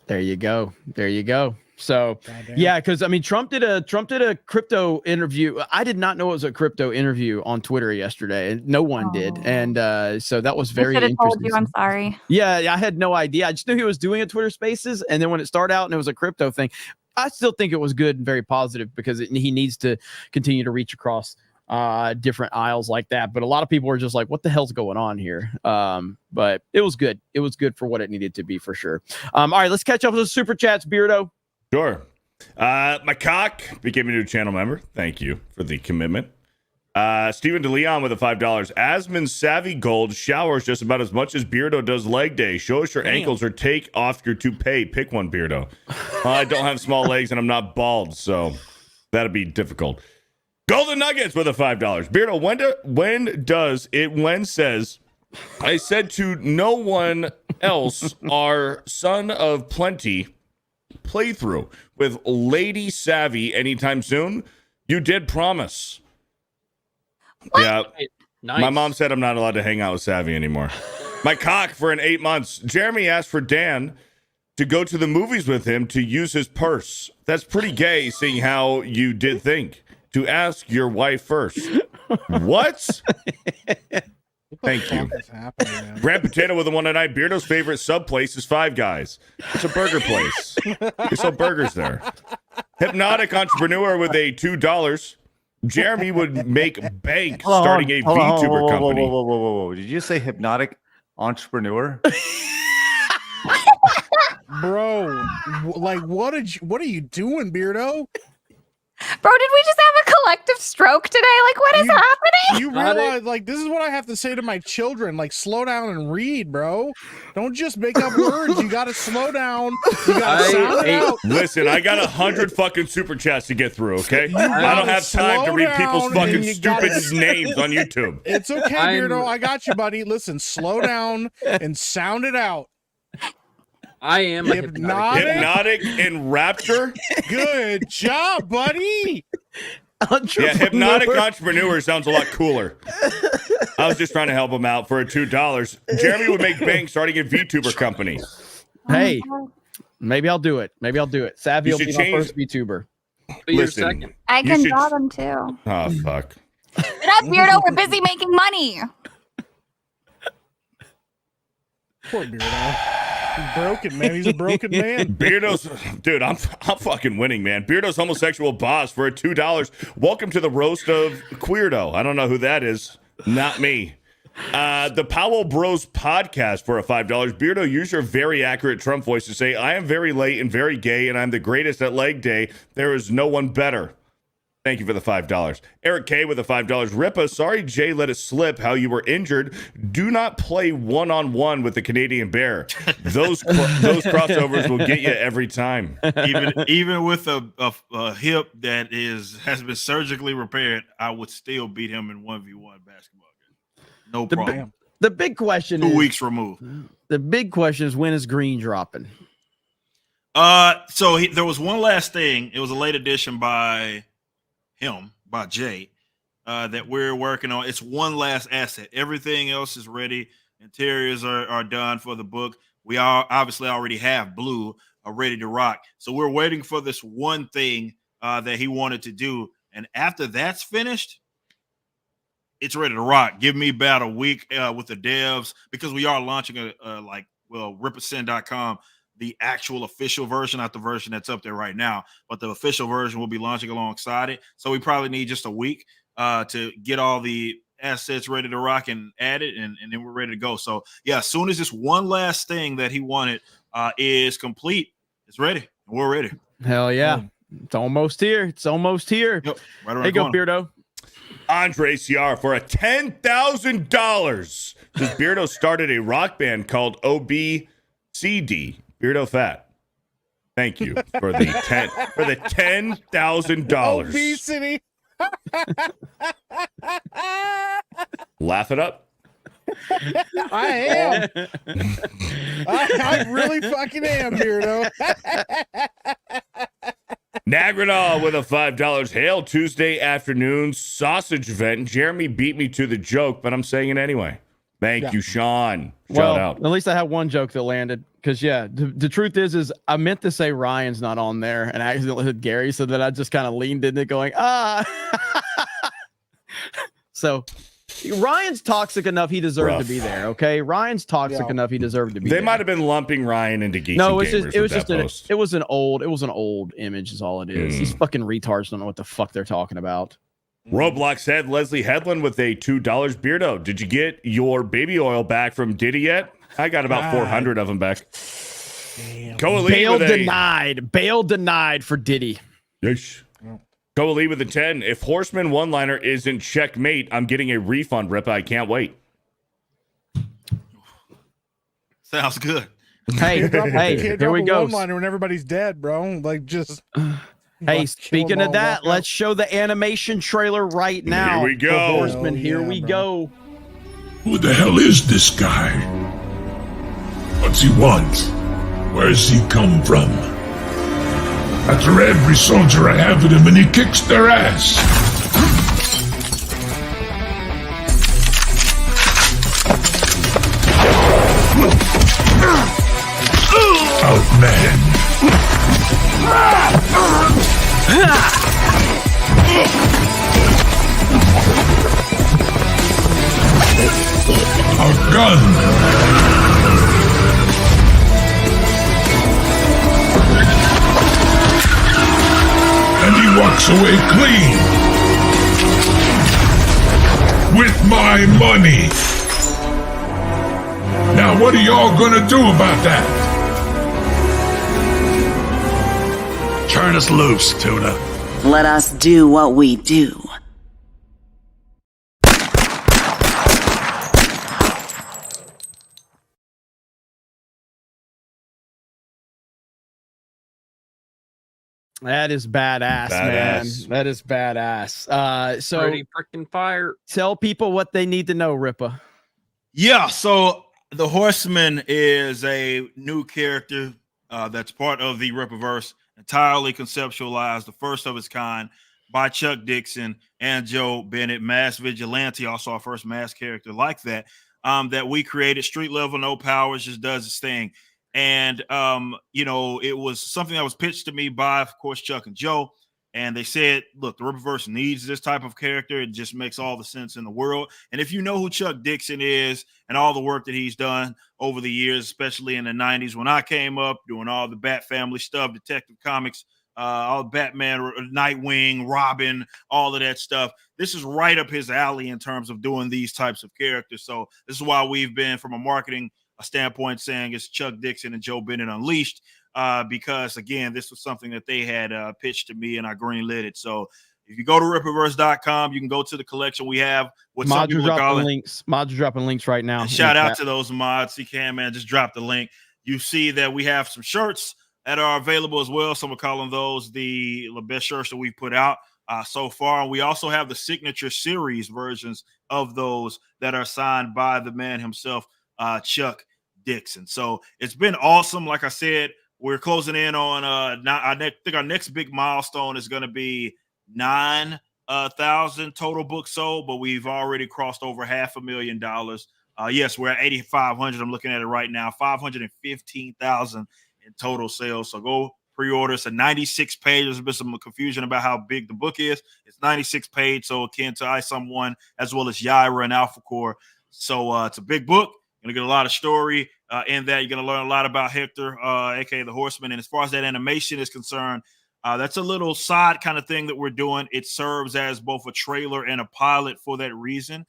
There you go. There you go. So yeah, because I mean, Trump did a crypto interview. I did not know it was a crypto interview on Twitter yesterday, and no one did. And so that was very I should have told interesting. you. I'm sorry. Yeah, I had no idea. I just knew he was doing a Twitter Spaces, and then when it started out and it was a crypto thing, I still think it was good and very positive, because he needs to continue to reach across different aisles like that. But a lot of people are just like, what the hell's going on here? But it was good. It was good for what it needed to be, for sure. All right, let's catch up with the super chats, Beardo. Sure. My cock became a new channel member. Thank you for the commitment. Steven DeLeon with a $5. Asmund Savvy Gold showers just about as much as Beardo does leg day. Show us your ankles or take off your toupee. Pick one, Beardo. I don't have small legs and I'm not bald, so that'd be difficult. Golden Nuggets with a $5. Beardo, when says, I said to no one else, our son of plenty playthrough with Lady Savvy anytime soon? You did promise. What? Yeah. Nice. My mom said I'm not allowed to hang out with Savvy anymore. My cock for an 8 months. Jeremy asked for Dan to go to the movies with him to use his purse. That's pretty gay, seeing how you did think. To ask your wife first. What? Thank you. Brad Potato with a 1 night. Beardo's favorite sub place is Five Guys. It's a burger place. They sell burgers there. Hypnotic Entrepreneur with a $2. Jeremy would make bank starting a VTuber company. Whoa. Did you say hypnotic entrepreneur? Bro, like what are you doing, Beardo? Bro, did we just have a collective stroke today? Like, what is happening? You realize, like, this is what I have to say to my children. Like, slow down and read, bro. Don't just make up words. You gotta slow down. You gotta sound it out. Listen, I got 100 fucking super chats to get through, okay? I don't have time to read people's fucking stupid names on YouTube. It's okay, Beardo. I got you, buddy. Listen, slow down and sound it out. I am hypnotic and rapture. Good job, buddy. Yeah, hypnotic entrepreneur sounds a lot cooler. I was just trying to help him out for $2. Jeremy would make bank starting a VTuber company. Hey, maybe I'll do it. Savvy You will be should my change- first VTuber. Listen, I you can should- draw them too. Oh, fuck. Shut up, Beardo. We're busy making money. Poor Beardo. He's broken, man. He's a broken man. Beardo's, dude, I'm fucking winning, man. Beardo's homosexual boss for $2. Welcome to the roast of Queerdo. I don't know who that is. Not me. The Powell Bros podcast for a $5. Beardo, use your very accurate Trump voice to say, I am very late and very gay, and I'm the greatest at leg day. There is no one better. Thank you for the $5. Eric K with the $5. Rippa, sorry Jay let it slip how you were injured. Do not play one-on-one with the Canadian Bear. Those crossovers will get you every time. Even with a hip that has been surgically repaired, I would still beat him in 1v1 basketball game. No problem. The big question is 2 weeks removed. The big question is when is Green dropping? So there was one last thing. It was a late edition by Jay, that we're working on. It's one last asset. Everything else is ready. Interiors are done for the book. We are obviously already have Blue ready to rock. So we're waiting for this one thing that he wanted to do. And after that's finished, it's ready to rock. Give me about a week with the devs, because we are launching Rippasend.com, the actual official version, not the version that's up there right now, but the official version will be launching alongside it. So we probably need just a week to get all the assets ready to rock and add it, and then we're ready to go. So yeah, as soon as this one last thing that he wanted is complete, it's ready. We're ready. Hell yeah. It's almost here. Yep, right around hey, the go corner. Beardo. Andre CR for a $10,000. Does Beardo started a rock band called OBCD? Beardo Fat. Thank you for the $10,000. Obesity. Laugh it up. I am. I really fucking am, Beardo. Nagradal with a $5. Hail Tuesday afternoon sausage event. Jeremy beat me to the joke, but I'm saying it anyway. Thank you, Sean. Shout out. At least I had one joke that landed. Because the truth is I meant to say Ryan's not on there, and I accidentally hit Gary, so that I just kind of leaned into going, So Ryan's toxic enough; he deserved to be there. Okay, Ryan's toxic enough; he deserved to be. They there. might have been lumping Ryan into Geeks No, Gamers. it was an old image. Is all it is. These fucking retards don't know what the fuck they're talking about. Roblox head Leslie Headland with a $2. Beardo, did you get your baby oil back from Diddy yet? I got about 400 of them back. Bail denied. Bail denied for Diddy. Yes. Go lead with a 10. If Horseman one-liner isn't checkmate, I'm getting a refund, Rippa. I can't wait. Sounds good. Hey, here we go. One-liner when everybody's dead, bro. Like, just. Hey, speaking of that, let's show the animation trailer right now. Here we go. Horseman, here we go. Who the hell is this guy? What's he want? Where's he come from? After every soldier I have with him and he kicks their ass. Outman. Outgunned. And he walks away clean. With my money. Now what are y'all gonna do about that? Turn us loose, Tuna. Let us do what we do. That is badass, man. That is badass. So Pretty freaking fire. Tell people what they need to know, Rippa. Yeah, so the Horseman is a new character that's part of the Rippaverse, entirely conceptualized, the first of its kind by Chuck Dixon and Joe Bennett, mass vigilante, also our first mass character like that, that we created. Street level, no powers, just does its thing. And, it was something that was pitched to me by, of course, Chuck and Joe. And they said, look, the Rippaverse needs this type of character. It just makes all the sense in the world. And if you know who Chuck Dixon is and all the work that he's done over the years, especially in the 90s when I came up doing all the Bat Family stuff, Detective Comics, all Batman, Nightwing, Robin, all of that stuff. This is right up his alley in terms of doing these types of characters. So this is why we've been, from a marketing standpoint, saying it's Chuck Dixon and Joe Bennett Unleashed. Because again, this was something that they had pitched to me and I greenlit it. So if you go to Rippaverse.com, you can go to the collection we have. What some people are calling links. Mods are dropping links right now. And shout out to those mods. You can, man, just drop the link. You see that we have some shirts that are available as well. Some are calling those the best shirts that we've put out so far. And we also have the signature series versions of those that are signed by the man himself, Chuck Dixon. So it's been awesome. Like I said, we're closing in on I think our next big milestone is going to be 9,000 total books sold, but we've already crossed over $500,000. Yes, we're at 8,500. I'm looking at it right now. 515,000 in total sales. So go pre-order. It's a 96 page. There's been some confusion about how big the book is. It's 96 page, so akin to I Someone as well as Yaira and Alpha Core. So it's a big book. You're going to get a lot of story in that. You're going to learn a lot about Hector, aka the Horseman. And as far as that animation is concerned, that's a little side kind of thing that we're doing. It serves as both a trailer and a pilot for that reason.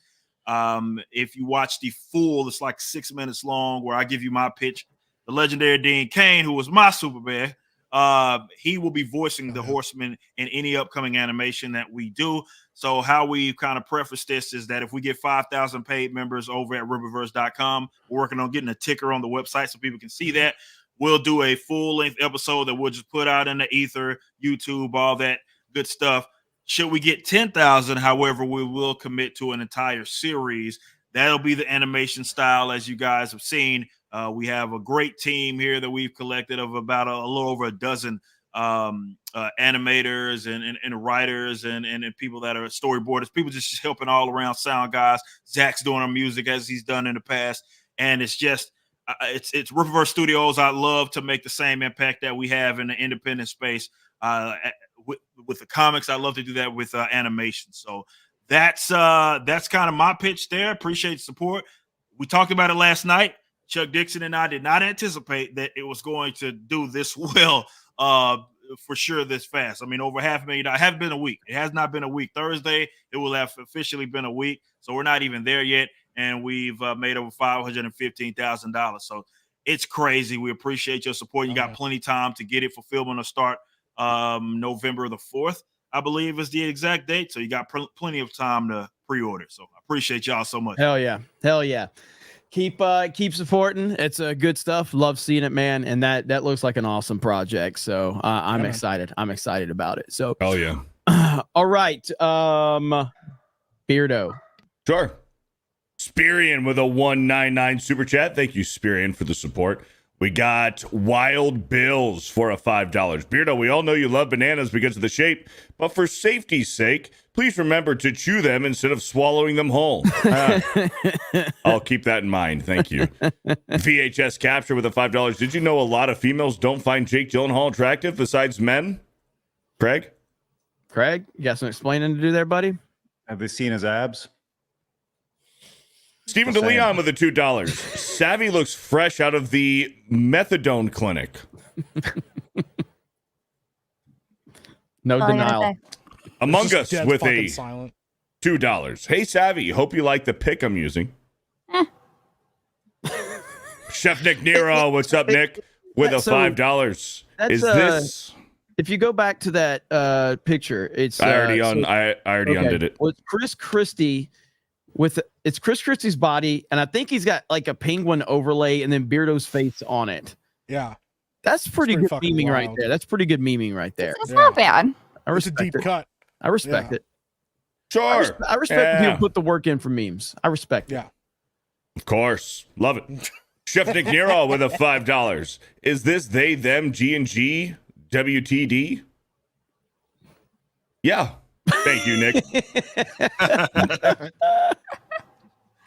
If you watch the full, it's like 6 minutes long, where I give you my pitch. The legendary Dean Cain, who was my super bear, he will be voicing the Horseman in any upcoming animation that we do. So how we kind of preface this is that if we get 5,000 paid members over at Rippaverse.com, we're working on getting a ticker on the website so people can see that. We'll do a full-length episode that we'll just put out in the ether, YouTube, all that good stuff. Should we get 10,000, however, we will commit to an entire series. That'll be the animation style, as you guys have seen. We have a great team here that we've collected of about a little over a dozen animators and writers and people that are storyboarders, people just helping all around, sound guys. Zach's doing our music as he's done in the past. And it's just, it's Rippaverse Studios. I love to make the same impact that we have in the independent space with the comics. I love to do that with animation. So that's kind of my pitch there. Appreciate the support. We talked about it last night. Chuck Dixon and I did not anticipate that it was going to do this well, for sure, this fast. I mean, over $500,000. It hasn't been a week. It has not been a week. Thursday, it will have officially been a week. So we're not even there yet. And we've made over $515,000. So it's crazy. We appreciate your support. You got plenty of time to get it. Fulfillment will start November the 4th, I believe is the exact date. So you got plenty of time to pre-order. So I appreciate y'all so much. Hell yeah. Hell yeah. Keep supporting. It's good stuff. Love seeing it, man. And that looks like an awesome project. So I'm excited. I'm excited about it. So hell yeah. All right. Beardo. Sure. Spirian with a 199 super chat. Thank you, Spirian, for the support. We got Wild Bills for a $5. Beardo, we all know you love bananas because of the shape, but for safety's sake, please remember to chew them instead of swallowing them whole. I'll keep that in mind. Thank you. VHS Capture with a $5. Did you know a lot of females don't find Jake Gyllenhaal attractive besides men? Craig, you got some explaining to do there, buddy? Have they seen his abs? Stephen DeLeon with a $2. Savvy looks fresh out of the methadone clinic. No denial. Among Us Jed's with fucking a silent. $2. Hey, Savvy, hope you like the pick I'm using. Chef Nick Nero, what's up, Nick? With a $5. Is this If you go back to that picture, it's I already undid it. Well, it's Chris Christie it's Chris Christie's body, and I think he's got like a penguin overlay and then Beardo's face on it. Yeah. That's pretty good fucking memeing right wild. there. That's pretty good memeing right there. It's not bad. I It's a respect deep it. cut. I respect it. Sure. I respect when people put the work in for memes. I respect it. Yeah. Of course. Love it. Chef Nick Nero with a $5. Is this they, them, G&G, WTD? Yeah. Thank you, Nick.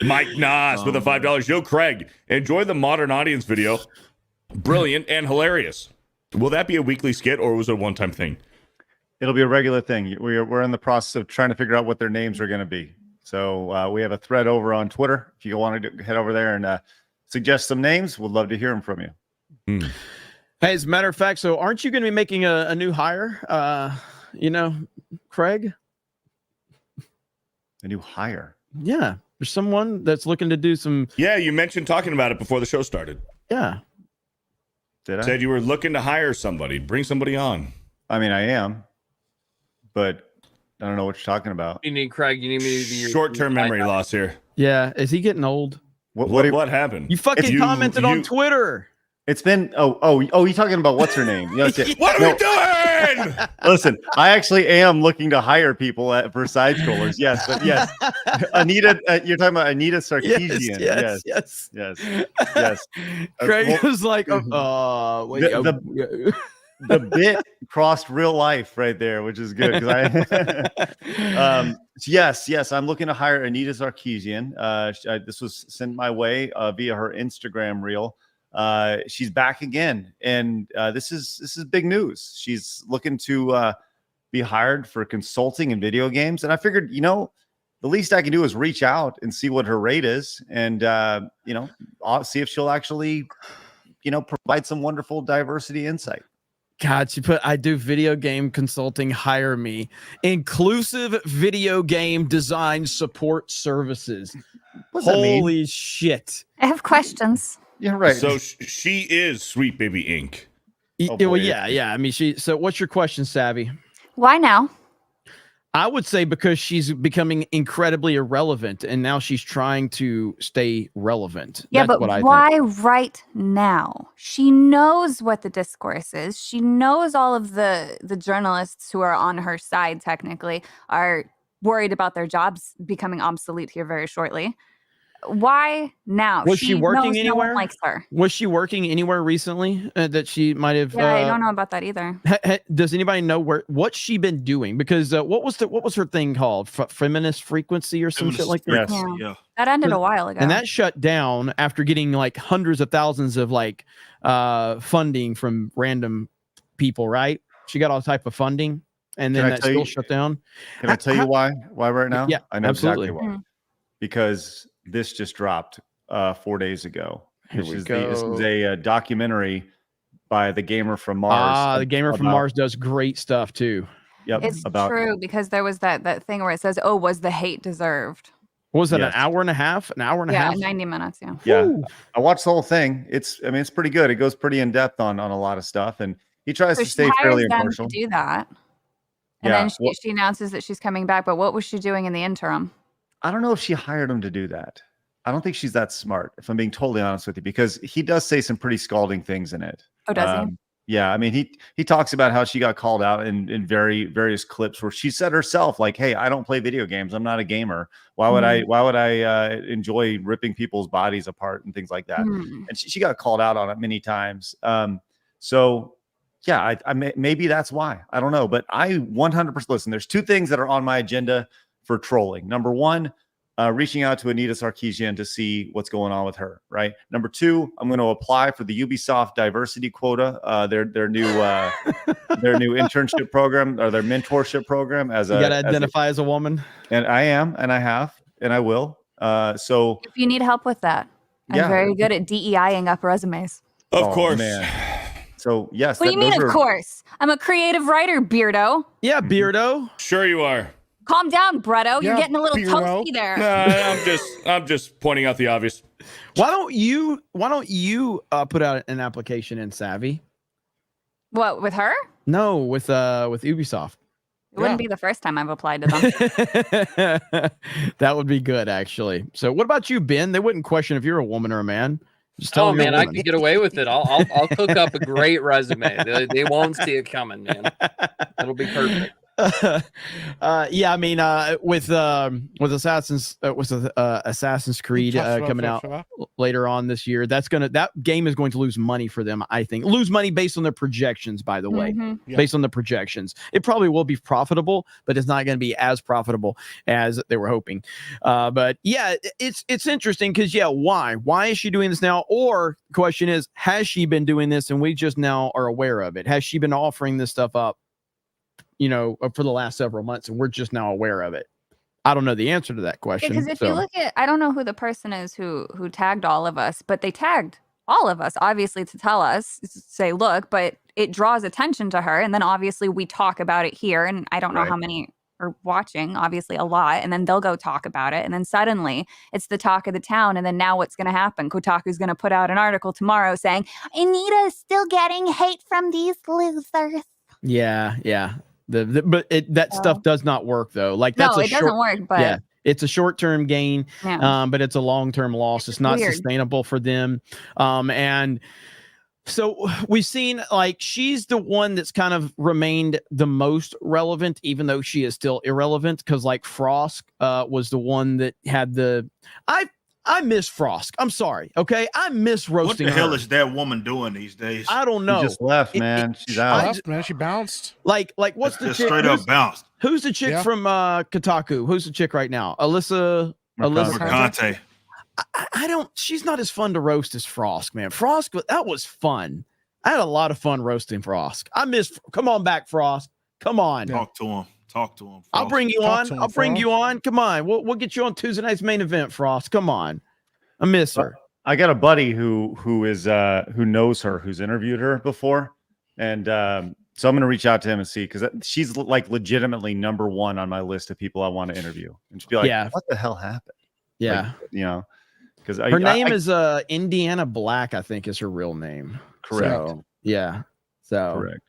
Mike Nas with a $5. Yo, Craig, enjoy the modern audience video. Brilliant and hilarious. Will that be a weekly skit or was it a one-time thing? It'll be a regular thing. We're in the process of trying to figure out what their names are going to be. So we have a thread over on Twitter. If you want to head over there and suggest some names, we'd love to hear them from you. Hey, as a matter of fact, so aren't you going to be making a new hire? Craig? A new hire? Yeah. There's someone that's looking to do some. Yeah, you mentioned talking about it before the show started. Yeah. Did I? Said you were looking to hire somebody. Bring somebody on. I mean, I am, but I don't know what you're talking about. You need Craig. You need me to be your Short-term memory loss here. Yeah. Is he getting old? What happened? You fucking commented on Twitter. It's been you talking about what's her name? Yes, What are we doing? Listen, I actually am looking to hire people for side scrollers. Yes, but yes, Anita, you're talking about Anita Sarkeesian. Yes. Craig was like, the bit crossed real life right there, which is good because yes, I'm looking to hire Anita Sarkeesian. This was sent my way via her Instagram reel. She's back again, and this is big news. She's looking to be hired for consulting in video games, and I figured, the least I can do is reach out and see what her rate is, and I'll see if she'll actually, provide some wonderful diversity insight. God, she put, I do video game consulting, hire me. Inclusive video game design support services. Holy shit. I have questions. Yeah, right. So she is Sweet Baby Inc. Well, yeah. I mean, so what's your question, Savvy? Why now? I would say because she's becoming incredibly irrelevant, and now she's trying to stay relevant. Yeah, That's but what I why think. right now? She knows what the discourse is. She knows all of the journalists who are on her side, technically, are worried about their jobs becoming obsolete here very shortly. Why now? Was she working knows anywhere? No one likes her. Was she working anywhere recently that she might have? Yeah, I don't know about that either. Does anybody know what she been doing? Because what was her thing called? Feminist Frequency or some shit like that? Yes. Yeah. That ended a while ago. And that shut down after getting like hundreds of thousands of funding from random people, right? She got all type of funding, and then that still shut down. Can I tell you why right now? Yeah, I know absolutely. exactly why. Because this just dropped 4 days ago. This is a documentary by the Gamer from Mars. The Gamer from Mars does great stuff too. Yep, it's true, because there was that thing where it says, "Oh, was the hate deserved?" What was that? An hour and a half? An hour and a half? 90 minutes. Yeah. Yeah, I watched the whole thing. It's pretty good. It goes pretty in depth on a lot of stuff, and he tries to stay fairly impartial. To do that, and then she announces that she's coming back. But what was she doing in the interim? I don't know if she hired him to do that. I don't think she's that smart, if I'm being totally honest with you, because he does say some pretty scalding things in it. Oh, does he? Yeah, I mean, he talks about how she got called out in various clips where she said herself, like, "Hey, I don't play video games. I'm not a gamer. Why would I enjoy ripping people's bodies apart and things like that?" And she got called out on it many times. So yeah, I maybe that's why. I don't know, but I 100% listen. There's two things that are on my agenda for trolling. Number one, reaching out to Anita Sarkeesian to see what's going on with her. Right. Number two, I'm going to apply for the Ubisoft diversity quota, their new internship program or their mentorship program. You got to identify as a woman. And I am, and I have, and I will. So if you need help with that, I'm very good at DEIing up resumes. Of course. Man. So yes. What do you mean? Of course, I'm a creative writer, Beardo. Yeah, Beardo. Sure you are. Calm down, Bretto. You're getting a little toasty there. I'm just pointing out the obvious. Why don't you put out an application in Savvy? What, with her? No, with Ubisoft. It wouldn't be the first time I've applied to them. That would be good, actually. So, what about you, Ben? They wouldn't question if you're a woman or a man. Just tell Oh them you're a man, I woman. could get away with it. I'll cook up a great resume. They won't see it coming, man. It'll be perfect. Yeah, I mean, with Assassin's Creed coming out later on this year, that game is going to lose money for them. I think lose money based on their projections. By the way, based on the projections, it probably will be profitable, but it's not going to be as profitable as they were hoping. But yeah, it's interesting because why is she doing this now? Or the question is, has she been doing this and we just now are aware of it? Has she been offering this stuff up, for the last several months, and we're just now aware of it? I don't know the answer to that question. Because if you look at, I don't know who the person is who tagged all of us, but they tagged all of us, obviously, to tell us, say, look, but it draws attention to her. And then obviously we talk about it here. And I don't know how many are watching, obviously a lot. And then they'll go talk about it. And then suddenly it's the talk of the town. And then now what's going to happen? Kotaku's going to put out an article tomorrow saying, Anita's still getting hate from these losers. Yeah. That stuff does not work though. Like that's it doesn't work. But it's a short-term gain, but it's a long-term loss. It's not weird. sustainable for them. And so we've seen like she's the one that's kind of remained the most relevant, even though she is still irrelevant. Because like Frost was the one that had I miss Frost. I'm sorry. Okay. I miss roasting What the hell her. is that woman doing these days? I don't know. She just left, man. She's out. Man, she bounced. Like what's the Just chick? straight up bounced. Who's the chick from Kotaku? Who's the chick right now? Alyssa Mercante. I don't. She's not as fun to roast as Frost, man. Frost, that was fun. I had a lot of fun roasting Frost. I miss. Come on back, Frost. Come on. Talk to him. Frost. I'll bring you on. I'll bring you on. Come on. We'll get you on Tuesday night's main event, Frost. Come on. I miss her. I got a buddy who knows her, who's interviewed her before, and so I'm going to reach out to him and see, because she's like legitimately number one on my list of people I want to interview, and she'd be like, "What the hell happened?" Yeah, like, because her name is Indiana Black, I think is her real name. Correct. So, yeah. So correct.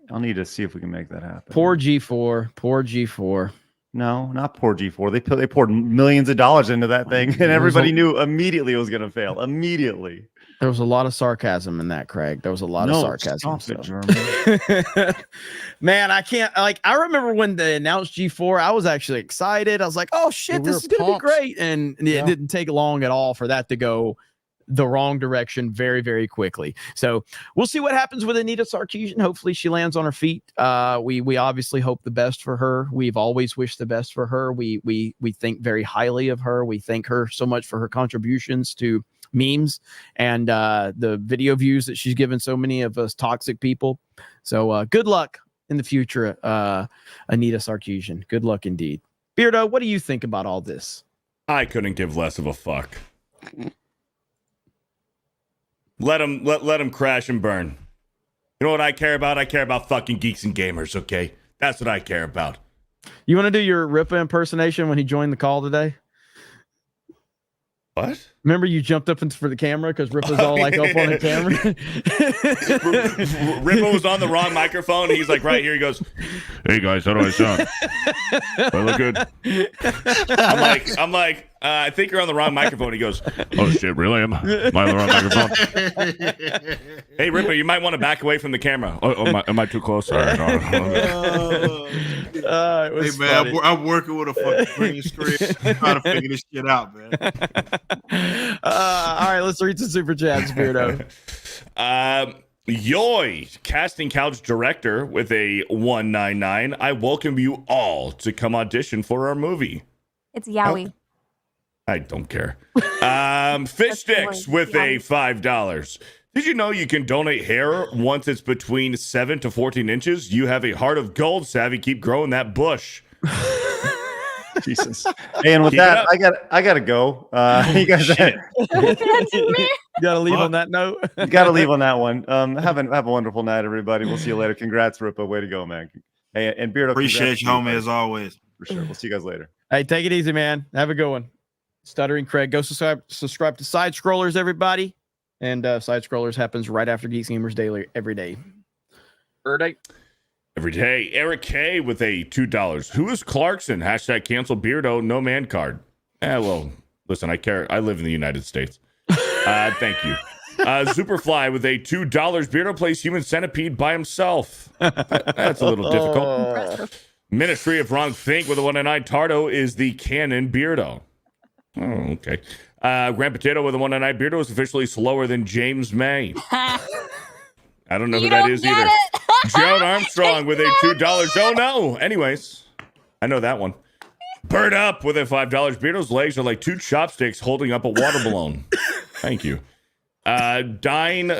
I'll need to see if we can make that happen. Poor G4. No, not poor G4. They poured millions of dollars into that thing, and everybody knew immediately it was going to fail. Immediately. There was a lot of sarcasm in that, Craig. There was a lot of sarcasm. Man, I can't. I remember when they announced G4, I was actually excited. I was like, "Oh shit, this is gonna be great!" And it didn't take long at all for that to go the wrong direction very, very quickly. So we'll see what happens with Anita Sarkeesian. Hopefully she lands on her feet. We obviously hope the best for her. We've always wished the best for her. We think very highly of her. We thank her so much for her contributions to memes and the video views that she's given so many of us toxic people. So good luck in the future, Anita Sarkeesian. Good luck indeed. Beardo, what do you think about all this? I couldn't give less of a fuck. Let him crash and burn. You know what I care about? I care about fucking Geeks and Gamers, okay? That's what I care about. You want to do your Rippa impersonation when he joined the call today? What? Remember you jumped up for the camera because Rippa's all like up on the camera? Rippa was on the wrong microphone. And he's like right here. He goes, "Hey guys, how do I sound? Do I look good?" I'm like, I think you're on the wrong microphone. He goes, "Oh shit, really? Am I on the wrong microphone?" Hey Rippa, you might want to back away from the camera. Am I too close? All right, hey man, I'm working with a fucking green screen. I'm trying to figure this shit out, man. All right, let's read some super chats, Beardo. Yoy, casting couch director with a 199. I welcome you all to come audition for our movie. It's Yowie. I don't care. Fish sticks with a $5. Did you know you can donate hair once it's between 7 to 14 inches? You have a heart of gold, Savvy. Keep growing that bush. Jesus. Hey, and with that, I gotta go. You guys gotta leave on that note. You gotta leave on that one. Have a wonderful night, everybody. We'll see you later. Congrats, Rippa. Way to go, man. Hey, and Beardo, appreciate you, homie, as always. For sure. We'll see you guys later. Hey, take it easy, man. Have a good one. Stuttering Craig. Go subscribe to Side Scrollers, everybody. And Side Scrollers happens right after Geeks Gamers Daily every day. Erdite. Every day. Eric K with a $2. Who is Clarkson? Hashtag cancel Beardo, no man card. Well, listen, I care. I live in the United States. Thank you. Superfly with a $2. Beardo plays Human Centipede by himself. That's a little difficult. Ministry of Wrong Think with a 199. Tardo is the canon Beardo. Oh, okay. Grand Potato with a 199. Beardo is officially slower than James May. I don't know who that is either. Joan Armstrong with a $2. Oh no. Anyways, I know that one. Bird Up with a $5. Beardo's legs are like two chopsticks holding up a water balloon. Thank you. Dine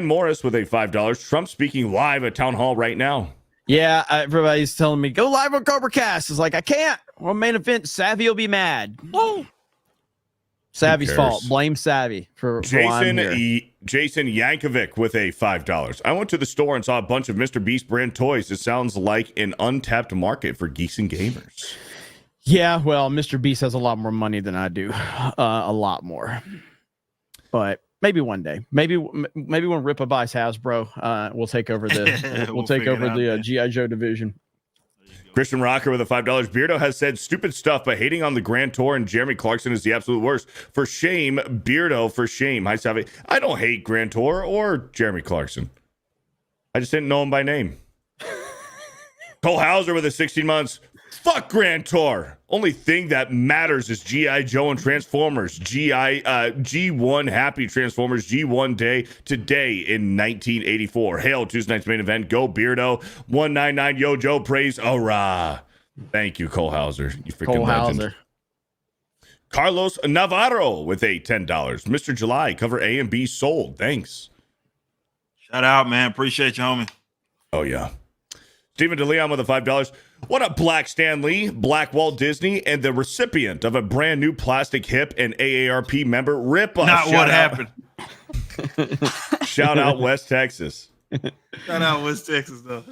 Morris with a $5. Trump speaking live at town hall right now. Yeah, everybody's telling me go live on Cobra Cast. It's like I can't. Well, main event, Savy will be mad. Whoa. Savy's fault. Blame Savy for why I'm here. Jason Yankovic with a $5. I went to the store and saw a bunch of Mr. Beast brand toys. It sounds like an untapped market for geeks and gamers. Yeah, well, Mr. Beast has a lot more money than I do. A lot more. But maybe one day. Maybe when Rippa buys Hasbro, we'll take over we'll take over the G.I. Joe division. Christian Rocker with a $5. Beardo has said stupid stuff, but hating on the Grand Tour and Jeremy Clarkson is the absolute worst. For shame, Beardo, for shame. Hi, Savy. I don't hate Grand Tour or Jeremy Clarkson. I just didn't know him by name. Cole Hauser with a 16 months. Fuck Grand Tour. Only thing that matters is G.I. Joe and Transformers. G1 Happy Transformers G1 Day today in 1984. Hail Tuesday night's main event. Go Beardo. 199 Yo Joe praise. Hurrah. Thank you, Cole Hauser. You freaking legend. Hauser. Carlos Navarro with a $10. Mr. July, cover A and B sold. Thanks. Shout out, man. Appreciate you, homie. Oh, yeah. Stephen DeLeon with a $5. What up, Black Stan Lee, Black Walt Disney, and the recipient of a brand new plastic hip and AARP member, Rippa. Not what happened. Shout out West Texas. Shout out West Texas, though.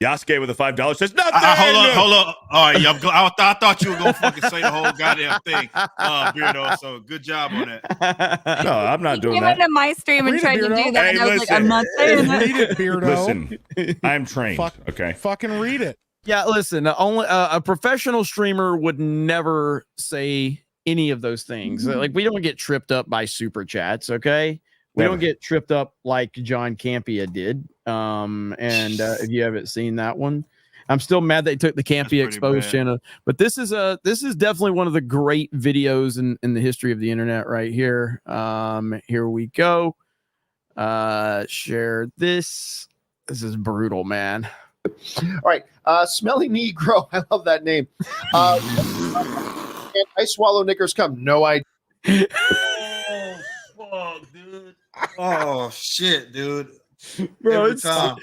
Yasuke with a $5 says nothing. Hold on. All right, I thought you were gonna fucking say the whole goddamn thing, Beardo. So good job on that. No, I'm not doing that. You came into my stream and tried to do that, and I was like, I'm not saying that. Read it, Beardo. Listen, I'm trained. Okay, fucking read it. Yeah, listen. Only a professional streamer would never say any of those things. Like, we don't get tripped up by super chats. Okay. We don't get tripped up like John Campia did. If you haven't seen that one, I'm still mad they took the Campia Exposed channel. But this is definitely one of the great videos in the history of the internet right here. Here we go. Share this. This is brutal, man. All right. Smelly Negro. I love that name. And I swallow knickers come. No idea. Oh, fuck, dude. Oh shit, dude. Bro, every it's time.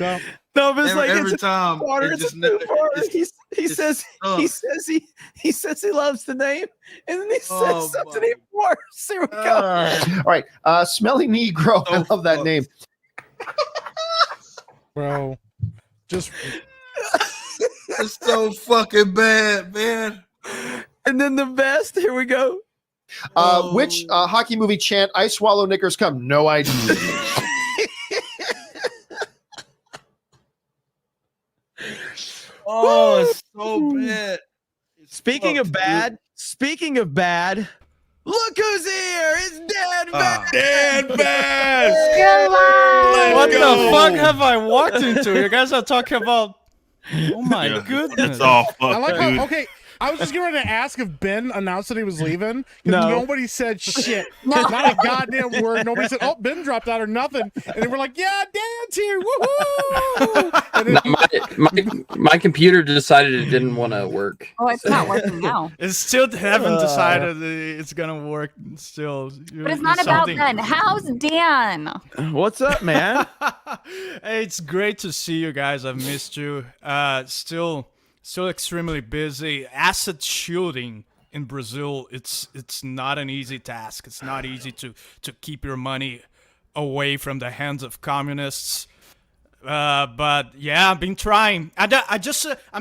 No, but it's every time. He says he loves the name, and then he says something even worse. Here we go. All right. Smelly Negro. I love that name. Bro, just it's so fucking bad, man. And then the best. Here we go. Which hockey movie chant I swallow knickers come? No idea. Oh, it's so bad. Speaking of bad, look who's here! It's Dan Bass! Dan Bass! What the fuck have I walked into? You guys are talking about. Oh my goodness! It's all fucked, I like dude. how, okay. I was just getting ready to ask if Ben announced that he was leaving. Because nobody said shit. Not a goddamn word. Nobody said, oh, Ben dropped out or nothing. And they were like, yeah, Dan's here. Woohoo! And then, my computer decided it didn't want to work. Oh, it's not working now. It's still haven't decided it's gonna work still. But it's not about Ben. How's Dan? What's up, man? Hey, it's great to see you guys. I've missed you. Still extremely busy. Asset shielding in Brazil, it's not an easy task. It's not easy to keep your money away from the hands of communists. But yeah, I've been trying. I'm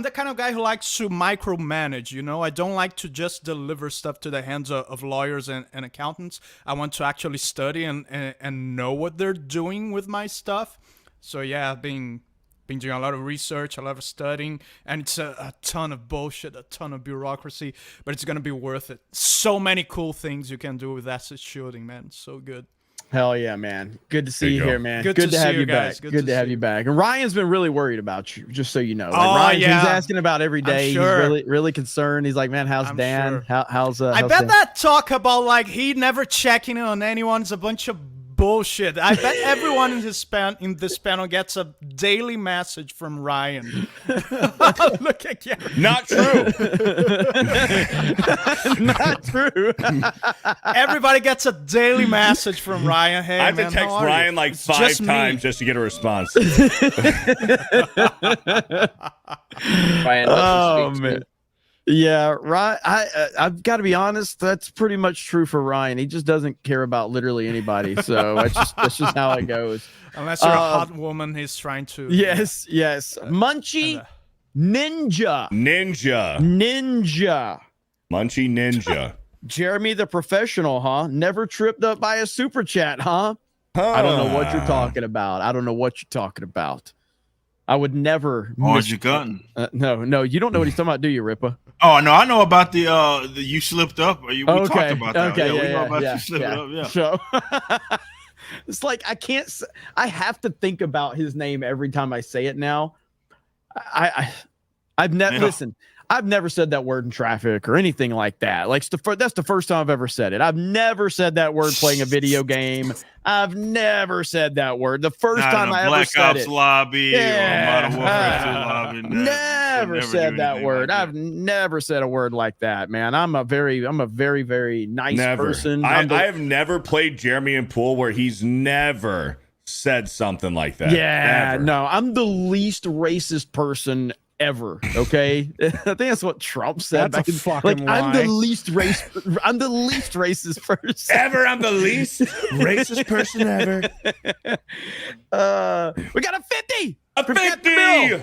the kind of guy who likes to micromanage, you know? I don't like to just deliver stuff to the hands of lawyers and accountants. I want to actually study and know what they're doing with my stuff. So yeah, I've been doing a lot of research, a lot of studying, and it's a ton of bullshit, a ton of bureaucracy, but it's gonna be worth it. So many cool things you can do with asset shooting, man. So good. Hell yeah, man. Good to see you here, man. Good to to have see you guys. back. Good Good to to have see you back. And Ryan's been really worried about you, just so you know. Like, Oh, Ryan's yeah. he's asking about every day. sure. He's really concerned. He's like, man, how's I'm Dan? sure. How's I how's bet Dan? that talk about like he never checking in on anyone's a bunch of bullshit. I bet everyone in this panel gets a daily message from Ryan. Look again. Not true. Not true. Everybody gets a daily message from Ryan. Hey, I have man, to text how are Ryan you? like It's 5 just me. times just to get a response. Ryan, Oh man. Yeah, Ryan. I've got to be honest. That's pretty much true for Ryan. He just doesn't care about literally anybody. So that's just how it goes. Unless you're a hot woman, he's trying to. Yes. Munchie Ninja. Munchie Ninja. Jeremy the professional, huh? Never tripped up by a super chat, huh? I don't know what you're talking about. I would never. Orange your gun. No, you don't know what he's talking about, do you, Rippa? Oh no, I know about the you slipped up. We talked about that. Okay, we know about you slipping up. Yeah. So it's like I have to think about his name every time I say it now. I've never listen. I've never said that word in traffic or anything like that. Like that's the first time I've ever said it. I've never said that word playing a video game. I've never said that word. The first Not time in a I ever Black said Ops it. lobby or Modern Warfare 2 Yeah. lobby. Never said that word. I've never said a word like that, man. I'm a very, very nice person. I have never played Jeremy in pool where he's never said something like that. Yeah, Never. no, I'm the least racist person ever. Okay, I think that's what Trump said. That's a fucking I'm the lie. least racist person Ever, I'm the least racist person ever. We got a 50. A from 50. Captain Bill.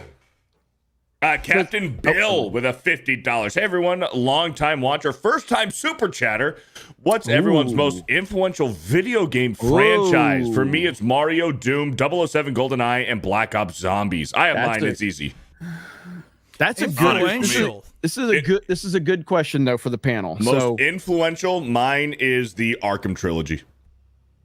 Captain Bill with a $50. Hey everyone, long-time watcher, first-time super chatter. What's everyone's most influential video game franchise? For me, it's Mario, Doom, 007 GoldenEye, and Black Ops Zombies. I have mine. It's easy. That's a good. This is a good question though for the panel. Most influential, mine is the Arkham trilogy.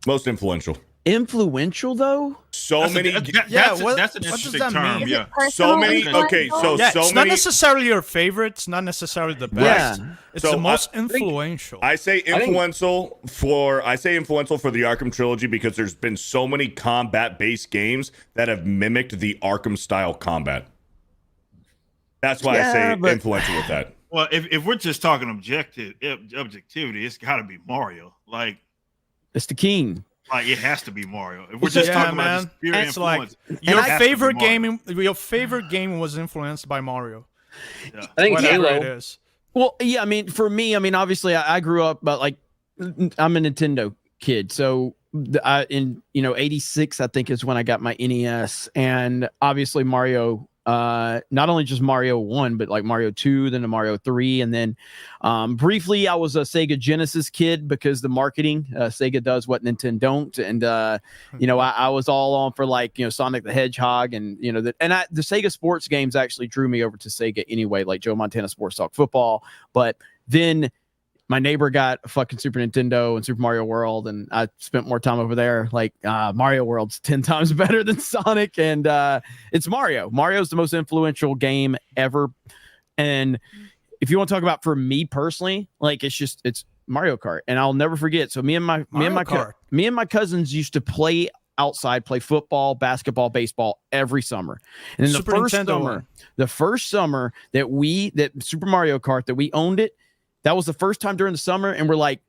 Most influential. Influential though? That's an interesting term. mean? Yeah. So many. Okay, so it's so not many. necessarily your favorite. It's not necessarily the best. Yeah. It's So the most I influential. I say influential for the Arkham trilogy because there's been so many combat-based games that have mimicked the Arkham style combat. That's why I say influential with that. Well, if we're just talking objectivity, it's got to be Mario. Like it's the king. Like it has to be Mario. If we're just talking about just pure it's like influence, your favorite game was influenced by Mario. Yeah. I think Whatever Halo. it is. Well, yeah, I mean, for me, I mean, obviously, I grew up, but like, I'm a Nintendo kid, so in '86, I think is when I got my NES, and obviously Mario. Not only just Mario 1, but like Mario 2, then to Mario 3, and then briefly I was a Sega Genesis kid because the marketing Sega does what Nintendo don't, and I was all on for like Sonic the Hedgehog, and the Sega sports games actually drew me over to Sega anyway, like Joe Montana Sports Talk Football, but then my neighbor got a fucking Super Nintendo and Super Mario World, and I spent more time over there. Like Mario World's 10 times better than Sonic, and it's Mario. Mario's the most influential game ever. And if you want to talk about for me personally, like it's Mario Kart, and I'll never forget. So me and my cousins used to play outside, play football, basketball, baseball every summer. And then the first summer that Super Mario Kart that we owned it. That was the first time during the summer, and we're like,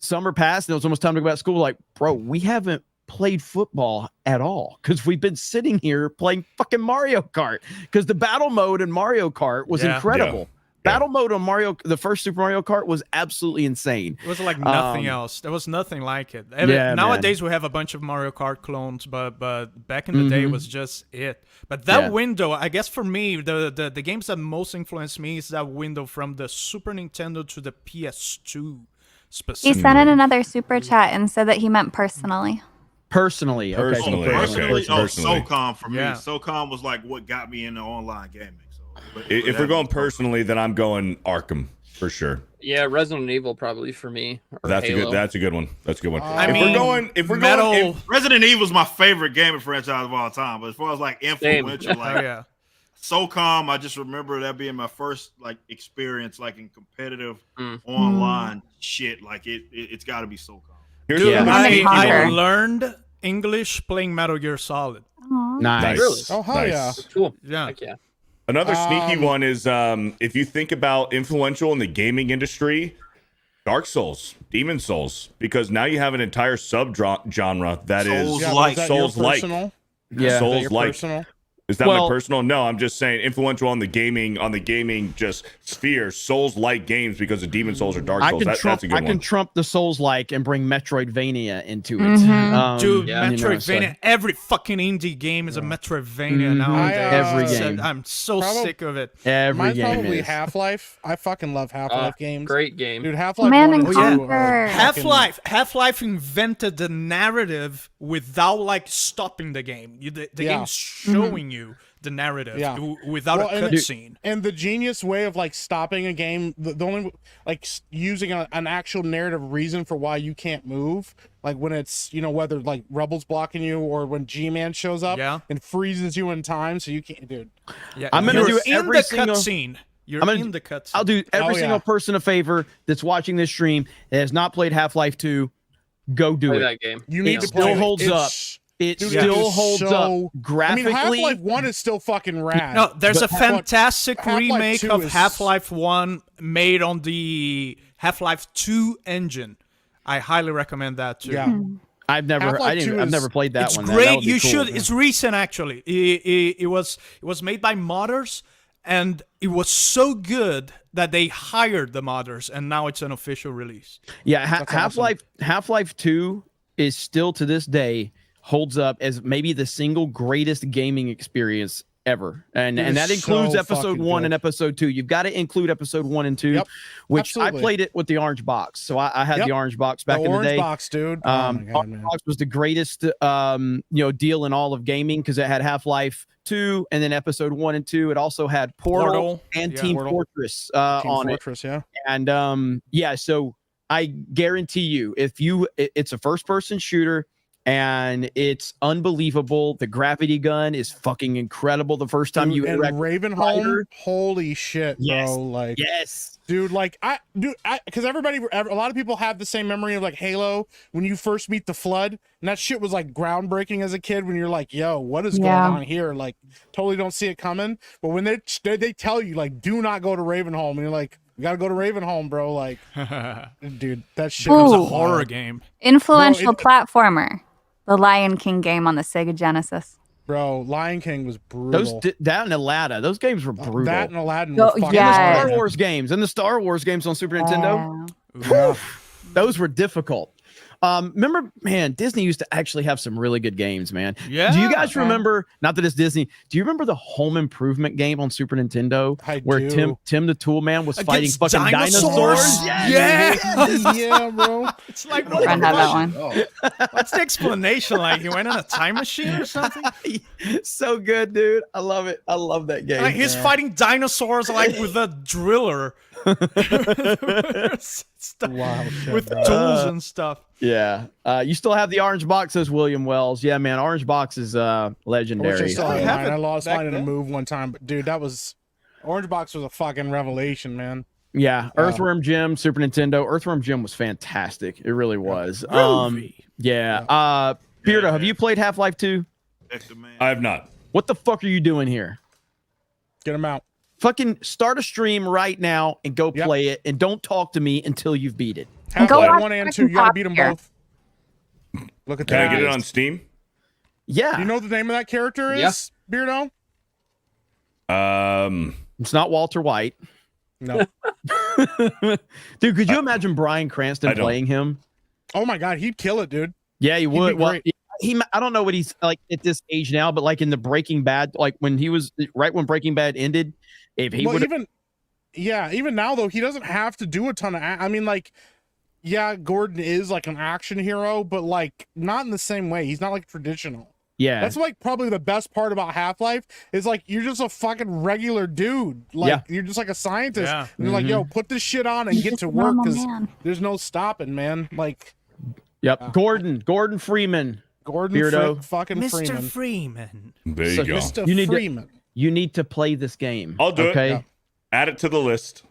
summer passed, and it was almost time to go back to school. Like, bro, we haven't played football at all because we've been sitting here playing fucking Mario Kart because the battle mode in Mario Kart was incredible. Battle mode on the first Super Mario Kart was absolutely insane. It was like nothing else. There was nothing like it. Nowadays we have a bunch of Mario Kart clones, but back in the day it was just it. But that window, I guess for me, the games that most influenced me is that window from the Super Nintendo to the PS2 specifically. He sent in another super chat and said that he meant personally. Personally, okay. Personally, okay. Personally, Personally. SOCOM for me. Yeah. SOCOM was like what got me into online gaming. So, If we're going personally, then I'm going Arkham for sure. Yeah, Resident Evil probably for me. Or That's Halo. a good. That's a good one. That's a good one. I if mean, we're going, Resident Evil is my favorite gaming franchise of all time. But as far as like influential, like Oh yeah. SOCOM, I just remember that being my first like experience like in competitive online shit. Like it's got to be SOCOM. Here's Dude, another I learned English playing Metal Gear Solid. Nice. Really? Oh hell yeah. Cool. Yeah. Heck yeah. Another sneaky one is if you think about influential in the gaming industry, Dark Souls, Demon Souls, because now you have an entire sub-genre that is Souls-like. Yeah. Souls-like. Is that Well- my personal? No, I'm just saying influential on the gaming just sphere. Souls-like games because of Demon Souls or Dark I Souls. can trump. That's a good I can one. trump the Souls-like and bring Metroidvania into it. Mhm. Dude, you know, Metroidvania. so- Every fucking indie game is a Metroidvania now. Every game. I'm so sick of it. Every Mine's game probably is. Half-Life. I fucking love Half-Life games. Great game. Dude, Half-Life Command 1 and and 2 Conquer. are fucking- Half-Life invented the narrative without like stopping the game. The Yeah. game's showing you the narrative without a and- cutscene. And the genius way of like stopping a game, the only like using an actual narrative reason for why you can't move, like when it's whether like rebels blocking you or when G-Man shows up and freezes you in time, so you can't, dude. Yeah, I'm gonna you're do in every the single cutscene. You're I'm gonna- in the cutscene. I'll do every Oh, single yeah. person a favor that's watching this stream that has not played Half-Life 2. Go do Play it. that game. You need It to still play it. holds up. It's- It dude, still it is holds so- up graphically. I mean, Half-Life 1 is still fucking rad. No, there's a but fantastic Half-Life remake 2 of is- Half-Life 1 made on the Half-Life 2 engine. I highly recommend that too. Yeah. I've never played that It's one. great. That would be You cool. should. It's recent actually. It was made by modders, and it was so good that they hired the modders, and now it's an official release. Yeah, That's Half-Life 2 is still to this day holds up as maybe the single greatest gaming experience ever. And It that is includes so episode fucking 1 good. and episode 2. You've got to include episode 1 and 2, Yep, which absolutely. I played it with the orange box. So I had Yep. the orange box back the in the orange day. box, dude. Oh my god, Orange man. box was the greatest deal in all of gaming because it had Half-Life 2 and then episode 1 and 2. It also had Portal and Yeah, Team Portal. Fortress Team on it. Fortress, yeah. And so I guarantee you, it's a first person shooter and it's unbelievable. The gravity gun is fucking incredible. The first time Dude, you and interact with Ravenholm, Spider. holy shit, Yes. bro! Like, Yes. dude, like because a lot of people have the same memory of like Halo when you first meet the Flood, and that shit was like groundbreaking as a kid. When you're like, yo, what is going on here? Like, totally don't see it coming. But when they tell you like, do not go to Ravenholm, and you're like, you gotta go to Ravenholm, bro. Like, dude, that shit Becomes was a wild. horror game. Influential Bro, platformer. The Lion King game on the Sega Genesis. Bro, Lion King was brutal. That and Aladdin, those games were brutal. That and Aladdin. Oh, was fucking yeah. And the hard. Star Wars games and the Star Wars games on Super Nintendo. Yeah. Those were difficult. Remember, man, Disney used to actually have some really good games, man. Yeah. Do you guys remember, not that it's Disney, do you remember the Home Improvement game on Super Nintendo where do. Tim the Tool Man was fighting Against fucking dinosaurs? Yeah. Yeah, bro. It's like I had that one. what's the explanation? Like he went in a time machine or something? So good, dude. I love it. I love that game. Like he's fighting dinosaurs like with a driller. Stuff, Wild shit, with bro. tools and stuff. Yeah. You still have the orange box, says William Wells. Yeah, man. Orange box is I wish I legendary. still I had have mine. it I lost back mine in a then. move one time, but dude, that was Orange Box was a fucking revelation, man. Yeah, Earthworm Jim, Super Nintendo. Earthworm Jim was fantastic. It really was. Groovy. Yeah. Beardo, have you played Half-Life 2? I have not. What the fuck are you doing here? Get him out. Fucking start a stream right now and go Yep. play it, and don't talk to me until you've beat it. And go Half-Life watch 1 and Freaking 2, you gotta Top beat them Gear. both. Look at Can that. I get it on Steam? Yeah. Do you know what the name of that character is, Beardo? It's not Walter White. No. Dude, could you imagine Bryan Cranston I don't. playing him? Oh my god, he'd kill it, dude. Yeah, he be would. Well, great. I don't know what he's like at this age now, but like in the Breaking Bad, like when he was right when Breaking Bad ended, if he Well, would even now though, he doesn't have to do a ton of. I mean, like yeah, Gordon is like an action hero, but like not in the same way. He's not like traditional. Yeah. That's like probably the best part about Half-Life is like you're just a fucking regular dude. Like you're just like a scientist. Yeah. And you're like, yo, put this shit on and He's get just to a work normal because man. there's no stopping, man. Like Gordon Freeman. Gordon Beardo. fucking Mr. Freeman. Freeman. There you So- go. Mr. You need to- Freeman. You need to play this game. I'll do okay? it. Add it to the list.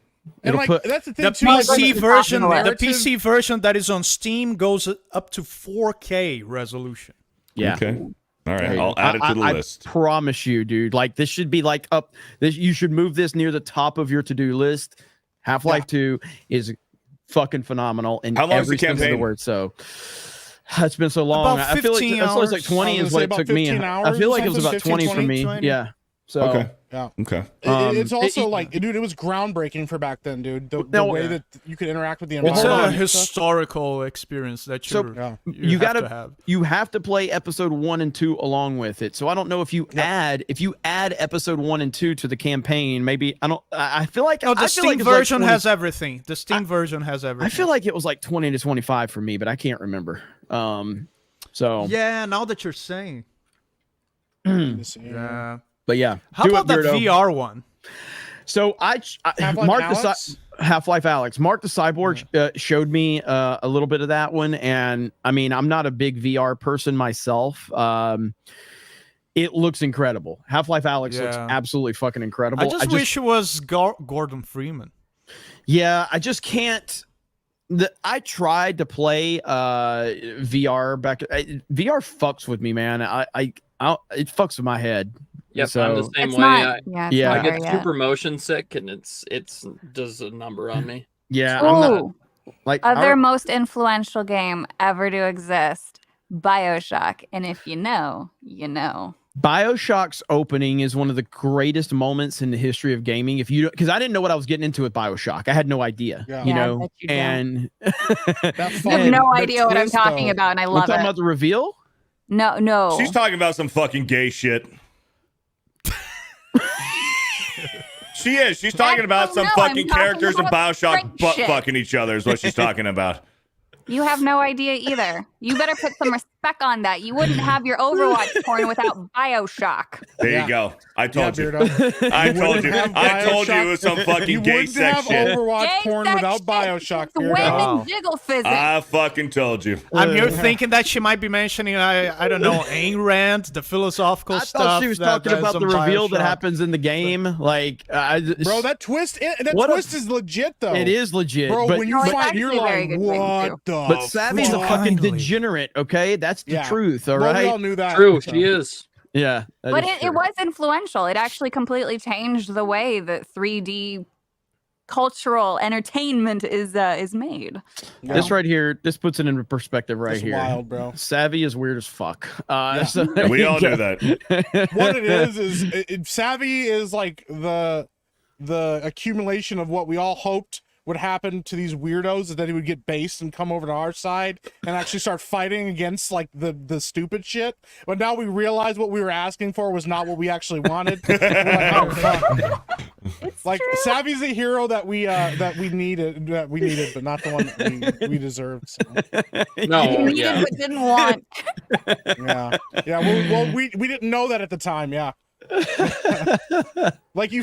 And It'll like put- that's the thing The too. like, PC the version, the narrative- PC version that is on Steam goes up to 4K resolution. Yeah. Okay. All right. I'll add it to the list. I promise you, dude. Like this should be like up. This you should move this near the top of your to-do list. Half-Life 2 is fucking phenomenal in How long is the every sense of the campaign? word. So it's been so long. About I feel like 15 I feel like hours. 20 I was is gonna what say it took me. 15 I hours feel or like it was something, about 20 for 15, me. 20. Yeah. So Okay. Yeah. Okay. It's also it- like, dude, it was groundbreaking for back then, dude. The No, way that you could interact with the Well, It's hold environment. on. a and stuff. historical experience that So, you you have gotta to have. you have to play episode 1 and 2 along with it. So I don't know if you add episode 1 and 2 to the campaign. Maybe I feel like No, I the feel Steam like it's like version 20 has everything. The Steam version has everything. I feel like it was like 20 to 25 for me, but I can't remember. So Yeah, now that you're saying. Yeah. but yeah. How do about it, that Beardo. VR one? So Half-Life Mark Alyx? Half-Life Alyx. Mark the Cyborg showed me a little bit of that one, and I mean, I'm not a big VR person myself. It looks incredible. Half-Life Alyx looks Yeah. absolutely fucking incredible. I just wish it was Gordon Freeman. Yeah, I just can't. I tried to play VR back. VR fucks with me, man. It fucks with my head. Yep, So, I'm the same It's way. not- yeah, it's Yeah. I not get there yet. super motion sick, and it's does a number on me. yeah, I'm not Ooh, like other most influential game ever to exist, BioShock. And if you know, you know. BioShock's opening is one of the greatest moments in the history of gaming. If you, because I didn't know what I was getting into with BioShock, I had no idea. Yeah. You Yeah, I know, bet you don't. and That You have fucking- no the idea what I'm twist, talking though. about, and I we're love talking it. about the reveal. No. She's talking about some fucking gay shit. She is. She's talking about some I'm fucking talking characters in about Bioshock French butt shit. fucking each other is what she's talking about. You have no idea either. You better put some respect on that. You wouldn't have your Overwatch porn without BioShock. There Yeah. you go. I told you. Beardo. I told you. have I told you Bioshock- it was some fucking You gay wouldn't sex have shit. Overwatch Gay porn sex without shit. Bioshock. It's Beardo. women Wow. jiggle physics. I fucking told you. I'm here thinking that she might be mentioning, I don't know, Ayn Rand, the philosophical I stuff. thought she was talking that's about the on reveal that BioShock. happens in the game. Like, Bro, that twist, What a- twist is legit though. it is legit. Bro, but when you No, it's fight, you're actually a very like, good thing, what too. the? but Savy's a fuck? fucking Kindly. degenerate. Okay, that's the Yeah. truth. All Well, we all right. knew that. True, so. she is. Yeah. that But is it true. was influential. It actually completely changed the way that 3D cultural entertainment is made. Yeah. This right here. This puts it into perspective right That's here. wild, bro. Savvy is weird as fuck. Yeah. So there We you all go. knew that. What it is Savvy is like the accumulation of what we all hoped would happen to these weirdos, is that he would get based and come over to our side and actually start fighting against like the stupid shit. But now we realize what we were asking for was not what we actually wanted. We're like, oh, fuck. Like Savy's a hero that we needed, but not the one that we deserved. So. No, You needed yeah. but didn't want. Yeah. Well, we didn't know that at the time. Yeah. like you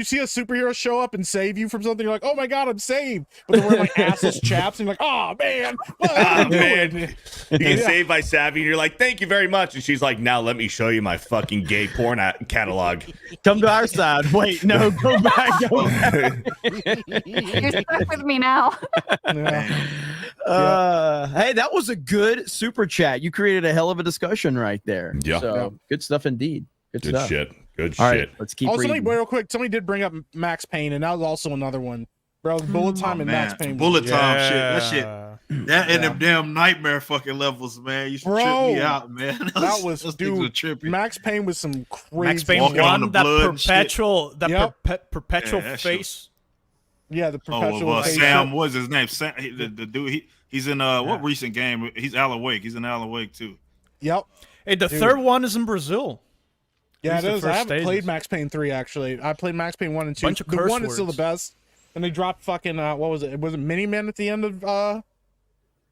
see a superhero show up and save you from something, you're like, oh my god, I'm saved, but then we're like assless chaps and you're like, oh man, what are you Man. doing? You get saved by Savvy, and you're like, thank you very much. And she's like, now let me show you my fucking gay porn catalog. Come to our side. Wait, no, go back. Go back. You're stuck with me now. Hey, that was a good super chat. You created a hell of a discussion right there. Yeah. So good stuff indeed. Good Good stuff. shit. Good All shit. right, let's keep Also, reading. real quick, somebody did bring up Max Payne, and that was also another one, bro. Bullet time and Max Payne. Bullet time shit. Yeah. That shit. That and them damn nightmare fucking levels, man. You should trip Bro, me out, man. that was those things were dude. trippy. Max Payne was some crazy. Max Payne Walking on 1, the that blood and shit. perpetual, Yep. perpetual Yeah, that shit face. Yeah, the Oh, perpetual. of, face Sam, shit. what's his name? Sam, the dude. He's in what recent game? He's Alan Wake. He's in Alan Wake too. Yep. Hey, the Dude. third one is in Brazil. Yeah, These it are the is. I first haven't played stages. Max Payne 3 actually. I played Max Payne 1 and 2. Bunch of The curse 1 is still the words. best. And they dropped fucking what was it? Was it Miniman at the end of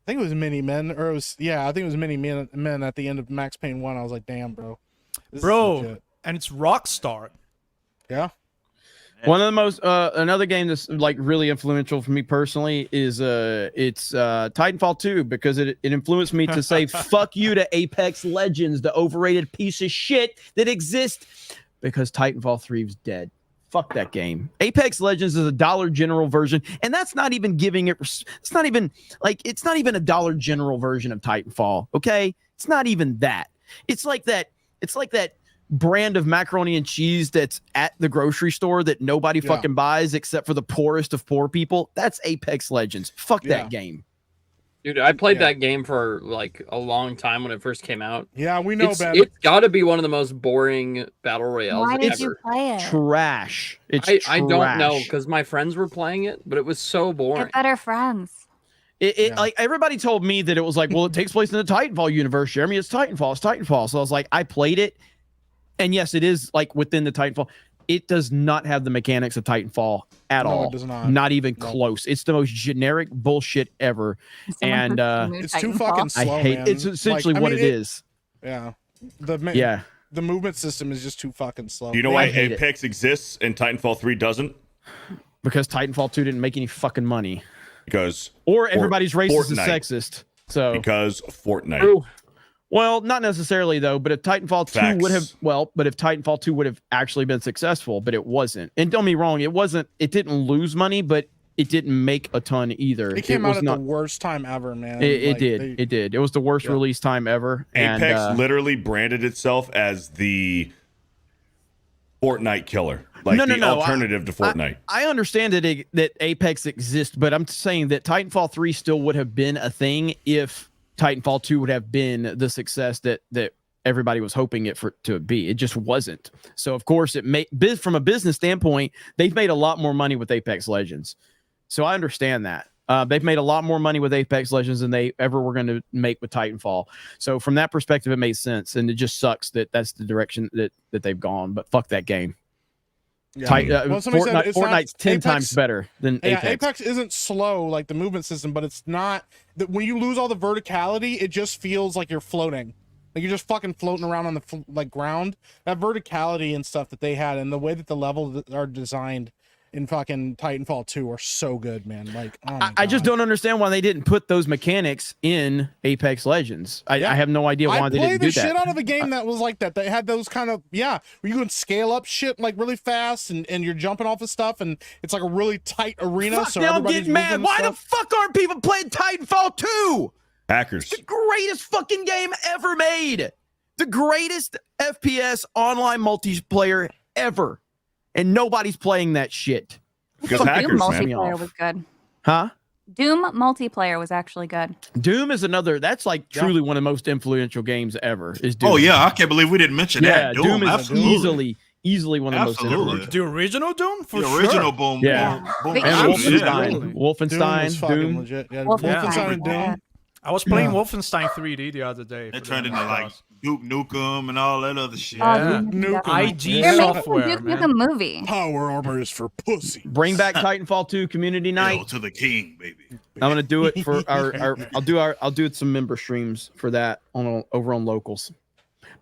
think it was Mini Men, or it was I think it was Mini Men at the end of Max Payne 1. I was like, damn, bro. This is legit. And it's Rockstar. Yeah. One of the most another game that's like really influential for me personally is it's Titanfall 2, because it influenced me to say fuck you to Apex Legends, the overrated piece of shit that exists, because Titanfall 3 was dead. Fuck that game. Apex Legends is a Dollar General version, and that's not even giving it. It's not even a Dollar General version of Titanfall. Okay, it's not even that. It's like that brand of macaroni and cheese that's at the grocery store that nobody fucking buys except for the poorest of poor people. That's Apex Legends. Fuck that game. Dude, I played that game for like a long time when it first came out. Yeah, we know, Ben. It's got to be one of the most boring battle royales Why did ever. you play it? Trash. It's I don't know, because my friends were playing it, but it was so boring. Get better friends. Like everybody told me that it was like, well, it takes place in the Titanfall universe. Jeremy, it's Titanfall. So I was like, I played it, and yes, it is like within the Titanfall. It does not have the mechanics of Titanfall at all. No, it does not. Not even close. It's the most generic bullshit ever. And it's too fucking slow, I hate man. it's essentially Like, I what mean, it is. Yeah. The movement system is just too fucking slow. Do you know why Apex exists and Titanfall 3 doesn't? Because Titanfall 2 didn't make any fucking money. Because everybody's racist and Fortnite. sexist. So because Fortnite. Well, not necessarily though, but if Titanfall 2 would have if Titanfall 2 would have actually been successful, but it wasn't. And don't get me wrong, it didn't lose money, but it didn't make a ton either. It came out at the worst time ever, man. It did. It was the worst release time ever. Apex literally branded itself as the Fortnite killer. Like the alternative to Fortnite. I understand that Apex exists, but I'm saying that Titanfall 3 still would have been a thing if Titanfall 2 would have been the success that everybody was hoping it to be. It just wasn't. So of course from a business standpoint, they've made a lot more money with Apex Legends. So I understand that. They've made a lot more money with Apex Legends than they ever were going to make with Titanfall. So from that perspective, it made sense. And it just sucks that that's the direction that they've gone. But fuck that game. Yeah. Fortnite's 10 times better than Apex. Yeah, Apex isn't slow like the movement system, but it's not that when you lose all the verticality, it just feels like you're floating. Like you're just fucking floating around on the ground. That verticality and stuff that they had and the way that the levels are designed in fucking Titanfall 2 are so good, man. Like, oh my I just don't understand why they didn't put those mechanics in Apex Legends. I have no idea why they didn't do that. I played the shit out of a game that was like that. They had those kind of, where you can scale up shit like really fast and you're jumping off of stuff and it's like a really tight arena. Fuck, So now I'm everybody's getting mad. moving Why stuff. the fuck aren't people playing Titanfall 2? Hackers. The greatest fucking game ever made. The greatest FPS online multiplayer ever. And nobody's playing that shit. Because Doom hackers, man. multiplayer was good. Huh? Doom multiplayer was actually good. Doom is that's like truly one of the most influential games ever. Is Doom. Oh yeah, I can't believe we didn't mention that. Doom is absolutely. easily one of the most influential. The original Doom? For The sure. original Boom. Yeah. Boom. And Wolfenstein. Wolfenstein, Doom. Legit. Yeah, Wolfenstein. Wolfenstein and Doom. I was playing Wolfenstein 3D the other day. It turned into like Duke Nukem and all that other shit. Yeah. Nukem. IG They're making software, Duke man. Nukem movie. Power armor is for pussy. Bring back Titanfall 2 community night. Hail to the king, baby. I'm gonna do it for I'll do some member streams for that over on Locals.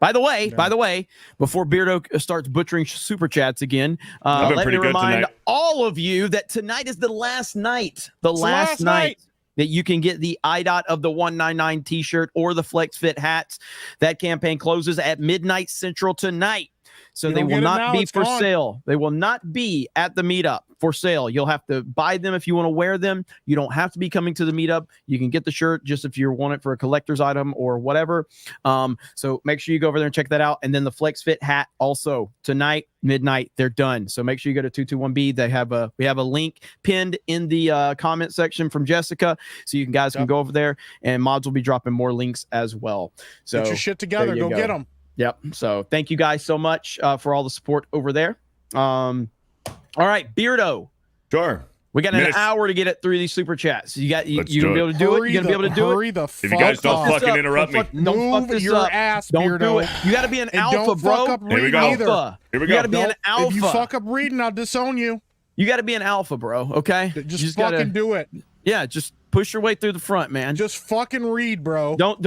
By the way, before Beardo starts butchering super chats again, let me remind all of you that tonight is the last night. The last night that you can get the IDOT of the 199 t-shirt or the Flex Fit hats. That campaign closes at midnight Central tonight. So they will not be for sale. They will not be at the meetup for sale. You'll have to buy them if you want to wear them. You don't have to be coming to the meetup. You can get the shirt just if you want it for a collector's item or whatever. So make sure you go over there and check that out. And then the Flex Fit hat also tonight, midnight, they're done. So make sure you go to 221B. We have a link pinned in the comment section from Jessica. So you guys can go over there and mods will be dropping more links as well. So get your shit together. Go get them. Yep. So thank you guys so much for all the support over there. All right, Beardo. Sure. We got an hour to get it through these super chats. You gonna be able to do it? You gonna be able to do it? The if you guys don't fucking interrupt me. Don't fuck your ass, Don't do Beardo. it. You gotta be an alpha, don't bro. Fuck up Here we go. Alpha. Here we You go. gotta be an alpha. If you fuck up reading, I'll disown you. You gotta be an alpha, bro. Okay. Just fucking do it. Yeah, just Push your way through the front, man. Just fucking read, bro. Don't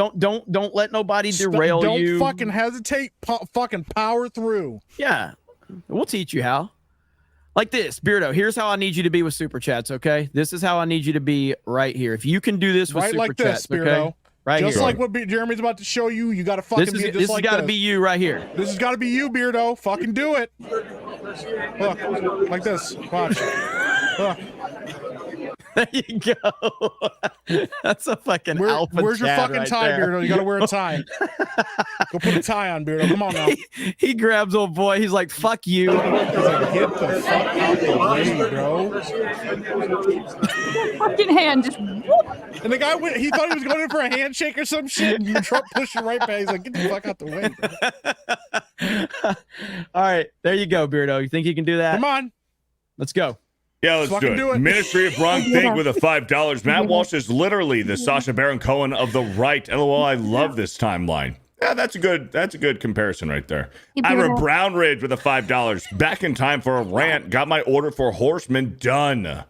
let nobody derail you. Don't fucking hesitate. Fucking power through. Yeah, we'll teach you how. Like this, Beardo. Here's how I need you to be with super chats. Okay, this is how I need you to be right here. If you can do this with Right super like chats, this, Beardo. okay? Right just here. like what Jeremy's about to show you. You got to fucking be just like this. This has got to be you right here. This has got to be you, Beardo. Fucking do it. Look, like this. Watch. Look. There you go. That's a fucking alpha. Where's your fucking tie, Beardo? You got to wear a tie. Go put a tie on, Beardo. Come on now. He grabs old boy. He's like, "Fuck you." He's like, get the fuck out the way, bro. Fucking hand just. Whoop. And the guy went. He thought he was going in for a handshake or some shit. And Trump pushed him right back. He's like, get the fuck out the way, bro. All right, there you go, Beardo. You think you can do that? Come on. Let's go. Yeah, let's do it. Ministry of Wrong Thing with a $5. Matt Walsh is literally the Sacha Baron Cohen of the right. LOL, I love this timeline. Yeah, that's a good comparison right there. Ira Brown Ridge with a $5. Back in time for a rant. Got my order for Horsemen done.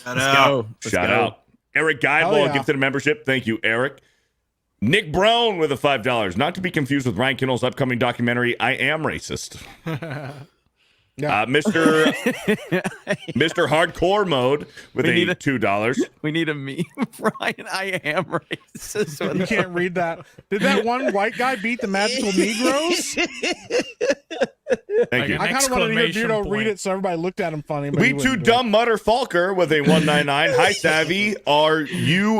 Shout out. Shout out. Eric Geibel gifted a membership. Thank you, Eric. Nick Brown with a $5. Not to be confused with Ryan Kindle's upcoming documentary, I Am Racist. Mr. Hardcore Mode with $2. We need a meme, Ryan. I am racist. You can't read that. Did that one white guy beat the magical Negroes? Thank you. I kind of wanted to hear Beardo read it so everybody looked at him funny. But We Too Dumb Mutter Falker with a 199. Hi, Savy.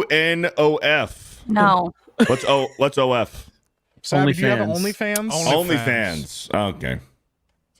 RUNOF. No. What's OF? Savy, do you have OnlyFans? OnlyFans. Okay.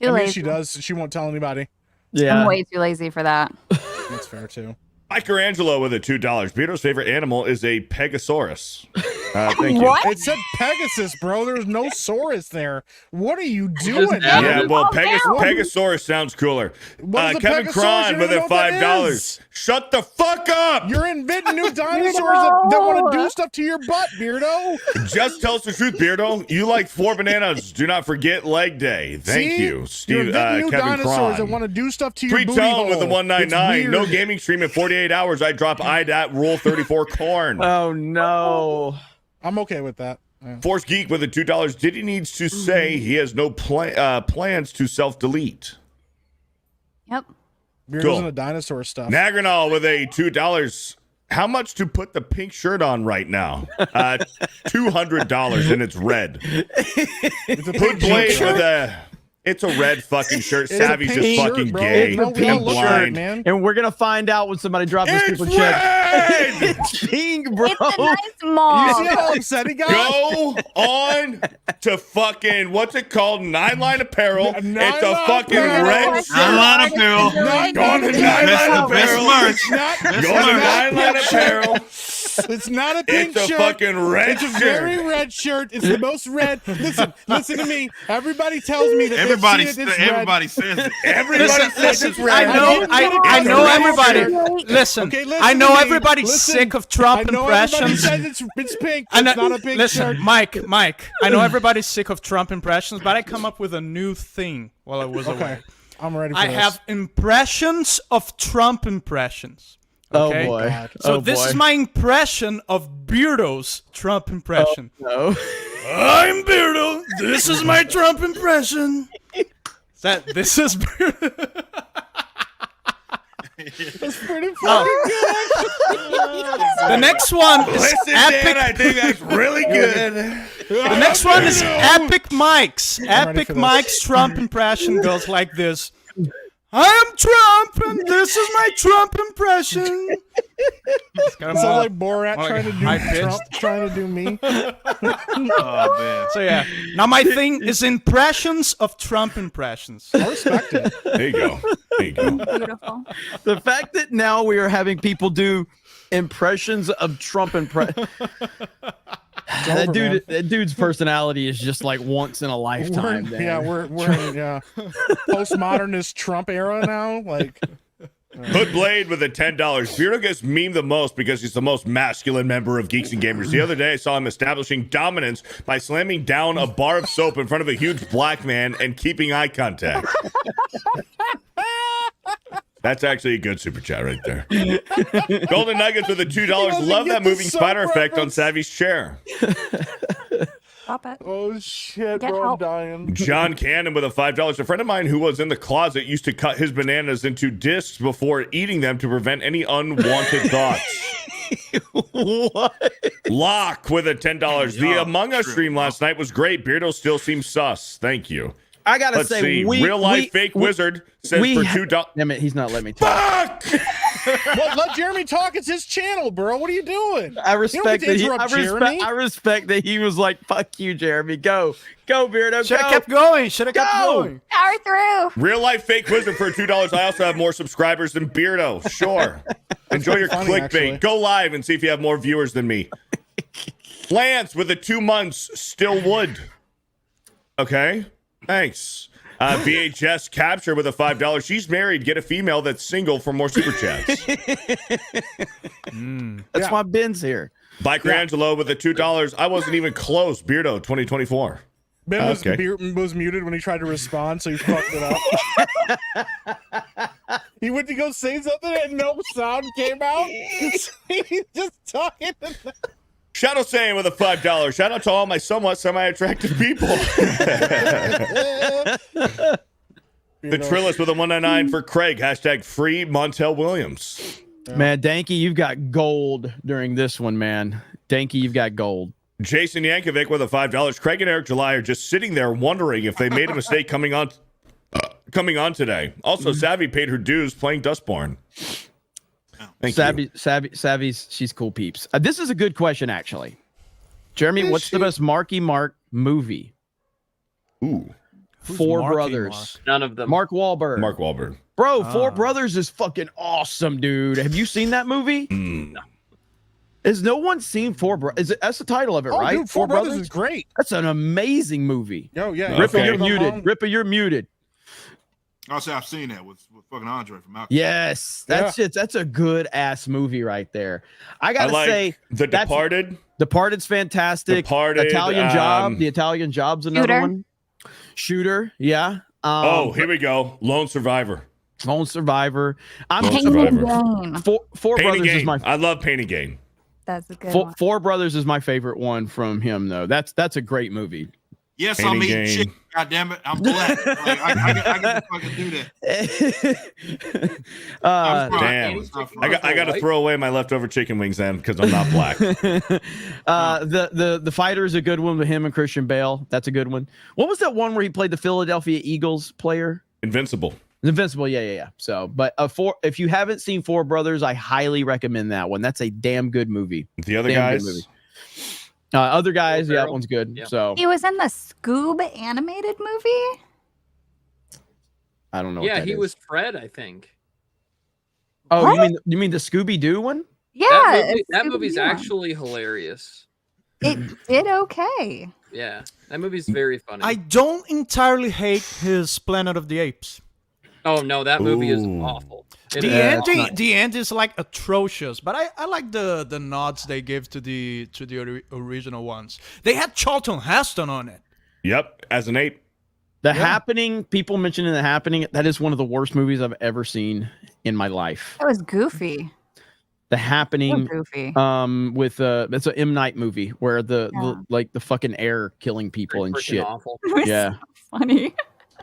Too lazy. She does. She won't tell anybody. Yeah. I'm way too lazy for that. That's fair too. Michelangelo with a $2. Beardo's favorite animal is a Pegasaurus. Thank you. What? It said Pegasus, bro. There's no Saurus there. What are you doing? Yeah, well, Pegasaurus sounds cooler. What is a Kevin Pegasaurus? Cron You with don't a know what that $5. is. Shut the fuck up! You're inventing new dinosaurs that want to do stuff to your butt, Beardo. Just tell us the truth, Beardo. You like 4 bananas. Do not forget leg day. Thank See? you, You're Steve. inventing new Kevin dinosaurs that Cron. want to do stuff to your Free booty hole. tone with the 199. It's No weird. gaming stream in 48 hours. I drop IDAT Rule 34 corn. Oh no. I'm okay with that. Yeah. Force Geek with a $2. Diddy needs to say he has no plans to self-delete. Yep. Beardo's Cool. into dinosaur stuff. Nagranol with a $2. How much to put the pink shirt on right now? $200 and it's red. It's a Hood pink Blade shirt. with a... It's a red fucking shirt. It's a Savy's pink just shirt, fucking bro. gay No, we all and look at it, blind. man. And we're gonna find out when somebody drops this It's super check. red! It's pink, bro. It's a nice mall. You see how upset he got? Go on to fucking, what's it called? 9-Line Apparel. It's a Nine-Line fucking Apparel. red shirt. 9-Line Apparel. Go on to 9-Line Apparel. Best Go on to 9-Line Apparel. It's not a pink It's a shirt. fucking red It's a shirt. very red shirt. It's the most red. Listen to me. Everybody tells me that Everybody they've seen it. It's everybody red. says it. Everybody says it's red. I know everybody. Listen, Okay, listen I know to me. everybody's Listen. sick of Trump I know everybody impressions. says it's pink. I know, It's not a pink listen, shirt. Mike. I know everybody's sick of Trump impressions, but I come up with a new thing while I was Okay, away. I'm ready for I this. have impressions of Trump impressions. Okay? Oh boy. So this is my impression of Beardo's Trump impression. No. I'm Beardo. This is my Trump impression. This is Beardo. That's pretty fucking good. The next one is Listen, epic. Dan, I think that's really good. The next one is Epic Mike's. ready Epic for this. Mike's Trump impression goes like this. I am Trump, and this is my Trump impression. It's kind of Sounds more- like Borat more trying to do high-pitched. Trump, trying to do me. Oh man. So yeah, now my thing is impressions of Trump impressions. I respect it. There you go. There you go. Beautiful. The fact that now we are having people do impressions of Trump that dude's personality is just like once in a lifetime. We're in postmodernist Trump era now. Like Hood Blade with a $10. Beardo gets memed the most because he's the most masculine member of Geeks and Gamers. The other day, I saw him establishing dominance by slamming down a bar of soap in front of a huge black man and keeping eye contact. That's actually a good super chat right there. Golden Nuggets with the $2. Love get that the moving spider sub effect on reference. Savy's chair. Stop it. Oh shit, Get bro, help. I'm dying. John Cannon with a $5. A friend of mine who was in the closet used to cut his bananas into discs before eating them to prevent any unwanted thoughts. What? Locke with a $10. The Among Us stream last night was great. Beardo still seems sus. Thank you. I gotta Let's say, see. Real life fake wizard says for $2. Damn it, he's not letting me talk. Fuck! Well, let Jeremy talk. It's his channel, bro. What are you doing? I respect that. Jeremy. I respect that he was like, "Fuck you, Jeremy. Go, Beardo. Should go. have kept going. Should have kept going. Power through. Real life fake wizard for $2. I also have more subscribers than Beardo. Sure. Enjoy your funny, clickbait. actually. Go live and see if you have more viewers than me. Lance with the 2 months still would. Okay. Thanks. VHS capture with a $5. She's married. Get a female that's single for more super chats. That's why Ben's here. Biker Angelo with the $2. I wasn't even close. Beardo 2024. Ben Okay. was muted when he tried to respond, so he fucked it up. He went to go say something and no sound came out. He's just talking. Shadow Saiyan with a $5. Shout out to all my somewhat semi-attractive people. The Trillis with a 199 for Craig. Hashtag free Montel Williams. Man, Danky, you've got gold during this one, man. Danky, you've got gold. Jason Yankovic with a $5. Craig and Eric July are just sitting there wondering if they made a mistake coming on today. Also, Savvy paid her dues playing Dustborn. Thank you. Savy's, she's cool peeps. This is a good question, actually. Jeremy, Is what's she? the best Marky Mark movie? Ooh. Four Marky Brothers. None of them. Mark Wahlberg. Mark Wahlberg. Bro, Four Brothers is fucking awesome, dude. Have you seen that movie? No. Has no one seen Four Brothers? That's the title of it, Oh, right? dude, Four Brothers is great. That's an amazing movie. Oh, yeah. Rippa, Okay. you're muted. Rippa, you're muted. I'll say I've seen that with fucking Andre from Malcolm. Yes, that's a good ass movie right there. I gotta like say, The Departed. Departed's fantastic. Departed, Italian Job. The Italian Job's another Shooter. one. Shooter, yeah. Here we go. Lone Survivor. Lone Survivor. I'm Lone Pain Survivor. and Gain. Four Pain and Brothers is Gain. my I love Pain and Gain. That's a good one. Four Brothers is my favorite one from him though. That's a great movie. Yes, Pain I'm and eating Gain. shit. God damn it, I'm black. Like, I can fucking do that. I'm fried. Damn. It's not I fried. got to throw away my leftover chicken wings then because I'm not black. The Fighter is a good one with him and Christian Bale. That's a good one. What was that one where he played the Philadelphia Eagles player? Invincible. Invincible, yeah. So, but if you haven't seen Four Brothers, I highly recommend that one. That's a damn good movie. The other Damn good guys. movie. Other guys, Will yeah, that Ferrell. one's good. Yeah. So He was in the Scoob animated movie. I don't know. what Yeah, that he is. was Fred, I think. Oh, What? you mean the Scooby Doo one? Yeah, it's That Scooby-Doo movie's one. actually hilarious. It did okay. Yeah, that movie's very funny. I don't entirely hate his Planet of the Apes. Oh no, that movie is Ooh. awful. It The is end, awful. the end is like atrocious, but I like the nods they give to the original ones. They had Charlton Heston on it. Yep. As an ape. The Happening. People mentioning The Happening. That is one of the worst movies I've ever seen in my life. That was goofy. The Happening. Goofy. With it's an M Night movie where the fucking air killing people and Freaking shit. awful. It was Yeah. so funny.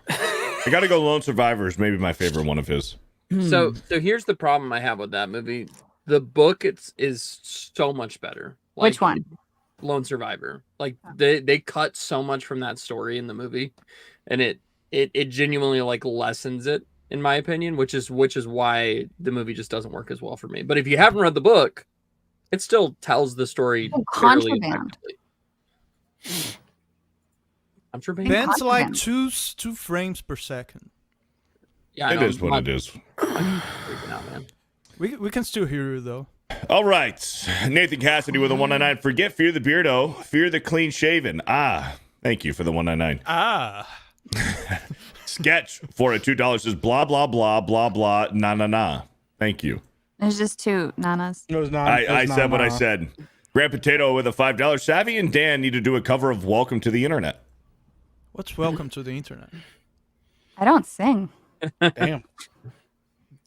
I got to go Lone Survivor is maybe my favorite one of his. So here's the problem I have with that movie. The book is so much better. Which one? Lone Survivor. Like they cut so much from that story in the movie, and it genuinely like lessens it in my opinion, which is why the movie just doesn't work as well for me. But if you haven't read the book, it still tells the story fairly Contraband. effectively. I'm sure Ben. Ben's like two frames per second. Yeah, I It know, is what it is. I'm freaking out, man. We can still hear you though. All right. Nathan Cassidy with a 199. Forget Fear the Beardo. Fear the Clean Shaven. Thank you for the 199. Sketch for a $2 says blah, blah, blah, blah, blah, na. Thank you. There's just two nanas. It was not. I said what I said. Grand Potato with a $5. Savvy and Dan need to do a cover of Welcome to the Internet. What's Welcome to the Internet? I don't sing. Damn.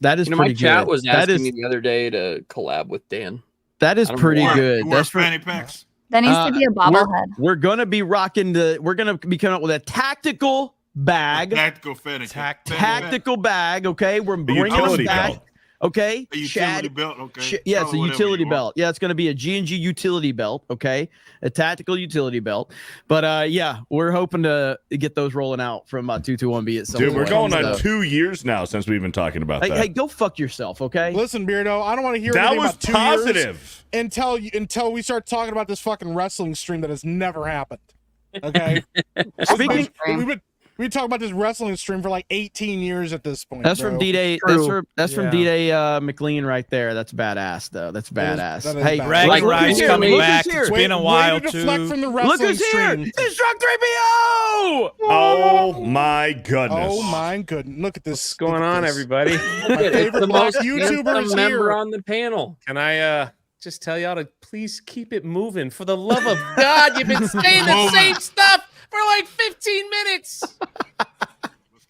That is my pretty chat good. was That asking is me the other day to collab with Dan. that is I don't know pretty why. good. You wear That's fanny packs. That needs to be a bobblehead. We're gonna be rocking we're gonna be coming up with a tactical bag. Tactical fanny. Tactical bag. Okay, we're bringing them utility back. belt. Okay, A utility Chad. belt. Okay. Yeah, it's Call a it whatever utility you want. belt. Yeah, it's going to be a G&G utility belt. Okay, a tactical utility belt. But yeah, we're hoping to get those rolling out from 221B at some Dude, we're point. going on So- 2 years now since we've been talking about Hey, that. hey, go fuck yourself. Okay. Listen, Beardo, I don't want to hear That anything was about 2 years positive. until we start talking about this fucking wrestling stream that has never happened. Okay. Speaking, We've been talking about this wrestling stream for like 18 years at this point. that's bro. from D-Day. That's from D-Day McLean right there. That's badass though. That's badass. that is hey, badass. Greg Like, Rice here, coming look back. Wait, It's been a way while to deflect too. from the Look wrestling who's here. stream. It's Drunk 3PO. Oh my goodness. Oh my goodness! Look at this. What's going on, everybody? My It's favorite the black most YouTuber handsome is member here. on the panel. Can I just tell y'all to please keep it moving? For the love of God, you've been saying the same stuff for like 15 minutes.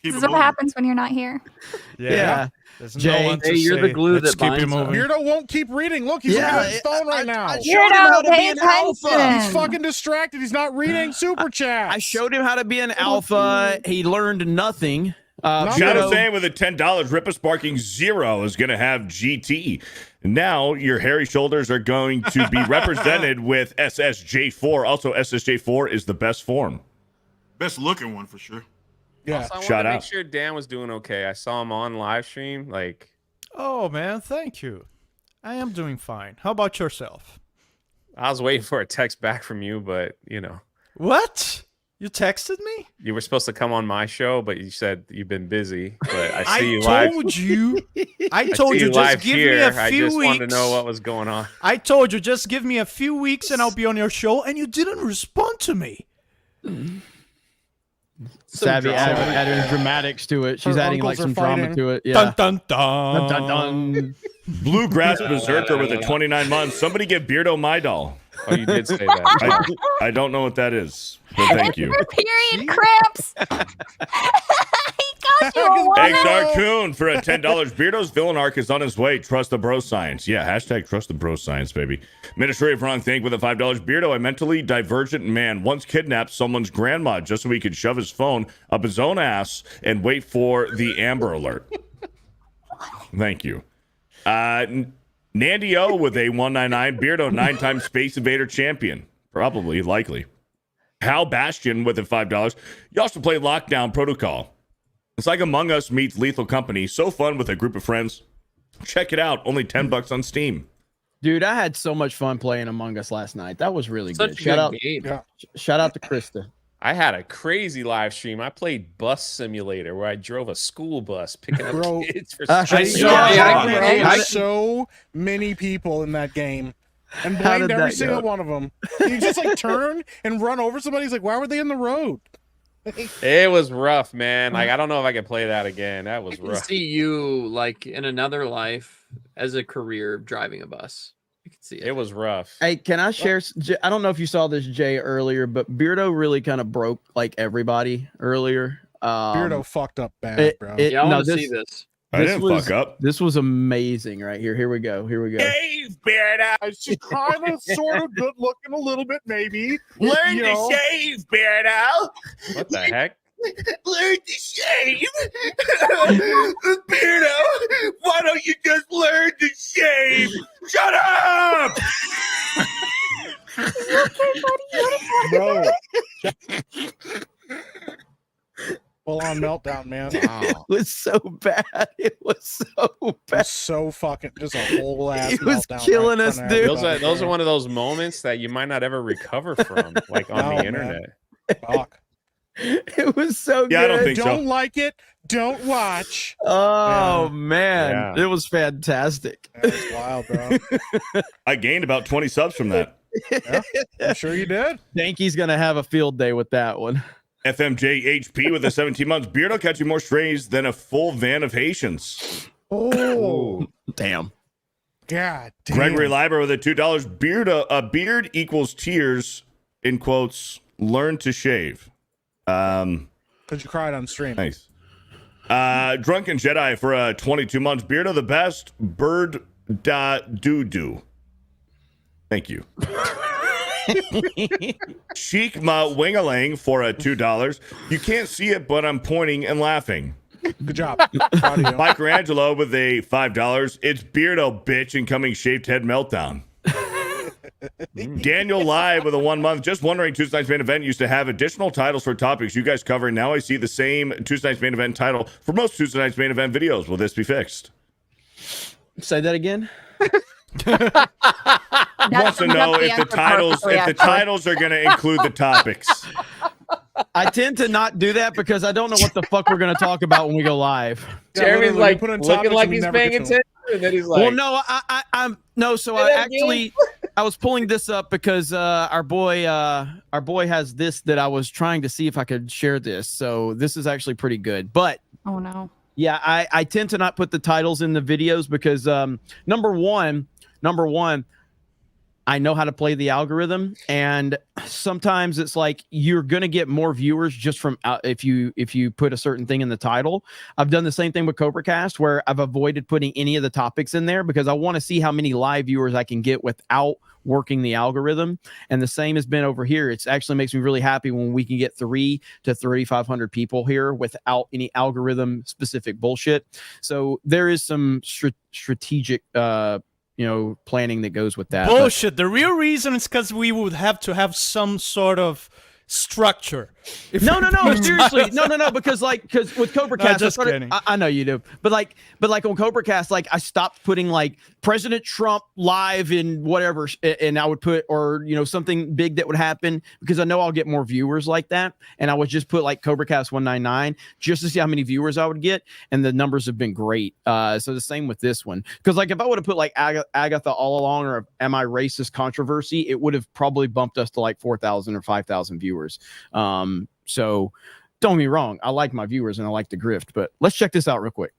This is what happens when you're not here. Yeah. There's Jay, no one to Hey, you're the say, glue "Let's that keep it binds us." moving." Beardo won't keep reading. Look, he's looking at his phone right now. I showed him how to Beardo, be pay an alpha. attention. He's fucking distracted. He's not reading super chat. I showed him how to be an alpha. He learned nothing. Shadow Beardo- saying with a $10, Rippa Sparking 0 is going to have GT. Now your hairy shoulders are going to be represented with SSJ4. Also, SSJ4 is the best form. Best looking one for sure. Yeah. Also, I wanted Shout to make out. sure Dan was doing okay. I saw him on live stream. Like, Oh man, thank you. I am doing fine. How about yourself? I was waiting for a text back from you, but What? You texted me? you were supposed to come on my show, but you said you've been busy. But I see you live. told you. I I told see you you just live give here. me a I few just weeks. wanted to know what was going on. I told you just give me a few weeks and I'll be on your show, and you didn't respond to me. Savvy drama. adding dramatics to it. She's Her adding like uncles are some drama fighting. to it. Yeah. Dun dun dun. Dun, dun, dun. Bluegrass Berserker with a 29 months. Somebody give Beardo my doll. Oh, you did say that. I don't know what that is, but thank you. For period cramps. He got you a Hey, woman. Darkoon for a $10. Beardo's villain arc is on his way. Trust the bro science. Yeah, hashtag trust the bro science, baby. Ministry of Wrong Thing with a $5. Beardo, a mentally divergent man, once kidnapped someone's grandma just so he could shove his phone up his own ass and wait for the Amber Alert. Thank you. Nandy O with a 199. Beardo, 9-time Space Invader champion. Probably, likely. Hal Bastion with a $5. You also play Lockdown Protocol. It's like Among Us meets Lethal Company. So fun with a group of friends. Check it out. Only $10 on Steam. Dude, I had so much fun playing Among Us last night. That was really Such good. a Shout good out, game. shout out to Krista. I had a crazy live stream. I played Bus Simulator where I drove a school bus picking up Bro, kids for I school. saw There's so many people in that game. And How blamed did every that single go? one of them. You just like turn and run over somebody. He's like, why were they in the road? It was rough, man. Like, I don't know if I can play that again. That was I can rough. see you like in another life as a career driving a bus. I can see it. It was rough. Hey, can I share? I don't know if you saw this, Jay, earlier, but Beardo really kind of broke like everybody earlier. Beardo fucked up bad, bro. Yeah, I want to see this. I didn't fuck up. This was amazing right here. Here we go. Here we go. Shave, Beardo. She's kind of sort of good looking a little bit, maybe. Learn You to know. shave, Beardo. What the heck? Learn to shave. Beardo, why don't you just learn to shave? Shut up! Bro. Full on meltdown, man. It was so bad. It was so bad. So fucking just a whole ass. He was meltdown killing right in us, front of dude. everybody, Those are bro. one of those moments that you might not ever recover from, like on No, the man. internet. Fuck. It was so good. Yeah, I don't think so. Don't like it. Don't watch. Oh Yeah. man, Yeah. it was fantastic. That's wild, bro. I gained about 20 subs from that. Yeah, I'm sure you did. Danky's gonna have a field day with that one. FMJ HP with a 17 months. Beardo catching more strays than a full van of Haitians. Oh, Damn. God damn. Gregory Leiber with a $2. Beard equals tears, in quotes, learn to shave. Because you cried on stream. Nice. Drunken Jedi for 22 months. Beardo the best. Bird da doo doo. Thank you. Sheikma Wingalang for $2. You can't see it, but I'm pointing and laughing. Good job. Michelangelo with a $5. It's Beardo, bitch, incoming shaved head meltdown. Daniel Live with a 1 month. Just wondering, Tuesday Night's Main Event used to have additional titles for topics you guys cover. Now I see the same Tuesday Night's Main Event title for most Tuesday Night's Main Event videos. Will this be fixed? Say that again. Wants to know if the titles are going to include the topics. I tend to not do that because I don't know what the fuck we're going to talk about when we go live. Jeremy's like looking like he's paying attention, and then he's like, "Well, no, I'm no." So I actually, I was pulling this up because our boy has this that I was trying to see if I could share this. So this is actually pretty good. But oh no, yeah, I tend to not put the titles in the videos because number one, I know how to play the algorithm, and sometimes it's like you're gonna get more viewers just from if you put a certain thing in the title. I've done the same thing with CobraCast, where I've avoided putting any of the topics in there because I want to see how many live viewers I can get without working the algorithm. And the same has been over here. It actually makes me really happy when we can get 300 to 3,500 people here without any algorithm specific bullshit. So there is some strategic planning that goes with that. Bullshit. The real reason is because we would have to have some sort of structure. No, seriously, no, because with CobraCast, I know you do, but like on CobraCast, like I stopped putting like President Trump live in whatever, and I would put something big that would happen because I know I'll get more viewers like that, and I would just put like CobraCast 199 just to see how many viewers I would get, and the numbers have been great. So the same with this one, because like if I would have put like Agatha all along or Am I Racist controversy, it would have probably bumped us to like 4,000 or 5,000 viewers. So don't get me wrong, I like my viewers and I like the grift, but let's check this out real quick.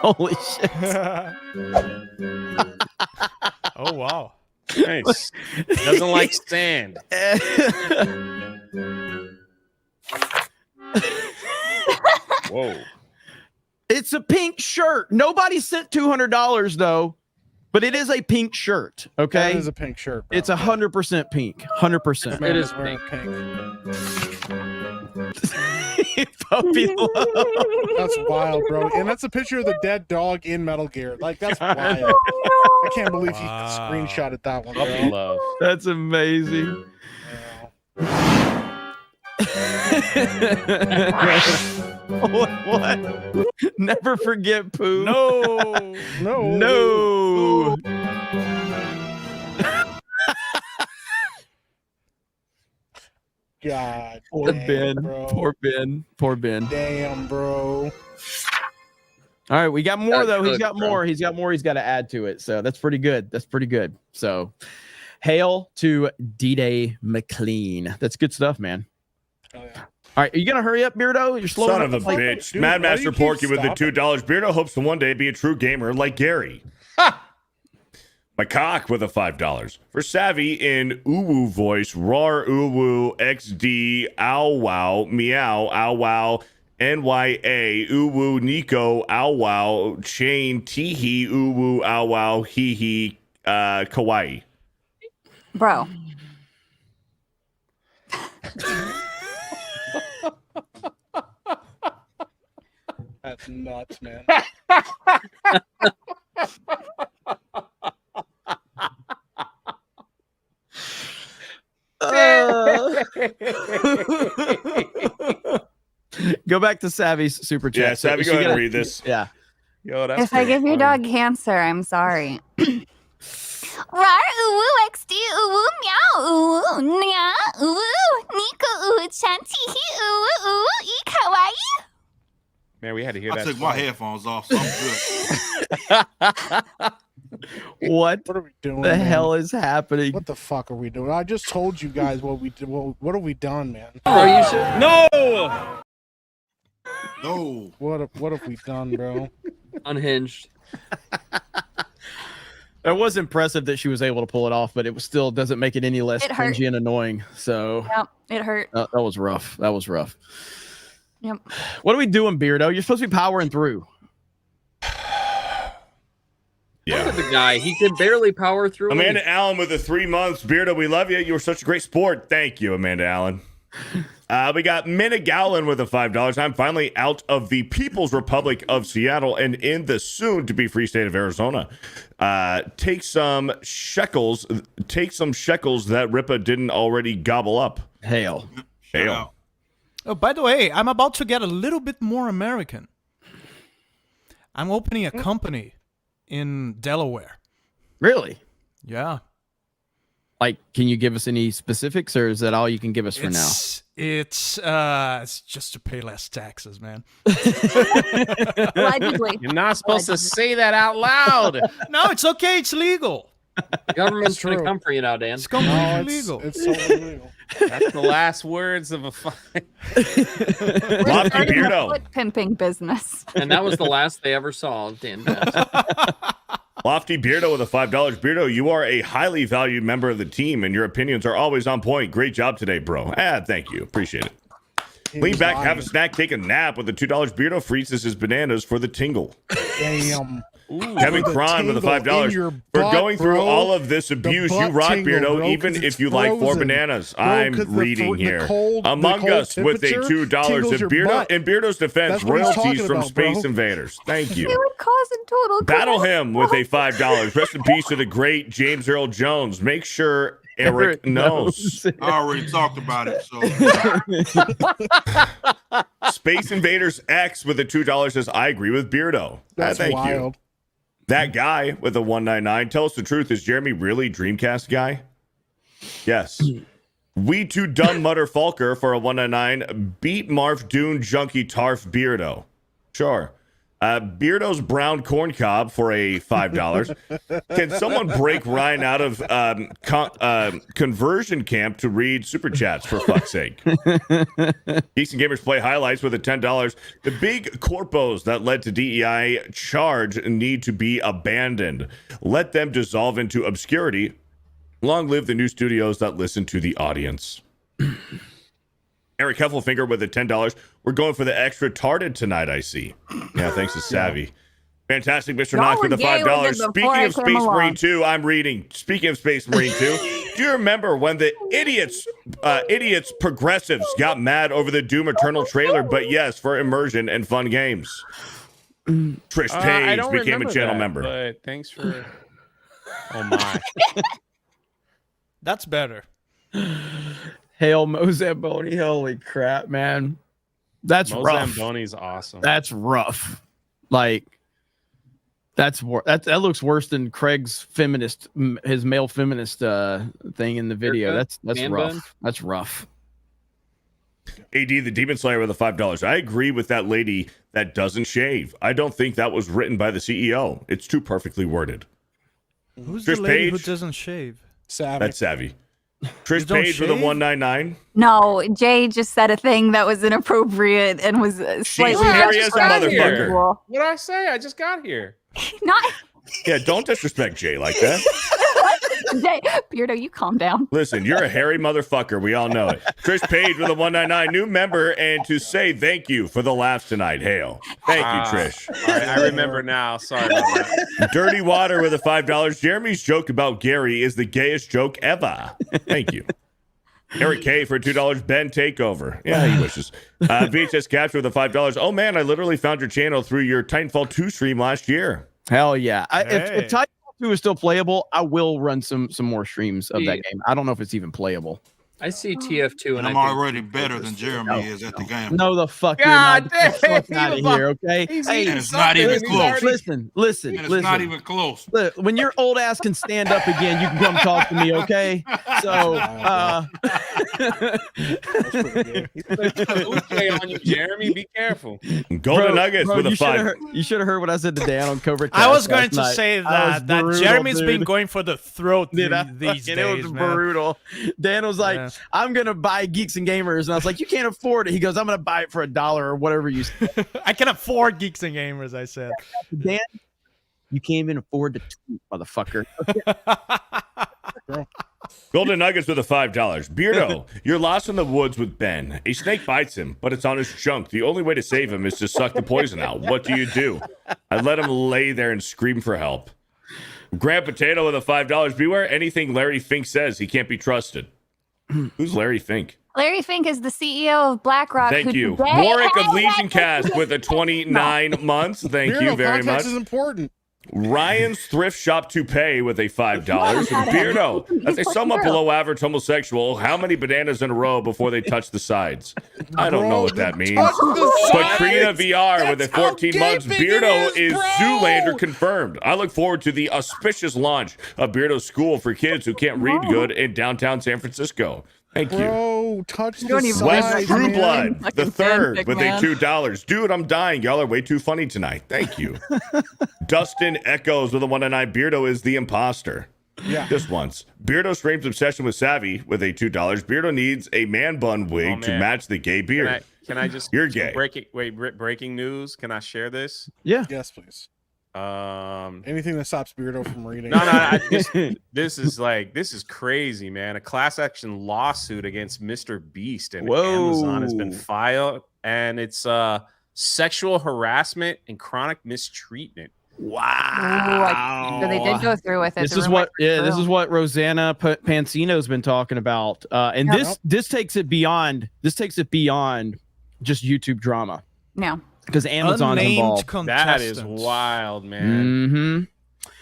Holy shit. Oh wow. Nice. Doesn't like sand. Whoa. It's a pink shirt. Nobody sent $200 though, but it is a pink shirt. Okay, It is a pink shirt. Bro. It's 100% pink. 100%. It is pink. Puppy love. That's wild, bro. And that's a picture of the dead dog in Metal Gear. Like that's wild. I can't believe he screenshotted that one. Puppy Bro. love. That's amazing. What? Never forget poo. No. God. Poor dang, Ben. Bro. Poor Ben. Damn, bro. All right, we got more though. He's good, got bro. more. He's got more. He's got to add to it. So that's pretty good. So, hail to D-Day McLean. That's good stuff, man. Oh, yeah. All right, are you gonna hurry up, Beardo? You're slowing Son up. of a bitch. dude, Mad why do Master you keep Porky with the stopping? $2. Beardo hopes to one day be a true gamer like Gary. My cock with a $5. For Savvy in Uwu voice, Rar Uwu XD Ow Wow Meow Ow Wow NYA Uwu Nico Ow Wow Chain Teehee Uwu Ow Wow Hee Hee Kawaii. bro. That's nuts, man. Go back to Savy's super chat. Yeah, Savvy, go ahead and read this. Yeah. Yo, that's If I give your dog cancer, I'm sorry. Rar uwu xd uwu meow uwu nya uwu Nico uwu chanti hi uwu uwu I kawaii. Man, we had to hear I that. took my twice. headphones off, so I'm good. What What are we doing? the man? hell is happening? What the fuck are we doing? I just told you guys what we did. What have we done, man? Bro, you should. No. No. What have we done, bro? Unhinged. It was impressive that she was able to pull it off, but it was still doesn't make it any less It hurt. cringy and annoying. So Yep, it hurt. that was rough. That was rough. Yep. What are we doing, Beardo? You're supposed to be powering through. Look at the guy. He can barely power through. Amanda Allen with the 3 months. Beardo, we love you. You were such a great sport. Thank you, Amanda Allen. We got Minigallon with the $5. I'm finally out of the People's Republic of Seattle and in the soon-to-be free state of Arizona. Take some shekels that Rippa didn't already gobble up. Hail. Hail. Oh, by the way, I'm about to get a little bit more American. I'm opening a company in Delaware. Really? Yeah. Like, can you give us any specifics, or is that all you can give us for now? It's just to pay less taxes, man. Allegedly. You're not supposed to say that out loud. No, it's okay. It's legal. The government's going to come for you now, Dan. It's completely legal. It's totally legal. That's the last words of a fight. Lofty Starting a Beardo. foot pimping business. And that was the last they ever saw of Dan Bass. Lofty Beardo with a $5. Beardo, you are a highly valued member of the team, and your opinions are always on point. Great job today, bro. Thank you. Appreciate it. Lean back, have a snack, take a nap with the $2. Beardo freezes his bananas for the tingle. Damn. Kevin Cron with a $5. For going through all of this abuse, you rock, Beardo, even if you like 4 bananas. I'm reading here. Among Us with a $2. In Beardo's defense, royalties from Space Invaders. Thank It you. would cause a total. Battle him with a $5. Rest in peace to the great James Earl Jones. Make sure Eric knows. I already talked about it. So Space Invaders X with a $2 says, I agree with Beardo. That's Thank wild. you. That guy with a 199. Tell us the truth. Is Jeremy really Dreamcast guy? Yes. We Too Dumb Mutter Falker for a 199. Beat Marf Dune Junkie Tarf Beardo. Sure. Beardo's Brown Corn Cob for a $5. Can someone break Ryan out of conversion camp to read super chats, for fuck's sake? Geeks and Gamers Play highlights with a $10. The big corpos that led to DEI charge need to be abandoned. Let them dissolve into obscurity. Long live the new studios that listen to the audience. Eric Heffelfinger with a $10. We're going for the extra tarded tonight, I see. Yeah, thanks to Savy. Fantastic, Mr. Y'all Knox with were the gay with $5. it before Speaking I of came Space along. Marine 2, I'm reading. Speaking of Space Marine 2, do you remember when the idiots progressives got mad over the Doom Eternal trailer? But yes, for immersion and fun games. Trish I Page don't became a remember channel that, member. But thanks for. Oh my. That's better. Hail Mozamboni. Holy crap, man. That's rough. Mozamboni's awesome. That's rough. Like, that looks worse than Craig's his male feminist thing in the video. Haircut? That's Man rough. bun? That's rough. AD the Demon Slayer with a $5. I agree with that lady that doesn't shave. I don't think that was written by the CEO. It's too perfectly worded. Who's Trish the lady Page? who doesn't shave? Savvy. That's Savvy. Trish don't Page with a shave? 199. No, Jay just said a thing that was inappropriate and was slightly hairy as a disrespectful. motherfucker. What did I say? I just got here. Not Yeah, don't disrespect Jay like that. Jay. Beardo, you calm down. Listen, you're a hairy motherfucker. We all know it. Trish Page with a 199, new member, and to say thank you for the laughs tonight. Hail. Thank you, Trish. All right, I remember now. Sorry about that. Dirty Water with a $5. Jeremy's joke about Gary is the gayest joke ever. Thank you. Eric K for $2. Ben Takeover. Yeah, he wishes. VHS Capture with a $5. Oh man, I literally found your channel through your Titanfall 2 stream last year. Hell yeah. Hey. If Titanfall 2 is still playable, I will run some more streams of that game. I don't know if it's even playable. I see TF2 and I'm already better than Jeremy is at the game. No, the fuck you're God not. damn, Get the fuck he out of was here, okay? He's Hey, eating it's not even something, close. he's already- listen. And it's not even close. Look, when your old ass can stand up again, you can come talk to me, okay? So, Uche on you, Jeremy. Be careful. Golden Nuggets with a you shoulda 5. heard- You should have heard what I said to Dan on Cobra I was Cast going last to night. say was that brutal, Jeremy's been dude. going for the throat Dude, these it days, was man. brutal. Dan was like, Yeah. I'm going to buy Geeks and Gamers. And I was like, you can't afford it. He goes, I'm going to buy it for $1 or whatever you said. I can afford Geeks and Gamers, I said. Dan, You can't even afford to tweet, motherfucker. Golden Nuggets with a $5. Beardo, you're lost in the woods with Ben. A snake bites him, but it's on his junk. The only way to save him is to suck the poison out. What do? I let him lay there and scream for help. Grant Potato with a $5. Beware anything Larry Fink says. He can't be trusted. Who's Larry Fink? Larry Fink is the CEO of BlackRock. Thank you. Warwick of Legion Cast with a 29 months. Thank you very much. Context is important. Ryan's Thrift Shop Toupee with a $5. Beardo, as a somewhat below average homosexual, how many bananas in a row before they touch the sides? I don't know what that means. Katrina VR with a 14 months. Beardo is Zoolander confirmed. I look forward to the auspicious launch of Beardo's School for kids who can't read good in downtown San Francisco. Thank you. Bro, touch the Wes sides, Trueblood, man. the third, with a $2. Dude, I'm dying. Y'all are way too funny tonight. Thank you. Dustin Echoes with a 109. Beardo is the imposter. Yeah. This once. Beardo streams obsession with Savy with a $2. Beardo needs a man bun wig to match the gay beard. Can I just? You're gay. Breaking news. Can I share this? Yeah. Yes, please. Anything that stops Beardo from reading. This is crazy, man. A class action lawsuit against Mr. Beast and Whoa. Amazon has been filed, and it's sexual harassment and chronic mistreatment. So they did go through with it. This is what Rosanna Pansino's been talking about, and this takes it beyond just YouTube drama. No. Because Amazon's involved. That is wild, man.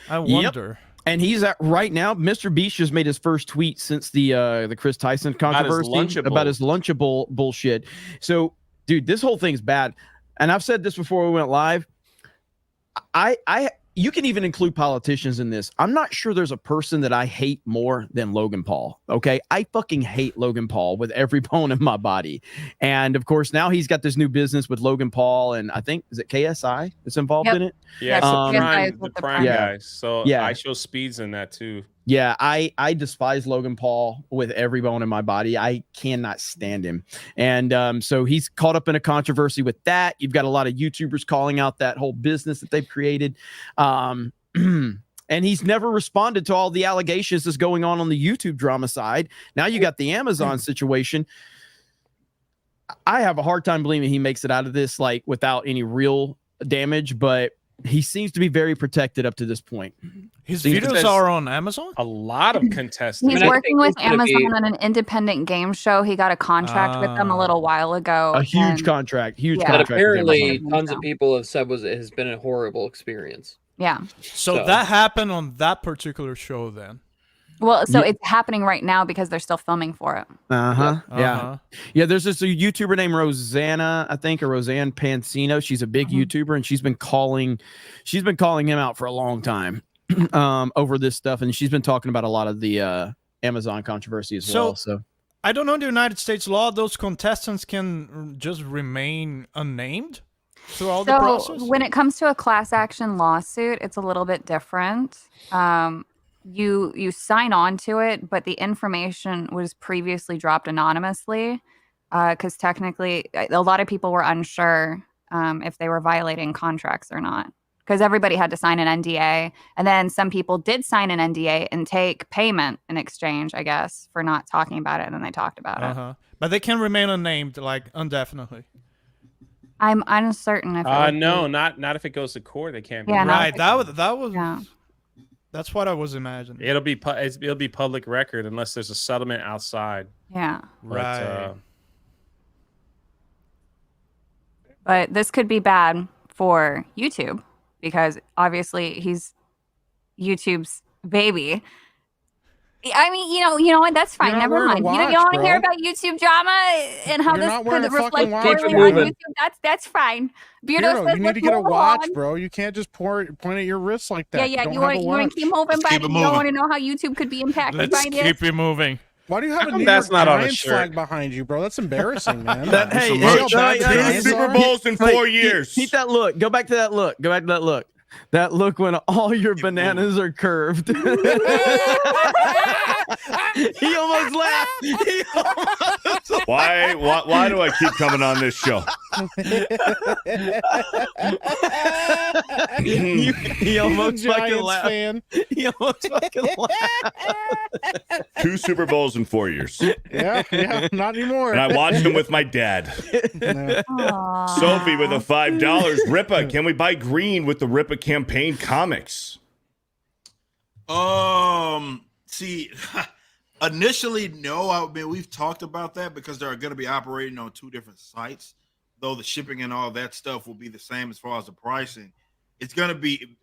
I wonder. And he's at right now. Mr. Beast just made his first tweet since the Chris Tyson controversy about his Lunchable bullshit. So, dude, this whole thing's bad. And I've said this before we went live. You can even include politicians in this. I'm not sure there's a person that I hate more than Logan Paul. Okay. I fucking hate Logan Paul with every bone in my body. And of course, now he's got this new business with Logan Paul. And I think, is it KSI that's involved in it? Yeah, the Prime guys. So yeah. I show speeds in that too. Yeah, I despise Logan Paul with every bone in my body. I cannot stand him. And so he's caught up in a controversy with that. You've got a lot of YouTubers calling out that whole business that they've created. And he's never responded to all the allegations that's going on the YouTube drama side. Now you got the Amazon situation. I have a hard time believing he makes it out of this like without any real damage, but he seems to be very protected up to this point. His videos are on Amazon? A lot of contestants. He's working with Amazon on an independent game show. He got a contract with them a little while ago. A huge contract. But apparently, tons of people have said it has been a horrible experience. Yeah. So that happened on that particular show then? Well, so it's happening right now because they're still filming for it. Yeah. There's this YouTuber named Rosanna, I think, or Roseanne Pansino. She's a big YouTuber, and she's been calling him out for a long time over this stuff, and she's been talking about a lot of the Amazon controversy as well. So I don't know the United States law. Those contestants can just remain unnamed throughout the process. When it comes to a class action lawsuit, it's a little bit different. You sign on to it, but the information was previously dropped anonymously because technically a lot of people were unsure if they were violating contracts or not, because everybody had to sign an NDA, and then some people did sign an NDA and take payment in exchange, I guess, for not talking about it, and then they talked about it. But they can remain unnamed, like indefinitely. I'm uncertain if no, not if it goes to court. They can't. Yeah, right. That was. Yeah. That's what I was imagining. It'll be public record unless there's a settlement outside. Yeah. Right. But this could be bad for YouTube because obviously he's YouTube's baby. I mean, you know what? That's fine. Never mind. You don't want to hear about YouTube drama and how this could reflect poorly on YouTube. That's fine. Beardo, you need to get a watch, bro. You can't just point at your wrist like that. Yeah. You want to keep moving, but you don't want to know how YouTube could be impacted by this. Let's keep it moving. Why do you have a New York Giants flag behind you, bro? That's embarrassing, man. Hey, Super Bowls in 4 years. Keep that look. Go back to that look. That look when all your bananas are curved. He almost laughed. Why do I keep coming on this show? He almost fucking Giants laughed. fan. He almost fucking laughed. 2 Super Bowls in 4 years. Yeah, not anymore. And I watched them with my dad. Sophie with a $5. Rippa, can we buy green with the Rippa campaign comics? See, initially, no. I mean, we've talked about that because they're going to be operating on 2 different sites. Though the shipping and all that stuff will be the same as far as the pricing. It's going to be.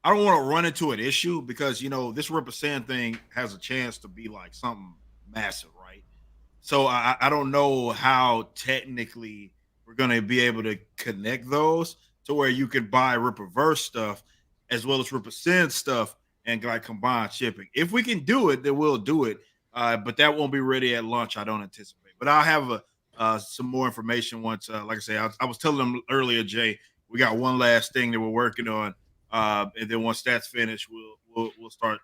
I don't want to run into an issue because this Rippa Sand thing has a chance to be like something massive, right? So I don't know how technically we're going to be able to connect those to where you can buy Rippaverse stuff as well as Rippa Sand stuff and like combine shipping. If we can do it, then we'll do it. But that won't be ready at launch, I don't anticipate. But I'll have some more information once. Like I say, I was telling them earlier, Jay, we got one last thing that we're working on, and then once that's finished, we'll start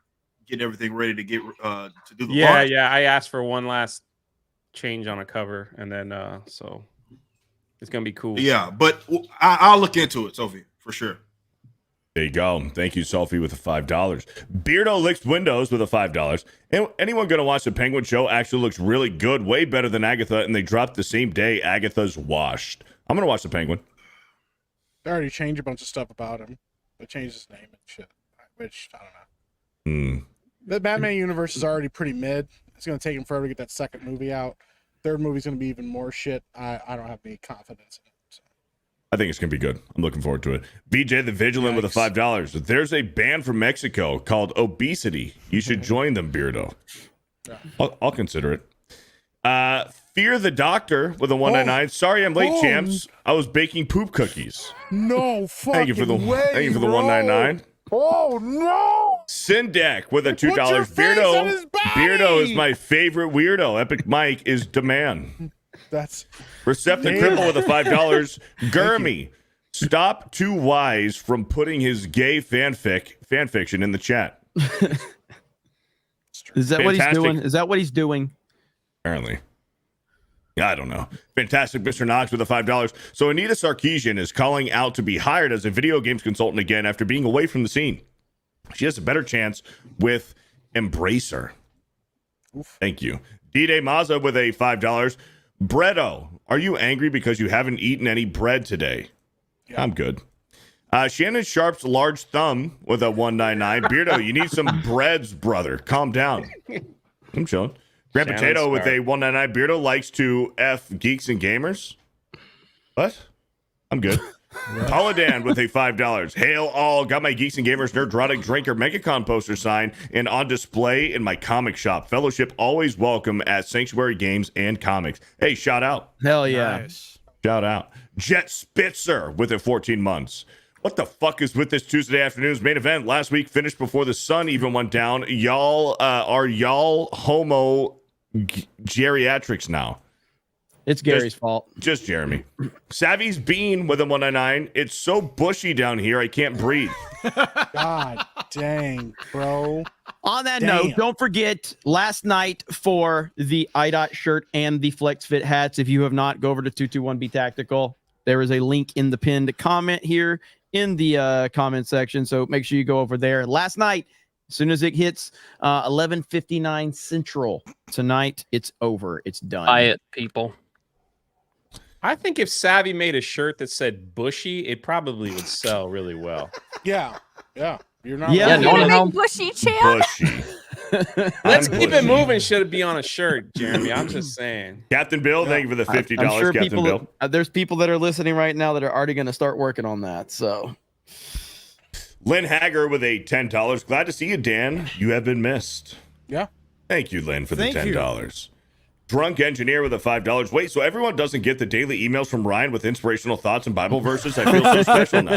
getting everything ready to get to do the launch. Yeah. I asked for one last change on a cover, and then so it's gonna be cool. Yeah, but I'll look into it, Sophie, for sure. There you go. Thank you, Sophie, with the $5. Beardo Licks Windows with a $5. And anyone going to watch the Penguin show actually looks really good, way better than Agatha, and they dropped the same day Agatha's washed. I'm going to watch the Penguin. They already changed a bunch of stuff about him. They changed his name and shit, which I don't know. The Batman universe is already pretty mid. It's going to take him forever to get that second movie out. Third movie's going to be even more shit. I don't have any confidence in it. I think it's going to be good. I'm looking forward to it. BJ the Vigilant with a $5. There's a band from Mexico called Obesity. You should join them, Beardo. I'll consider it. Fear the Doctor with a $1.99. Sorry I'm late, champs. I was baking poop cookies. No fucking Thank you for the way, thank you for the $1.99. Oh no! Syndeck with a $2. your face on his body! Beardo is my favorite weirdo. Epic Mike is demand. That's Receptive Cripple with a $5. Gurmy, stop Too Wise from putting his gay fan fiction in the chat. Is that what he's doing? Is that what he's doing? Apparently. Yeah, I don't know. Fantastic Mr. Knox with a $5. So Anita Sarkeesian is calling out to be hired as a video games consultant again after being away from the scene. She has a better chance with Embracer. Thank you. D-Day Mazza with a $5. Bredo, are you angry because you haven't eaten any bread today? Yeah. I'm good. Shannon Sharp's large thumb with a $1.99. Beardo, you need some breads, brother. Calm down. I'm chilling. Grand Shannon's Potato with smart. a $1.99. Beardo likes to F Geeks and Gamers. What? I'm good. Holodan with a $5. Hail all. Got my Geeks and Gamers Nerdrotic Drinker MegaCon poster signed and on display in my comic shop. Fellowship always welcome at Sanctuary Games and Comics. Hey, shout out. Hell yeah. Nice. Shout out. Jet Spitzer with it 14 months. What the fuck is with this Tuesday afternoon's main event? Last week finished before the sun even went down. Y'all are homo geriatrics now. It's Gary's fault. Just Jeremy. Savy's Bean with a $1.99. It's so bushy down here, I can't breathe. God dang, bro. On that Damn. note, don't forget last night for the IDOT shirt and the Flex Fit hats. If you have not, go over to 221B Tactical. There is a link in the pinned comment here in the comment section. So make sure you go over there. Last night, as soon as it hits 11:59 Central tonight, it's over. It's done. Buy it, people. I think if Savvy made a shirt that said bushy, it probably would sell really well. Yeah. You're not. Yeah, wrong. no one Big home. bushy champ. Bushy. Let's I'm keep bushy. it moving. Should it be on a shirt, Jeremy? I'm just saying. Captain Bill, thank you for the $50, I'm sure Captain people, Bill. there's people that are listening right now that are already going to start working on that. So Lynn Hager with a $10. Glad to see you, Dan. You have been missed. Yeah. Thank you, Lynn, for the Thank you. $10. Drunk Engineer with a $5. Wait, so everyone doesn't get the daily emails from Ryan with inspirational thoughts and Bible verses? I feel so special now.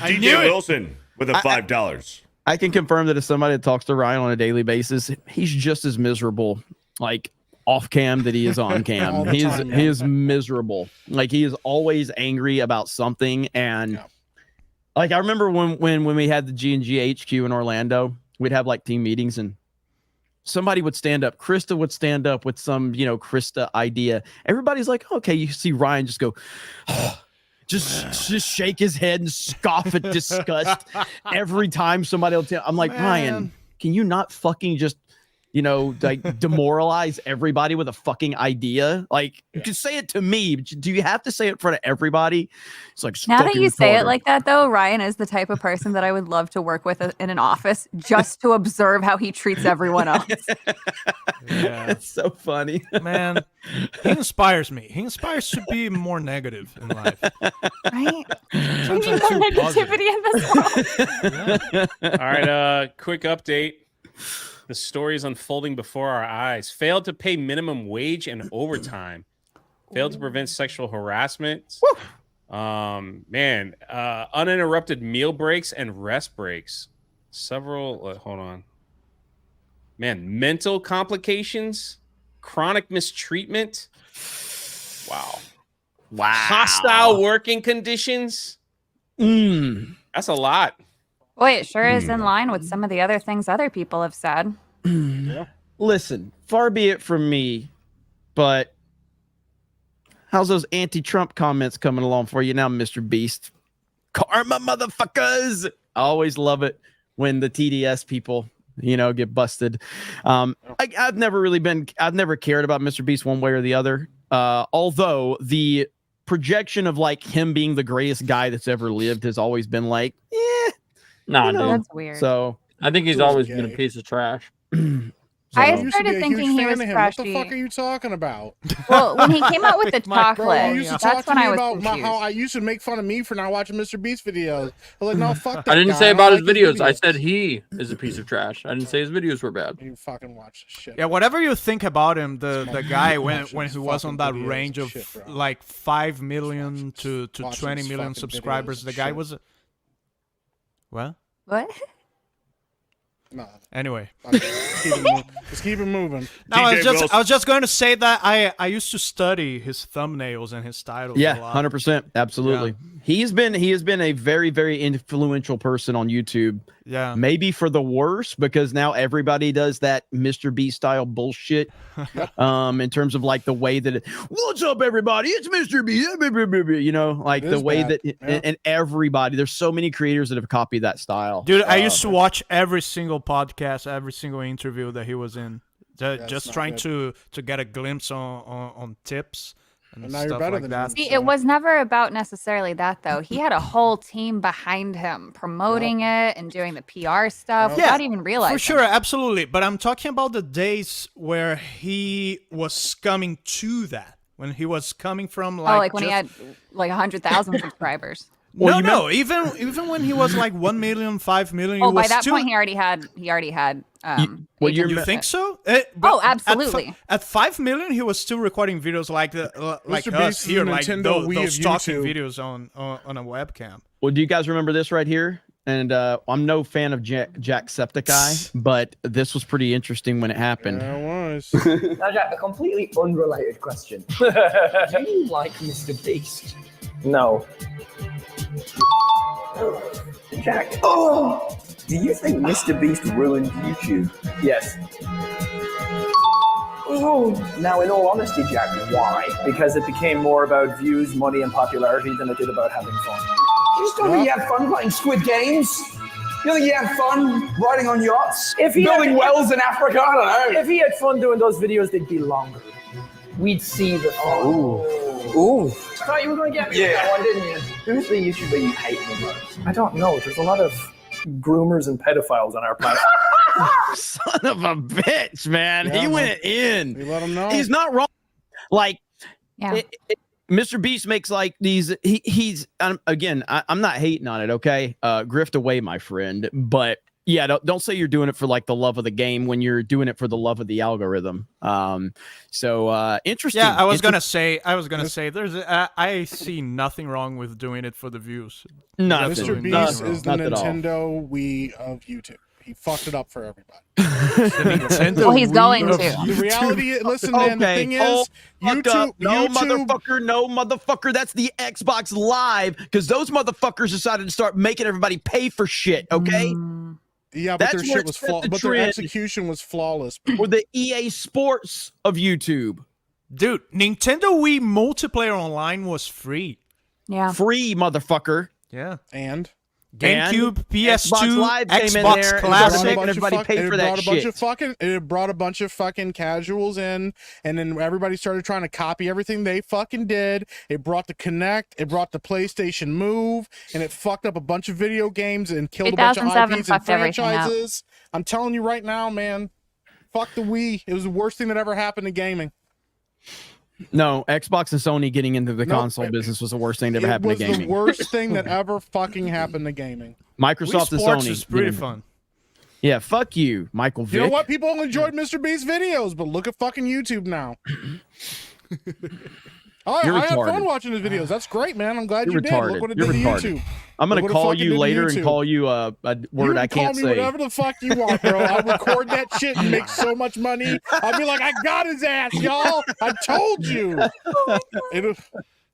DJ Wilson with a $5. I can confirm that as somebody that talks to Ryan on a daily basis, he's just as miserable. Like off cam that he is on All cam. the He time, is miserable. Like he is always angry about something. And like I remember when we had the G&G HQ in Orlando, we'd have like team meetings and somebody would stand up. Krista would stand up with some, Krista idea. Everybody's like, okay, you see Ryan just go, just shake his head and scoff at disgust every time somebody will tell. I'm like, Ryan, can you not fucking just, like demoralize everybody with a fucking idea? Like, you can say it to me, but do you have to say it in front of everybody? It's like, Now that you say it like that, though, Ryan is the type of person that I would love to work with in an office just to observe how he treats everyone else. It's so funny. Man, he inspires me. He inspires to be more negative in life. Right? We need more negativity in this world. All right, quick update. The story is unfolding before our eyes. Failed to pay minimum wage and overtime. Failed to prevent sexual harassment. Uninterrupted meal breaks and rest breaks. Several, hold on. Mental complications, chronic mistreatment. Wow. Hostile working conditions. That's a lot. Boy, it sure is in line with some of the other things other people have said. Listen, far be it from me, but how's those anti-Trump comments coming along for you now, Mr. Beast? Karma, motherfuckers! I always love it when the TDS people, get busted. I've never cared about Mr. Beast one way or the other. Although the projection of like him being the greatest guy that's ever lived has always been like, Nah, dude. dude. That's weird. So I think he's always been a piece of trash. I started thinking he was What trashy. the fuck are you talking about? Well, when he came out with the chocolate, You used to that's talk when to me I was about confused. how I used to make fun of me for not watching Mr. Beast videos. I was like, no, fuck that I didn't guy. say don't about his like videos. I said he is a piece of trash. I didn't say his videos were bad. You fucking watch this shit. Yeah, whatever you think about him, the guy when watching he was on that fucking videos range and of shit, bro. like 5 million to watching 20 his million fucking subscribers, videos the and guy shit. was what? What? No. Anyway, Just keep it moving. No, I was just going to say that I used to study his thumbnails and his titles. yeah, a lot. 100%, absolutely. He has been a very, very influential person on YouTube. Yeah, maybe for the worse, because now everybody does that Mr. Beast style bullshit. In terms of like the way that what's up, everybody? It's Mr. Beast. Like It the is way bad. and everybody. There's so many creators that have copied that style. Dude, I used to watch every single podcast, every single interview that he was in, just trying to get a glimpse on tips and now you're stuff better like than that. See, it was never about necessarily that, though. He had a whole team behind him promoting it and doing the PR stuff without even realizing. For sure, absolutely. But I'm talking about the days where he was coming to that. When he was coming from like when he had like 100,000 subscribers. No, even when he was like 1 million, 5 million. Oh, he by was that still... point, he already had. You think so? Absolutely. At 5 million, he was still recording videos like us Beast here, is the like Nintendo Wii those of talking YouTube. videos on a webcam. Well, do you guys remember this right here? And I'm no fan of Jacksepticeye, but this was pretty interesting when it happened. Yeah, it was. Now, Jack, a completely unrelated question. Do you like Mr. Beast? No. Jack, do you think Mr. Beast ruined YouTube? Yes. Now, in all honesty, Jack, why? Because it became more about views, money, and popularity than it did about having fun. You just don't think you have fun playing Squid Games? You think you have fun riding on yachts? Building wells in Africa? I don't know. If he had fun doing those videos, they'd be longer. We'd see the fun. Ooh. I thought you were going to get me with that one, didn't you? Who's the YouTuber you hate the most? I don't know. There's a lot of groomers and pedophiles on our platform. Son of a bitch, man. Yeah, he man. went in. You let him know. He's not wrong. Like, yeah. Mr. Beast makes like these. He's again. I'm not hating on it. Okay, grift away, my friend. But yeah, don't say you're doing it for like the love of the game when you're doing it for the love of the algorithm. So interesting. Yeah, I was gonna say. There's. I see nothing wrong with doing it for the views. Nothing. Mr. Absolutely Beast nothing is the Not at all. Nintendo Wii of YouTube. He fucked it up for everybody. Well, he's going to. The reality, listen, man. The thing is, YouTube, no motherfucker. That's the Xbox Live because those motherfuckers decided to start making everybody pay for shit. Okay. Yeah, but That's their where shit was it set the but their trend. execution was flawless. Or the EA Sports of YouTube. Dude, Nintendo Wii multiplayer online was free. Yeah. Free, motherfucker. Yeah. And GameCube, PS2, Xbox Live came in Xbox there and Classic. started making everybody pay for that shit. It brought a bunch of fucking casuals in, and then everybody started trying to copy everything they fucking did. It brought the Kinect, it brought the PlayStation Move, and it fucked up a bunch of video games and killed a bunch of 2007 IPs and fucked everything up. franchises. I'm telling you right now, man. Fuck the Wii. It was the worst thing that ever happened to gaming. No, Xbox and Sony getting into the console business was the worst thing that ever happened to gaming. It was the worst thing that ever fucking happened to gaming. Microsoft and Sports Sony. is pretty fun. Yeah, fuck you, Michael Vick. You know what? People only enjoyed Mr. Beast's videos, but look at fucking YouTube now. You're I had retarded. fun watching his videos. That's great, man. I'm glad You're you did. retarded. Look what it You're did retarded. to YouTube. I'm gonna Look what it call fucking you did to later and YouTube. call you a word I can't Call me say. whatever the fuck you want, bro. I'll record that shit and make so much money. I'll be like, I got his ass, y'all. I told you.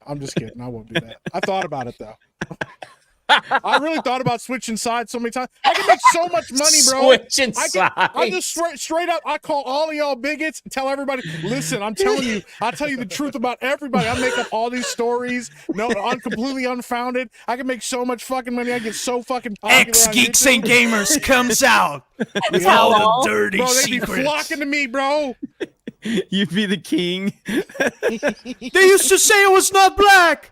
I'm just kidding. I won't do that. I thought about it though. I really thought about switching sides so many times. I can make so much money, bro. Switching I just straight up. I call all of y'all bigots and tell everybody, listen, I'm telling you, I'll tell you the truth about everybody. I make up all these stories, completely unfounded. I can make so much fucking money. I get so fucking popular. X on Geeks YouTube. and Gamers comes out with Yeah. all the dirty Bro, they be secrets. flocking to me, bro. You'd be the king. They used to say it was not black.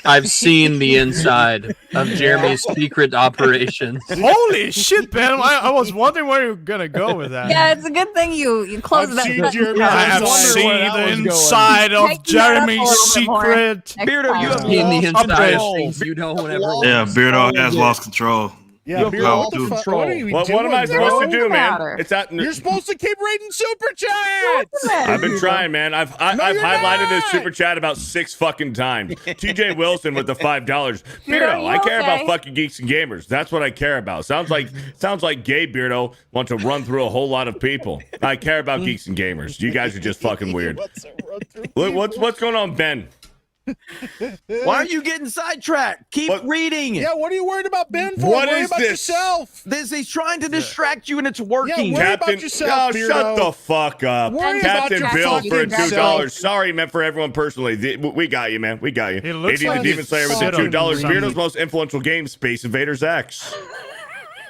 I've seen the inside of Jeremy's secret operations. Holy shit, Ben! I was wondering where you were gonna go with that. Yeah, it's a good thing you closed I've that. seen button. Jeremy- I have seen the inside of Take that up a Jeremy's little bit more. secret. Next Beardo, you time. have In the lost inside of control. things you don't ever Yeah, Beardo has lost control. Yeah, You Beardo, have what the lost fuck? control. What are you What doing, am I supposed to bro? do, man? Matter. It's out. You're supposed to keep reading super chats. I've been trying, man. I've you're highlighted this not. super chat about 6 fucking times. TJ Wilson with the $5. Beardo, Beardo, you I care okay? about fucking geeks and gamers. That's what I care about. Sounds like gay Beardo wants to run through a whole lot of people. I care about geeks and gamers. You guys are just fucking weird. Look, what's going on, Ben? Why are you getting sidetracked? Keep reading. Yeah, what are you worried about Ben for? What Worry is about this? yourself. He's trying to distract you and it's working. Yeah, worry about yourself, oh, Beardo. shut the fuck up. Worry about Captain your Bill fucking for $2. self. Sorry, man, for everyone personally. We got you, man. We got you. It looks AD like the Demon it's Slayer with the set on $2. something. Beardo's most influential game, Space Invaders X.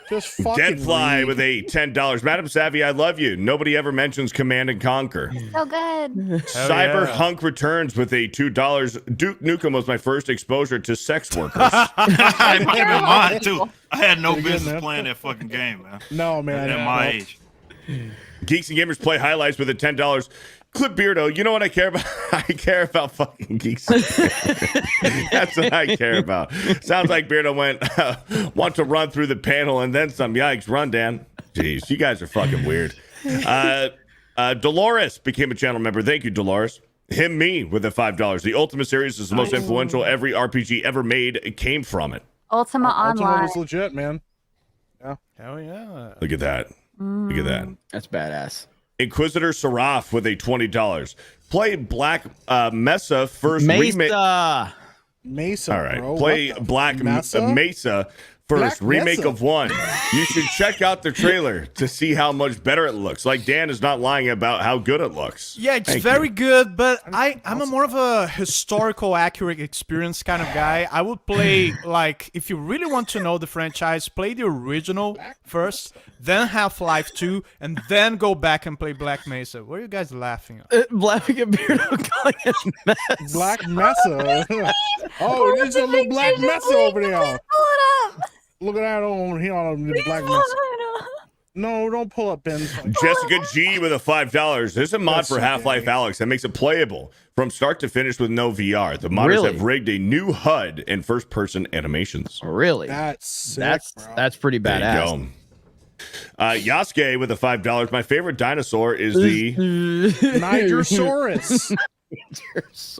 Just fucking Deadfly read. with a $10. Madam Savvy, I love you. Nobody ever mentions Command and Conquer. So good. Cyber yeah. Hunk returns with a $2. Duke Nukem was my first exposure to sex workers. I might have been mine too. I had no Pretty good, business man. playing that fucking game, man. No, man. At my age. Geeks and Gamers play highlights with a $10. Clip Beardo, you know what I care about? I care about fucking geeks. That's what I care about. Sounds like Beardo went, want to run through the panel and then some. Yikes, run, Dan. Jeez, you guys are fucking weird. Dolores became a channel member. Thank you, Dolores. Me with the $5. The Ultima series is the most influential. Every RPG ever made came from it. Ultima Ultima Online. was legit, man. Yeah. Hell yeah. Look at that. Look at that. That's badass. Inquisitor Seraph with a $20. Play Black Mesa first remake. Mesa, All right. bro. Play What the- Black Mesa? Mesa first Black remake Mesa. of 1. You should check out the trailer to see how much better it looks. Like Dan is not lying about how good it looks. Yeah, it's Thank very you. good, but I'm a more of a historical accurate experience kind of guy. I would play, like, if you really want to know the franchise, play the original first, then Half-Life 2, and then go back and play Black Mesa. What are you guys laughing at? Laughing at Beardo calling it mess. Black Mesa. Oh, there's a little Black Mesa over there. Pull it up. Look at that on here on the Black Mesa. No, don't pull up Ben's. Jessica G with a $5. There's a mod That's for so Half-Life gay. Alex that makes it playable from start to finish with no VR. The modders Really? have rigged a new HUD and first-person animations. Really? That's sick, bro. That's pretty There badass. you go. Yasuke with a $5. My favorite dinosaur is the Nigersaurus.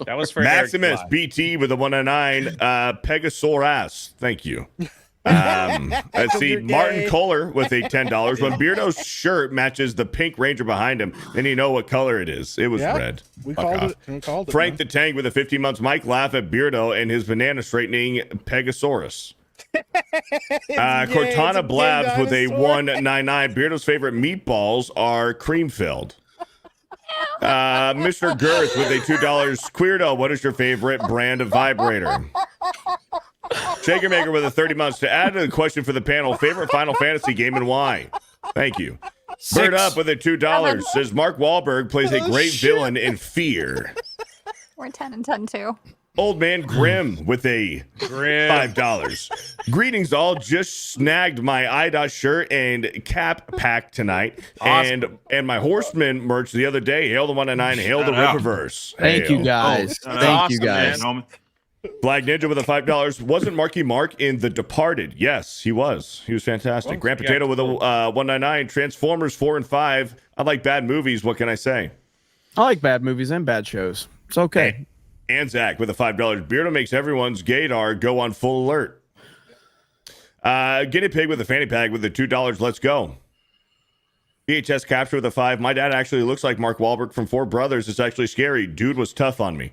That was for Eric Maximus July. BT with a 109. Pegasaurus. Thank you. Let's see. Martin Kohler with a $10. When Beardo's shirt matches the pink Ranger behind him, then you know what color it is. It was red. We Fuck called off. it. We called it. Frank man. the Tank with a 15 months. Mike laugh at Beardo and his banana straightening Pegasaurus. Cortana Blabs with a 199. Beardo's favorite meatballs are cream filled. Mr. Girth with a $2. Queerdo, what is your favorite brand of vibrator? Shaker Maker with a 30 months. To add to the question for the panel, favorite Final Fantasy game and why? Thank you. Bird Up with a $2 says Mark Wahlberg plays a great villain in Fear. We're 10 and 10 too. Old Man Grim with a $5. Greetings all. Just snagged my IDOT shirt and cap pack tonight. Awesome. And my Horsemen merch the other day. Hail the 109, hail the Rippaverse. Thank you guys. Thank you guys. Flag Ninja with a $5. Wasn't Marky Mark in The Departed? Yes, he was. He was fantastic. Well, Grand Potato with a 199. Transformers 4 and 5. I like bad movies. What can I say? I like bad movies and bad shows. It's okay. And Zach with a $5. Beardo makes everyone's gaydar go on full alert. Guinea Pig with a fanny pack with the $2. Let's go. VHS Capture with a 5. My dad actually looks like Mark Wahlberg from Four Brothers. It's actually scary. Dude was tough on me.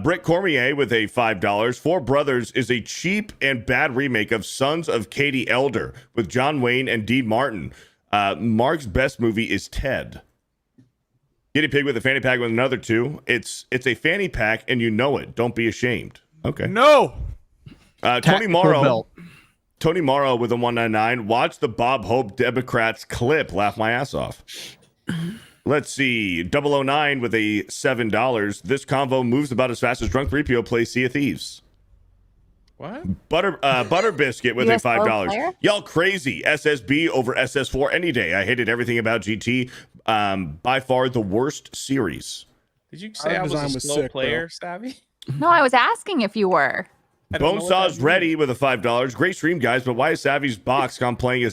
Britt Cormier with a $5. Four Brothers is a cheap and bad remake of Sons of Katie Elder with John Wayne and Dean Martin. Mark's best movie is Ted. Guinea Pig with a fanny pack with another 2. It's a fanny pack and you know it. Don't be ashamed. Okay. No. Tony Morrow with a 199. Watch the Bob Hope Democrats clip. Laugh my ass off. Let's see. 009 with a $7. This convo moves about as fast as Drunk 3PO plays Sea of Thieves. What? Butter Biscuit with a $5. Y'all crazy. SSB over SS4 any day. I hated everything about GT. By far the worst series. Did you say I was a slow player, Savvy? No, I was asking if you were. Bonesaw's ready with a $5. Great stream, guys, but why is Savy's box cosplaying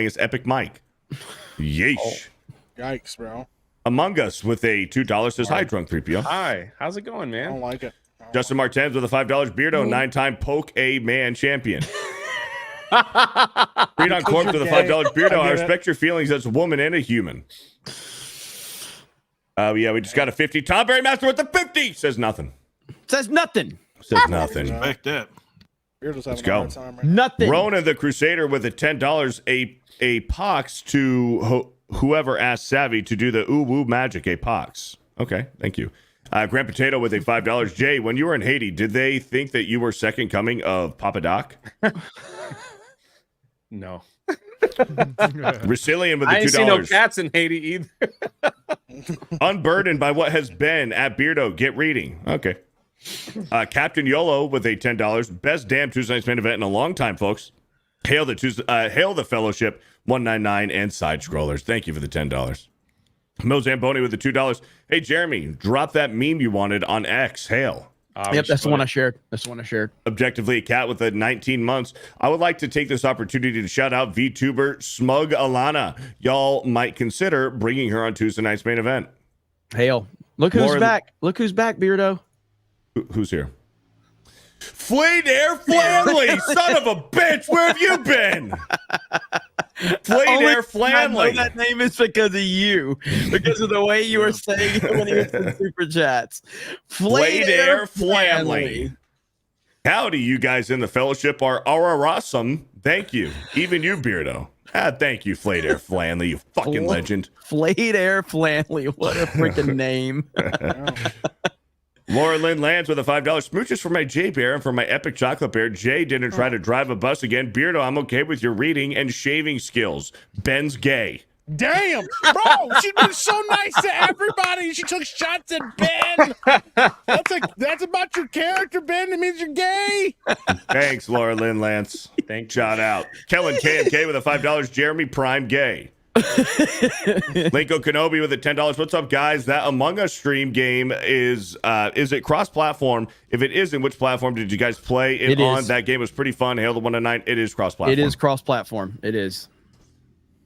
as Epic Mike? Yeesh. Oh. Yikes, bro. Among Us with a $2 says hi, Drunk 3PO. Hi. How's it going, man? I don't like it. Justin Martens with a $5. Beardo, 9-time Poke A Man champion. Read on Corp with a $5. Beardo, I respect your feelings as a woman and a human. Yeah, we just got a 50. Tom Berry Master with the 50 says nothing. Says nothing. Says nothing. Respect that. Let's go. Nothing. Ronan the Crusader with a $10. A pox to whoever asked Savvy to do the woo magic. A pox. Okay, thank you. Grand Potato with a $5. Jay, when you were in Haiti, did they think that you were second coming of Papa Doc? No. Resilient with the $2. I ain't seen no cats in Haiti either. Unburdened by what has been at Beardo. Get reading. Okay. Captain YOLO with a $10. Best damn Tuesday Night's main event in a long time, folks. Hail the Fellowship 199 and Side Scrollers. Thank you for the $10. Mo Zamboni with the $2. Hey, Jeremy, drop that meme you wanted on X. Hail. Yep, that's the one I shared. That's the one I shared. Objectively, a cat with a 19 months. I would like to take this opportunity to shout out VTuber Smug Alana. Y'all might consider bringing her on Tuesday night's main event. Hail. Look who's back. Look who's back, Beardo. Who's here? Flayed Air Flanley, son of a bitch. Where have you been? Flayed Air Flanley. That name is because of you, because of the way you were saying it when he was in super chats. Flayed Air Flanley. Howdy, you guys in the fellowship are awesome. Thank you. Even you, Beardo. Thank you, Flayed Air Flanley, you fucking legend. Flayed Air Flanley. What a freaking name. Laura Lynn Lands with a $5. Smooches for my J Bear and for my Epic Chocolate Bear. Jay didn't try to drive a bus again. Beardo, I'm okay with your reading and shaving skills. Ben's gay. Damn, bro, she's been so nice to everybody. She took shots at Ben. That's about your character, Ben. It means you're gay. Thanks, Laura Lynn Lance. Shout out. Kellen KMK with a $5. Jeremy Prime gay. Linko Kenobi with a $10. What's up, guys? That Among Us stream game is it cross-platform? If it isn't, which platform did you guys play it on? That game was pretty fun. Hail the 109. It is cross-platform. It is cross-platform. It is.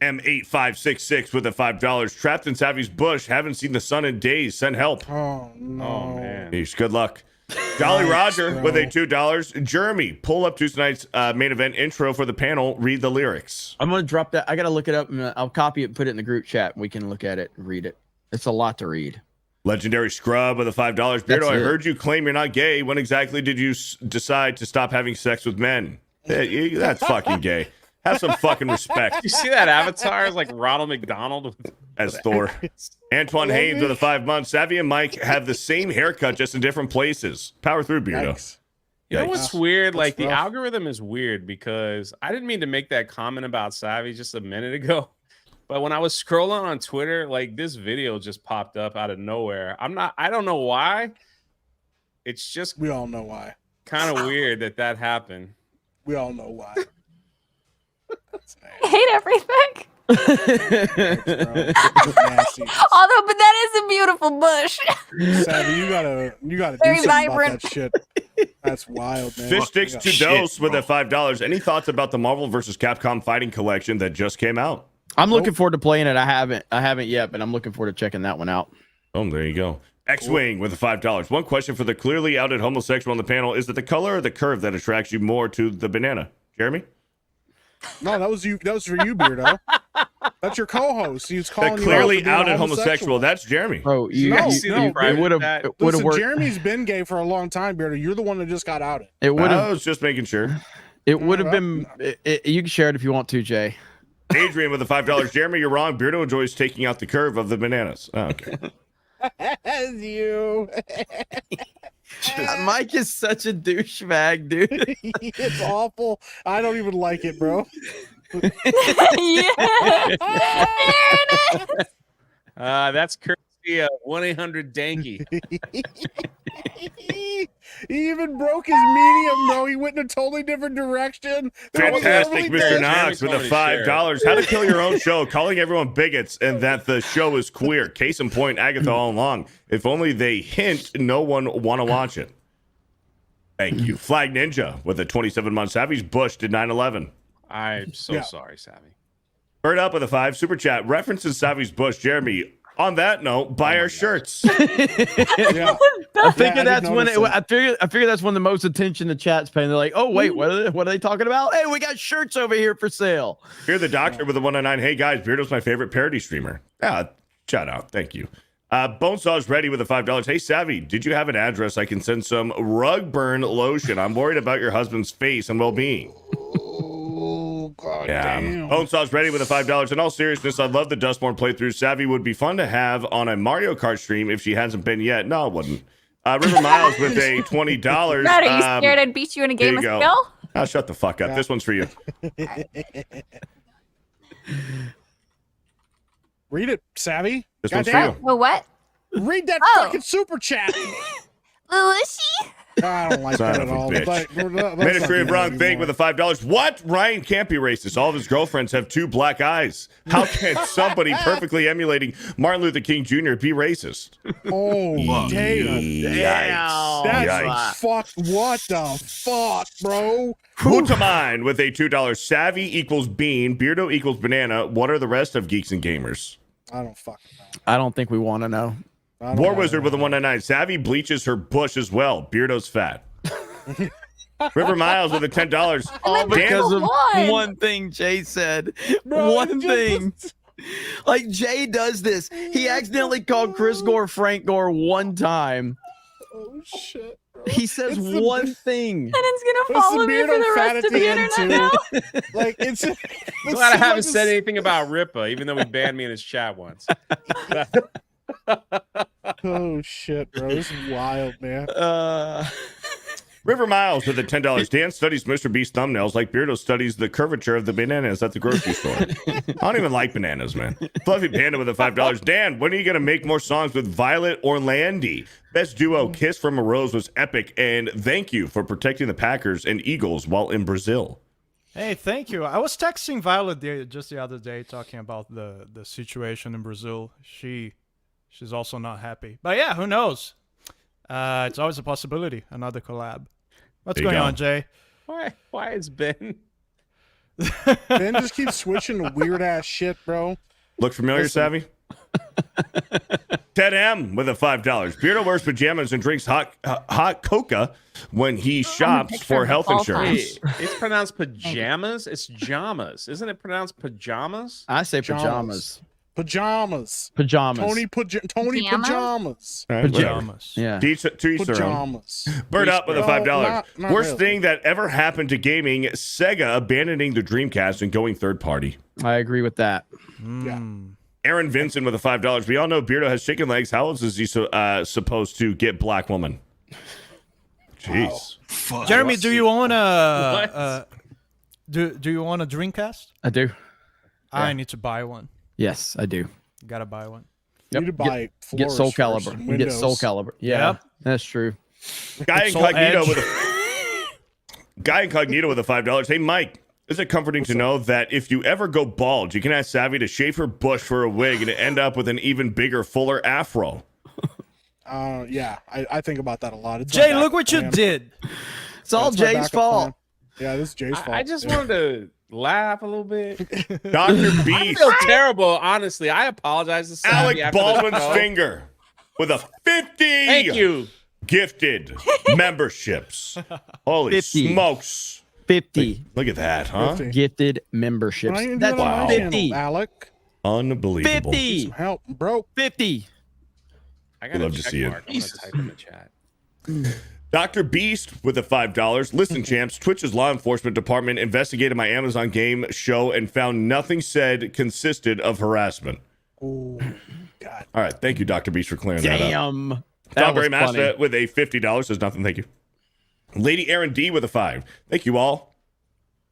M8566 with a $5. Trapped in Savy's bush. Haven't seen the sun in days. Send help. Oh, no. Oh, man. Yeesh, good luck. Jolly Roger with a $2. Jeremy, pull up tonight's main event intro for the panel. Read the lyrics. I'm gonna drop that. I gotta look it up, and I'll copy it and put it in the group chat. We can look at it and read it. It's a lot to read. Legendary Scrub with a $5. Beardo, I heard you claim you're not gay. When exactly did you decide to stop having sex with men? That's fucking gay. Have some fucking respect. You see that avatar is like Ronald McDonald as Thor. Antoine Haynes with a 5 month. Savvy and Mike have the same haircut, just in different places. Power through, Beardo. You know what's weird? Like the algorithm is weird because I didn't mean to make that comment about Savvy just a minute ago. But when I was scrolling on Twitter, like this video just popped up out of nowhere. I don't know why. It's just we all know why. Kind of weird that happened. We all know why. I hate everything. Although, but that is a beautiful bush. Savvy, you gotta Very do something vibrant. about that shit. That's wild, man. Fish Sticks to Dose with a $5. Any thoughts about the Marvel vs. Capcom fighting collection that just came out? I'm looking forward to playing it. I haven't yet, but I'm looking forward to checking that one out. Oh, there you go. X-Wing with a $5. One question for the clearly outed homosexual on the panel. Is it the color or the curve that attracts you more to the banana? Jeremy? No, that was you. That was for you, Beardo. That's your co-host. He's calling The you out clearly for being outed homosexual. homosexual. That's Jeremy. Bro, it would have worked. Jeremy's been gay for a long time, Beardo. You're the one that just got outed. It would have. I was just making sure. It would have been. You can share it if you want to, Jay. Adrian with a $5. Jeremy, you're wrong. Beardo enjoys taking out the curve of the bananas. Oh, okay. As you. Mike is such a douchebag, dude. It's awful. I don't even like it, bro. That's courtesy of 1-800-DANKY. He even broke his medium, bro. He went in a totally different direction. Fantastic, Mr. Knox with a $5. How to kill your own show, calling everyone bigots and that the show is queer. Case in point, Agatha all along. If only they hint, no one want to watch it. Thank you. Flag Ninja with a 27-month. Savvy's Bush did 9/11. I'm so sorry, Savvy. Bird up with a 5. Super chat. References Savvy's Bush. Jeremy, on that note, buy our shirts. I figure that's when I figure that's when the most attention the chat's paying. They're like, oh wait, what are they talking about? Hey, we got shirts over here for sale. Here the doctor with a 109. Hey guys, Beardo's my favorite parody streamer. Yeah, shout out. Thank you. Bonesaw's ready with a $5. Hey Savvy, did you have an address I can send some rug burn lotion? I'm worried about your husband's face and well-being. Oh god. Yeah. Bonesaw's ready with a $5. In all seriousness, I love the Dustborn playthrough. Savvy would be fun to have on a Mario Kart stream if she hasn't been yet. No, it wouldn't. River Miles with a $20. Brad, are you scared I'd beat you in a game of skill? Oh, shut the fuck up. This one's for you. Read it, Savvy. This one's for you. Well, what? Read that fucking super chat. Lucy? I don't like Son that of at a all. bitch. Ministry of Wrong Thing with a $5. What? Ryan can't be racist. All of his girlfriends have 2 black eyes. How can somebody perfectly emulating Martin Luther King Jr. be racist? Oh, damn. Yikes. That's fucked. What the fuck, bro? Mutamine with a $2. Savvy equals bean. Beardo equals banana. What are the rest of Geeks and Gamers? I don't fucking know. I don't think we want to know. War Wizard with a 199. Savvy bleaches her bush as well. Beardo's fat. River Miles with a $10. All because of one thing Jay said. Bro, one thing. Like Jay does this. He accidentally called Chris Gore Frank Gore one time. Oh shit. Bro. He says one thing. And it's gonna follow me for the rest of the internet now. Like it's I'm glad I haven't said anything about Rippa, even though he banned me in his chat once. Oh shit, bro. This is wild, man. River Miles with a $10. Dan studies Mr. Beast thumbnails like Beardo studies the curvature of the bananas at the grocery store. I don't even like bananas, man. Fluffy Panda with a $5. Dan, when are you going to make more songs with Violet or Landy? Best duo, Kiss from a Rose, was epic, and thank you for protecting the Packers and Eagles while in Brazil. Hey, thank you. I was texting Violet just the other day talking about the situation in Brazil. She's also not happy. But yeah, who knows? It's always a possibility. Another collab. What's going on, Jay? Why is Ben? Ben just keeps switching to weird ass shit, bro. Look familiar, Savvy? Ted M with a $5. Beardo wears pajamas and drinks hot coca when he shops for health insurance. Hey, it's pronounced pajamas. It's jamas. Isn't it pronounced pajamas? I say pajamas. Pajamas. Pajamas. Tony pajamas. All right, Pajamas. whatever. Yeah. To each their own. Pajamas. Bird up with a $5. Not Worst really. thing that ever happened to gaming: Sega abandoning the Dreamcast and going third party. I agree with that. Yeah. Aaron Vincent with a $5. We all know Beardo has chicken legs. How else is he supposed to get black woman? Jeez. Wow. Jeremy, do you own a do you own a Dreamcast? I do. I need to buy one. Yes, I do. Gotta buy one. You need to buy get Soul floors Calibur. first, You get Soul windows. Calibur. Yeah, Yep. that's true. Guy Soul Incognito Edge. with a $5. Hey, Mike. Is it comforting to know that if you ever go bald, you can ask Savvy to shave her bush for a wig and end up with an even bigger, fuller afro? Yeah, I think about that a lot. It's Jay, look what you did. It's all That's my Jay's backup fault. plan. Yeah, this is Jay's fault. I just wanted to laugh a little bit. Dr. I Beast. feel terrible, honestly. I apologize to Savvy Alec after this Baldwin's show. finger with a 50. Thank you. Gifted memberships. Holy 50. smokes. 50 Look at that, huh? 50. gifted memberships. Why you That's doing on my 50. channel, Alec. Unbelievable. 50. Some help, bro. 50. I We'd got love a to check see it. mark. I'm gonna type in the chat. Dr. Beast with a $5. Listen, champs, Twitch's law enforcement department investigated my Amazon game show and found nothing said consisted of harassment. Oh, God. All right. Thank you, Dr. Beast, for clearing that up. Damn. That Tom was Berry Master funny. with a $50 says nothing. Thank you. Lady Aaron D with a 5. Thank you all.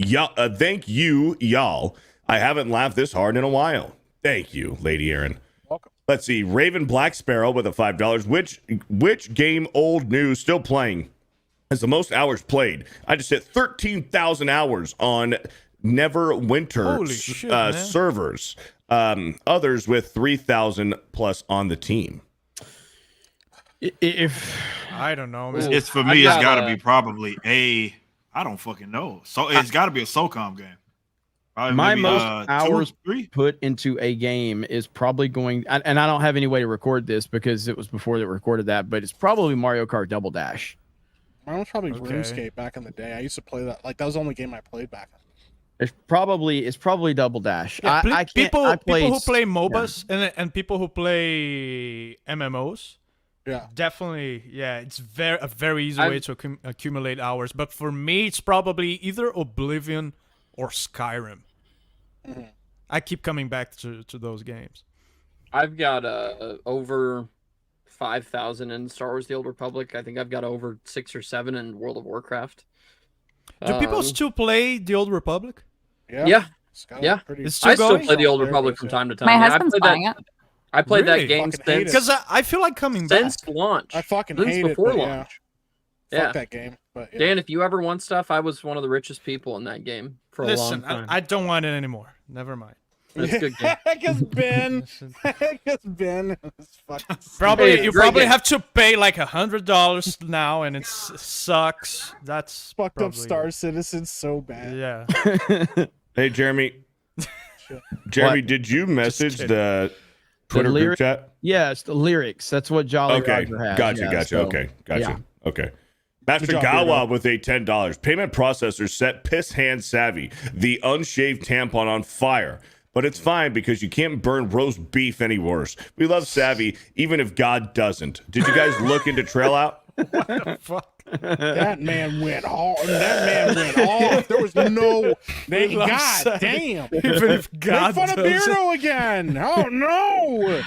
Thank you, y'all. I haven't laughed this hard in a while. Thank you, Lady Aaron. Welcome. Let's see. Raven Black Sparrow with a $5. Which game old news still playing has the most hours played? I just hit 13,000 hours on Neverwinter Holy shit, man. servers. Others with 3,000 plus on the team. If I don't know, man. It's for me. It's got to be probably a. I don't fucking know. So it's got to be a SOCOM game. Probably my maybe, most 2, hours 3. put into a game is probably going, and I don't have any way to record this because it was before they recorded that, but it's probably Mario Kart Double Dash. Mine was probably Okay. RuneScape back in the day. I used to play that. Like, that was the only game I played back then. It's probably Double Dash. Yeah, I can't. people I played, who play MOBAs and people who play MMOs. Yeah. Definitely, yeah. It's a very easy way to accumulate hours. But for me, it's probably either Oblivion or Skyrim. Mm-hmm. I keep coming back to those games. I've got over 5,000 in Star Wars: The Old Republic. I think I've got over 6 or 7 in World of Warcraft. Do people still play The Old Republic? Yeah. Yeah. It's still I still going? play The Old Republic from time to time. My Yeah, husband's buying it. I played Really? that game Fucking hate it. Because I feel like coming back. since launch. I fucking Since hate it. before but yeah. launch. Fuck Yeah. that game. But yeah. Dan, if you ever want stuff, I was one of the richest people in that game for a Listen, long time. I don't want it anymore. Never mind. That's a good game. Because Ben. Because Ben. is fucking Probably Hey, you great probably game. have to pay like $100 now, and it sucks. That's fucked up probably- Star Citizen so bad. Yeah. Hey, Jeremy. Jeremy, What? did you message kidding. the Twitter group lyric- chat? Yeah, it's the lyrics. That's what Jolly Okay, Roger has. gotcha, yeah, gotcha. so, Okay, gotcha. yeah. Okay. Master Good job, Gawa Beardo. with a $10. Payment processor set piss hand Savvy, the unshaved tampon on fire. But it's fine because you can't burn roast beef any worse. We love Savvy, even if God doesn't. Did you guys look into Trail Out? Fuck. That man went hard. That man went off. There was no. They love God Savvy. damn. Even if God Make fun of doesn't. Beardo again. Oh no.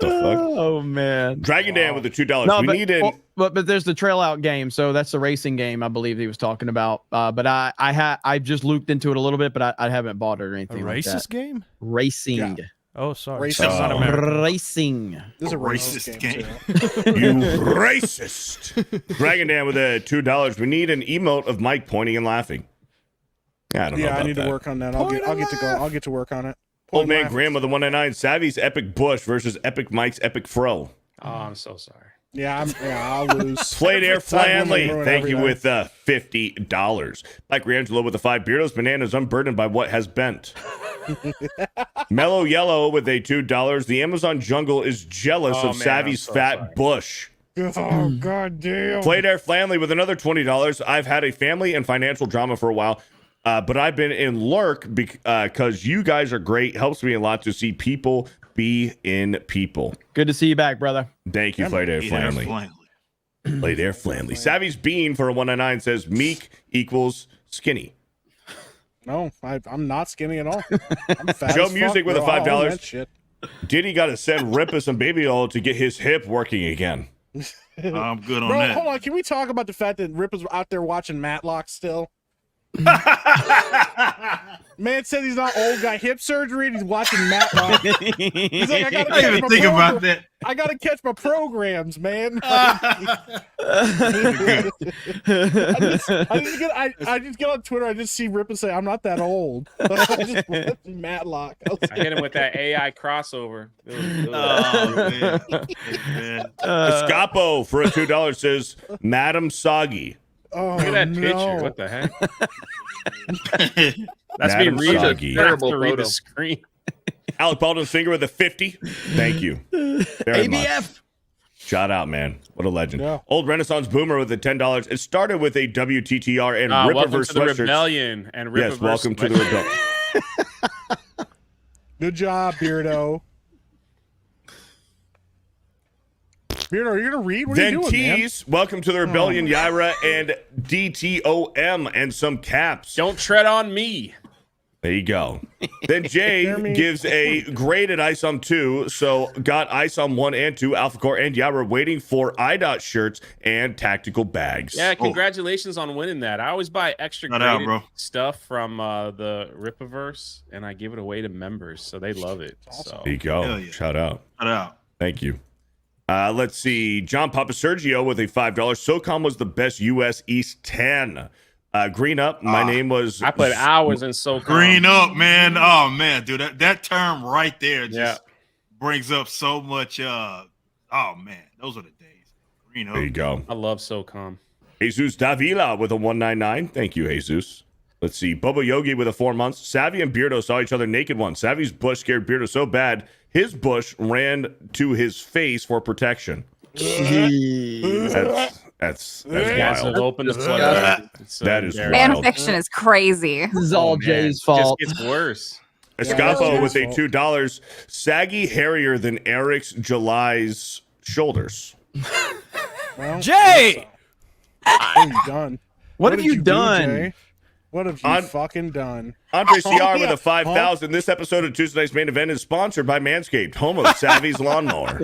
The fuck? Oh man. Dragon Dan with the $2. No, we but, need an. but there's the Trail Out game, so that's the racing game I believe he was talking about. But I just looked into it a little bit, but I haven't bought it or A anything like racist that. game? Racing. Yeah. Oh, sorry. Racist. That's not American. Racing. This is a Racist racist game. game. You racist. Dragon Dan with a $2. We need an emote of Mike pointing and laughing. I don't know. Yeah, I about need that. to work on that. I'll get to work on it. Old man Laugh. Graham with the 199. Savvy's Epic Bush versus Epic Mike's Epic Fro. Oh, I'm so sorry. Yeah, I'll lose. Played Air Every time Flanley, women ruin thank you everything. with $50. Mike Riangelo with the 5 Beardos. Bananas unburdened by what has bent. Mellow Yellow with a $2. The Amazon jungle is jealous of Savy's fat bush. Oh, god damn. Played Air Flanley with another $20. I've had a family and financial drama for a while, but I've been in lurk because you guys are great. Helps me a lot to see people be in people. Good to see you back, brother. Thank you, Played Air Flanley. Played Air Flanley. Savy's Bean for a 199 says meek equals skinny. No, I'm not skinny at all. I'm fat Joe as Music fuck, with a bro. I own $5. that shit. Diddy got to send Rippa some baby oil to get his hip working again. I'm good on Bro, that. hold on. Can we talk about the fact that Rippa's out there watching Matlock still? Man said he's not old, got hip surgery, and he's watching Matlock. He's like, I gotta catch my programs, man. I just get on Twitter, I just see Rippa say, I'm not that old. I just watching Matlock. I hit him with that AI crossover. Escapo for a $2 says Madam Soggy. Oh, Look at that no. picture. What the heck? That's Madam me reading. Soggy. Terrible to read the screen. Alec Baldwin's finger with a 50. Thank you. Very much. ABF. Shout out, man. What a legend. Yeah. Old Renaissance Boomer with the $10. It started with a WTTR and Welcome Rippaverse to the sweatshirts. rebellion and Rippaverse. Yes, welcome to the rebellion. Good job, Beardo. Beardo, are you gonna read? What are Then you doing, man? Tease, welcome to the rebellion, Yaira, and DTOM, and some caps. Don't tread on me. There you go. Then Jay gives a graded ISOM 2, so got ISOM 1 and 2, Alpha Core and Yaira waiting for IDOT shirts and tactical bags. Yeah, congratulations on winning that. I always buy extra Shout out, graded bro. stuff from the Rippaverse, and I give it away to members, so they love it. So There you go. Hell yeah. Shout out. Shout out. Thank you. Let's see. John Papa Sergio with a $5. SOCOM was the best US East 10. Green up. My name was. I put hours in SoCom. Green up, man. Oh man, dude, that term right there just Yeah. brings up so much. Oh man, those are the days. Green up. There you go. I love SoCom. Jesus Davila with a 199. Thank you, Jesus. Let's see. Bobo Yogi with a 4 months. Savvy and Beardo saw each other naked once. Savvy's bush scared Beardo so bad, his bush ran to his face for protection. That's Guys have wild. opened the floodgate. That is Fan wild. fiction is crazy. This is all Jay's fault. It just gets worse. Escapo with a $2. Saggy hairier than Eric's July's shoulders. Well, Jay! what have you done? What have you did done? Jay? What have you fucking done? Andre CR Oh, with yeah. a 5,000. This episode of Tuesday Night's Main Event is sponsored by Manscaped, home of Savvy's Lawnmower.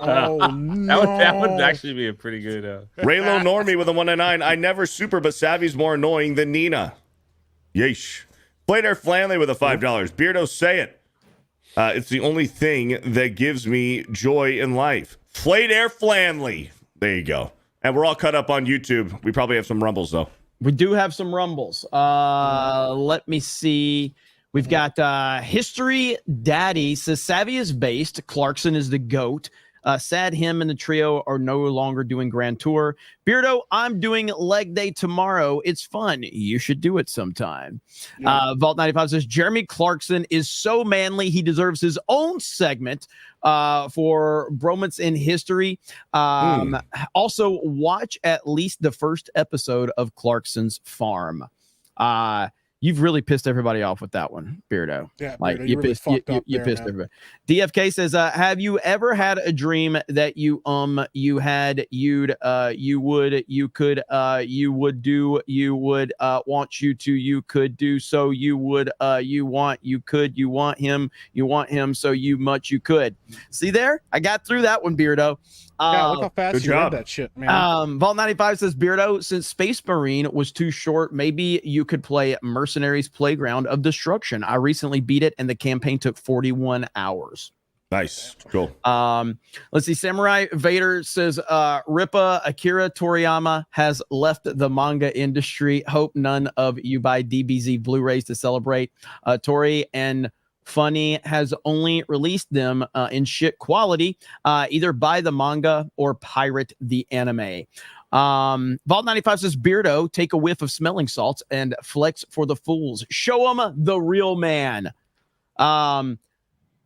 Oh, no. That would actually be a pretty good. Raylo Normie with a 199. I never super, but Savvy's more annoying than Nina. Yeesh. Played Air Flanley with a $5. Beardo, say it. It's the only thing that gives me joy in life. Played Air Flanley. There you go. And we're all cut up on YouTube. We probably have some rumbles, though. We do have some rumbles. Let me see. We've got History Daddy says Savvy is based. Clarkson is the GOAT. Sad him and the trio are no longer doing Grand Tour. Beardo, I'm doing leg day tomorrow. It's fun. You should do it sometime. Vault 95 says Jeremy Clarkson is so manly. He deserves his own segment for Bromance in History. Also, watch at least the first episode of Clarkson's Farm. You've really pissed everybody off with that one, Beardo. Yeah, like Beardo, you really pissed, fucked up you there, pissed man. everybody. DFK says, have you ever had a dream that you had, you'd, you would, you could, you would do, you would, want you to, you could do, so you would, you want, you could, you want him, so you much you could. See there? I got through that one, Beardo. Yeah, look how fast good you read job. that shit, man. Vault 95 says, Beardo, since Space Marine was too short, maybe you could play Mercenaries Playground of Destruction. I recently beat it, and the campaign took 41 hours. Nice. Cool. Let's see. Samurai Vader says, Rippa Akira Toriyama has left the manga industry. Hope none of you buy DBZ Blu-rays to celebrate. Tori and Funny has only released them in shit quality. Either buy the manga or pirate the anime. Vault 95 says, Beardo, take a whiff of smelling salts and flex for the fools. Show them the real man.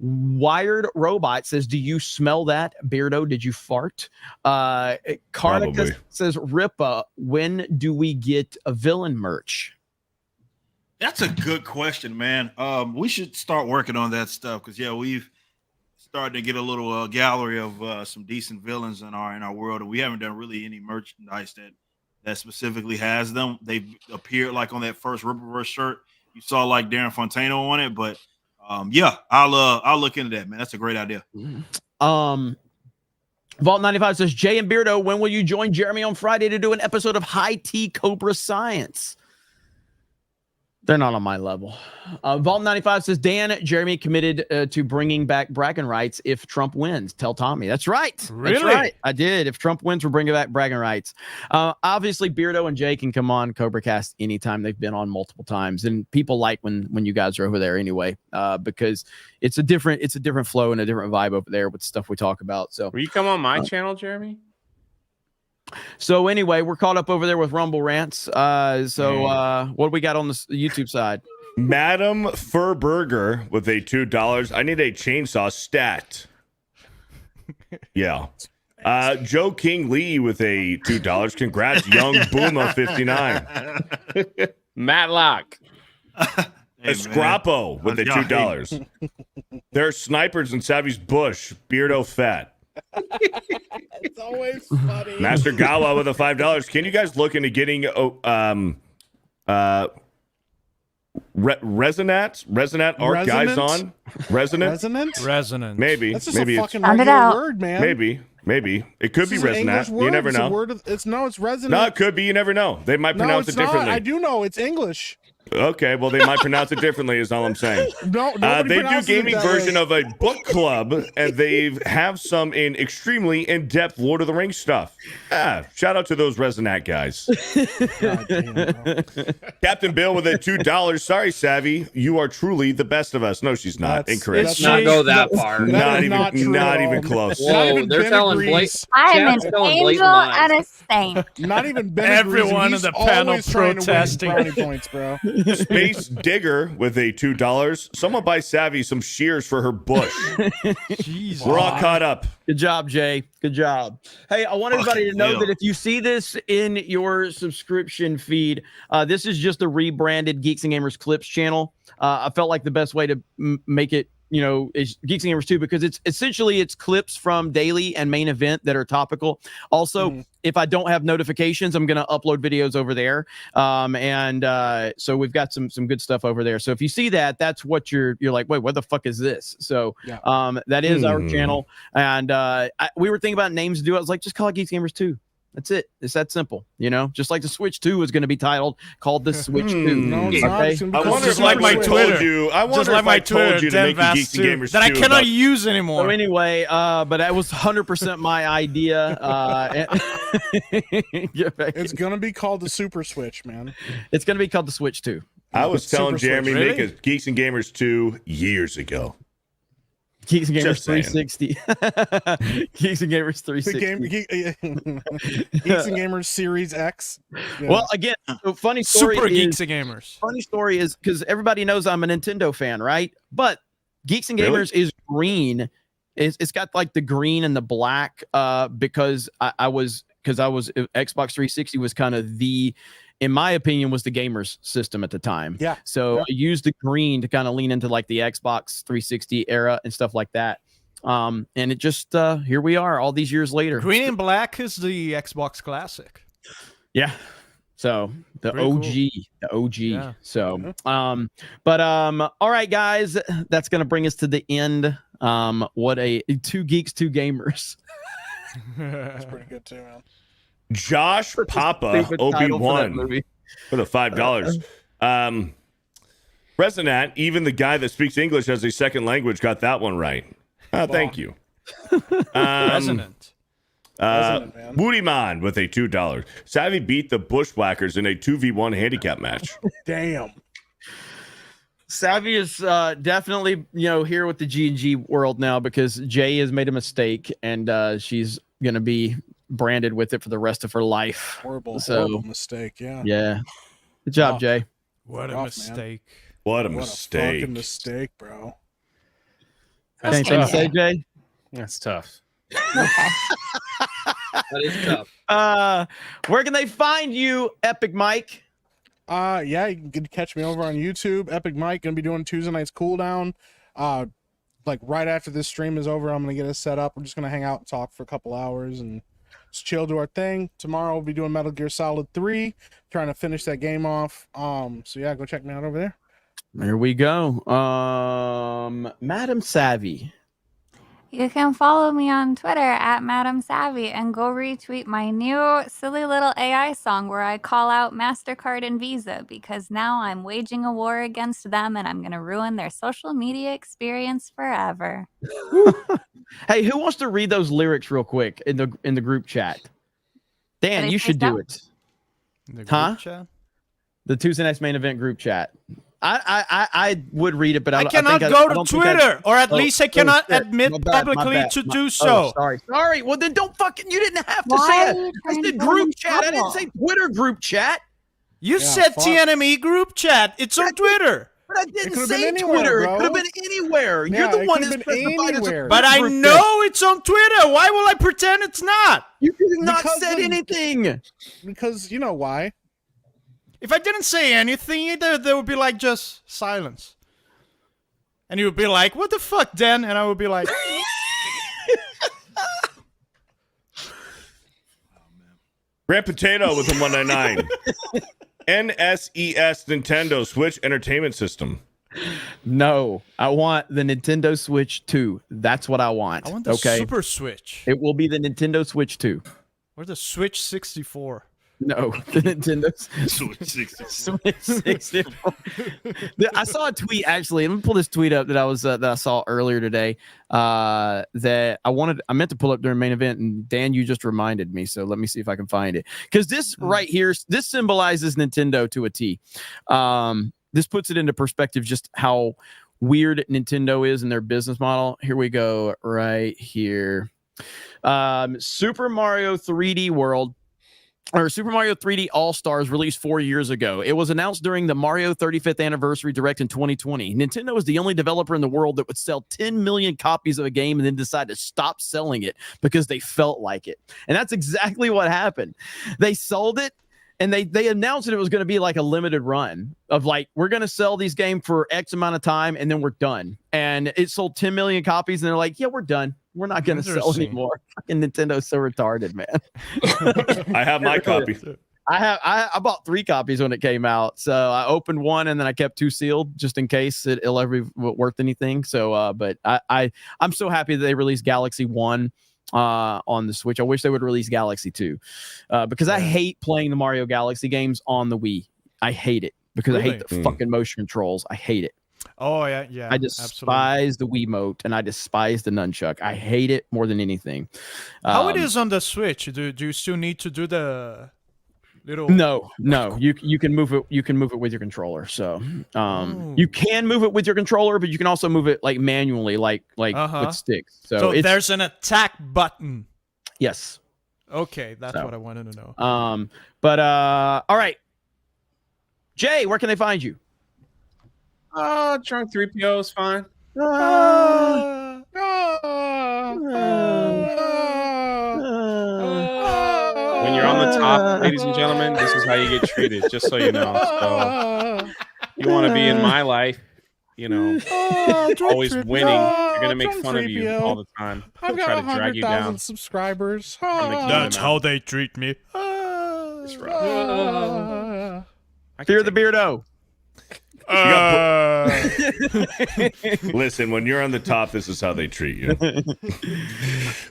Wired Robot says, do you smell that? Beardo, did you fart? Karnika says, Rippa, when do we get a villain merch? That's a good question, man. We should start working on that stuff because we've started to get a little gallery of some decent villains in our world, and we haven't done really any merchandise that specifically has them. They've appeared like on that first Rippaverse shirt. You saw like Darren Fontano on it, but I'll look into that, man. That's a great idea. Vault 95 says, Jay and Beardo, when will you join Jeremy on Friday to do an episode of High Tea Cobra Science? They're not on my level. Vault 95 says, Dan, Jeremy committed to bringing back bragging rights if Trump wins. Tell Tommy. That's right. Really? That's right. I did. If Trump wins, we're bringing back bragging rights. Obviously, Beardo and Jay can come on CobraCast anytime. They've been on multiple times, and people like when you guys are over there anyway, because it's a different flow and a different vibe over there with stuff we talk about. So, will you come on my channel, Jeremy? So anyway, we're caught up over there with Rumble Rants. What do we got on the YouTube side? Madam Furburger with a $2. I need a chainsaw stat. Yeah. Joe King Lee with a $2. Congrats, Young Booma 59. Matlock. Escrapo with a $2. There are snipers in Savy's bush. Beardo fat. It's always funny. Master Gawa with a $5. Can you guys look into getting Resonant art guys on? Resonant? Maybe. That's just maybe a fucking regular word, man. Maybe. It could be resonant. You never know. It's resonant. No, it could be. You never know. They might pronounce it differently. I do know it's English. Okay, well, they might pronounce it differently is all I'm saying. No, they do gaming version of a book club, and they have some in extremely in-depth Lord of the Rings stuff. Shout out to those Resonant guys. Captain Bill with a $2. Sorry, Savvy, you are truly the best of us. No, she's not. Incorrect. Let's not go that far. Not even close. Whoa, they're telling Blake. I am an angel and a saint. Not even Ben Everyone in the panel protesting. Brownie points, bro. Space Digger with a $2. Someone buy Savvy some shears for her bush. Jeez. We're all caught up. Good job, Jay. Good job. Hey, I want everybody to know that if you see this in your subscription feed, this is just a rebranded Geeks and Gamers Clips channel. I felt like the best way to make it, is Geeks and Gamers 2, because it's essentially clips from daily and main event that are topical. Also, if I don't have notifications, I'm going to upload videos over there. So we've got some good stuff over there. So if you see that, that's what you're like, wait, what the fuck is this? So that is our channel. And we were thinking about names to do. I was like, just call it Geeks Gamers 2. That's it. It's that simple, just like the Switch 2 is going to be called the Switch 2. No, it's not. I wonder if like I told you, to make the Geeks and Gamers that I cannot use anymore. So anyway, but that was 100% my idea. It's going to be called the Super Switch, man. It's going to be called the Switch 2. I was telling Jeremy, Switch. make a Geeks and Gamers 2 years ago. Geeks and Gamers 360. Geeks and Gamers 360. Geeks and Gamers Series X. Yeah. Well, again, so funny story. Super Geeks and Gamers. Funny story is because everybody knows I'm a Nintendo fan, right? But Geeks and Gamers is green. It's got like the green and the black because I was Xbox 360 was kind of in my opinion, was the gamers system at the time. Yeah. So I used the green to kind of lean into like the Xbox 360 era and stuff like that. And it just here we are all these years later. Green and black is the Xbox Classic. Yeah. So the OG. Yeah. So all right, guys, that's gonna bring us to the end. What a 2 geeks, 2 gamers. That's pretty good too, man. Josh Papa Obi-Wan for the $5. Resonant, even the guy that speaks English as a second language got that one right. Thank you. Resonant. Woodyman with a $2. Savvy beat the Bushwhackers in a 2v1 handicap match. Damn. Savy is definitely, here with the G&G world now because Jay has made a mistake and she's going to be branded with it for the rest of her life. Horrible mistake. Yeah. Yeah. Good job, Jay. What a mistake. What a What mistake. a fucking mistake, bro. Anything to say, Jay? That's tough. That is tough. Where can they find you, Epic Mike? Yeah, you can catch me over on YouTube. Epic Mike gonna be doing Tuesday night's cooldown. Like right after this stream is over, I'm gonna get it set up. We're just gonna hang out and talk for a couple hours and just chill, do our thing. Tomorrow we'll be doing Metal Gear Solid 3, trying to finish that game off. So yeah, go check me out over there. There we go. Madam Savy. You can follow me on Twitter at Madam Savy and go retweet my new silly little AI song where I call out MasterCard and Visa because now I'm waging a war against them and I'm going to ruin their social media experience forever. Hey, who wants to read those lyrics real quick in the group chat? Dan, you should do it. The Huh? chat? The Tuesday Night's Main Event group chat. I would read it, but I cannot go to Twitter, or at least I cannot admit publicly to do so. Sorry. Well, then don't fucking. You didn't have to Why say are that. you I trying said to go in group chat. I didn't trouble? say Twitter group chat. You said TNME group chat. It's on Twitter. But I didn't could've say been anywhere, Twitter. bro. It could have been anywhere. Yeah, You're the it one could've that's been specified as a anywhere. But I group chat. know it's on Twitter. Why will I pretend it's not? You could have not Because said of- anything. Because you know why? If I didn't say anything, there would be like just silence. And you would be like, what the fuck, Dan? And I would be like, Grand Potato with a 199. NSES Nintendo Switch Entertainment System. No, I want the Nintendo Switch 2. That's what I want. I want the Super Switch. It will be the Nintendo Switch 2. Or the Switch 64. No, the Nintendo Switch 64. Switch 64. I saw a tweet actually. Let me pull this tweet up that I saw earlier today. That I meant to pull up during main event, and Dan, you just reminded me. So let me see if I can find it. Because this right here, this symbolizes Nintendo to a T. This puts it into perspective just how weird Nintendo is in their business model. Here we go, right here. Super Mario 3D World. Or Super Mario 3D All-Stars released 4 years ago. It was announced during the Mario 35th Anniversary Direct in 2020. Nintendo is the only developer in the world that would sell 10 million copies of a game and then decide to stop selling it because they felt like it. And that's exactly what happened. They sold it, and they announced that it was going to be like a limited run of like, we're going to sell these games for X amount of time, and then we're done. And it sold 10 million copies, and they're like, yeah, we're done. We're not going to sell anymore. Fucking Nintendo's so retarded, man. I have my copy. I bought 3 copies when it came out. So I opened one and then I kept 2 sealed just in case it'll ever be worth anything. So, but I'm so happy that they released Galaxy 1 on the Switch. I wish they would release Galaxy 2 because I hate playing the Mario Galaxy games on the Wii. I hate it because I hate the fucking motion controls. I hate it. Oh, yeah. I despise the Wiimote and I despise the nunchuck. I hate it more than anything. How it is on the Switch? Do you still need to do the little? No. You can move it. You can move it with your controller. So you can move it with your controller, but you can also move it like manually, like with sticks. So there's an attack button. Yes. Okay, that's what I wanted to know. All right, Jay, where can they find you? Drunk 3PO is fine. When you're on the top, ladies and gentlemen, this is how you get treated, just so you know. So you want to be in my life, always winning. They're going to make fun of you all the time. I've They'll got try to drag you down. 100,000 subscribers. That's how they treat me. That's right. Fear the Beardo. Listen, when you're on the top, this is how they treat you.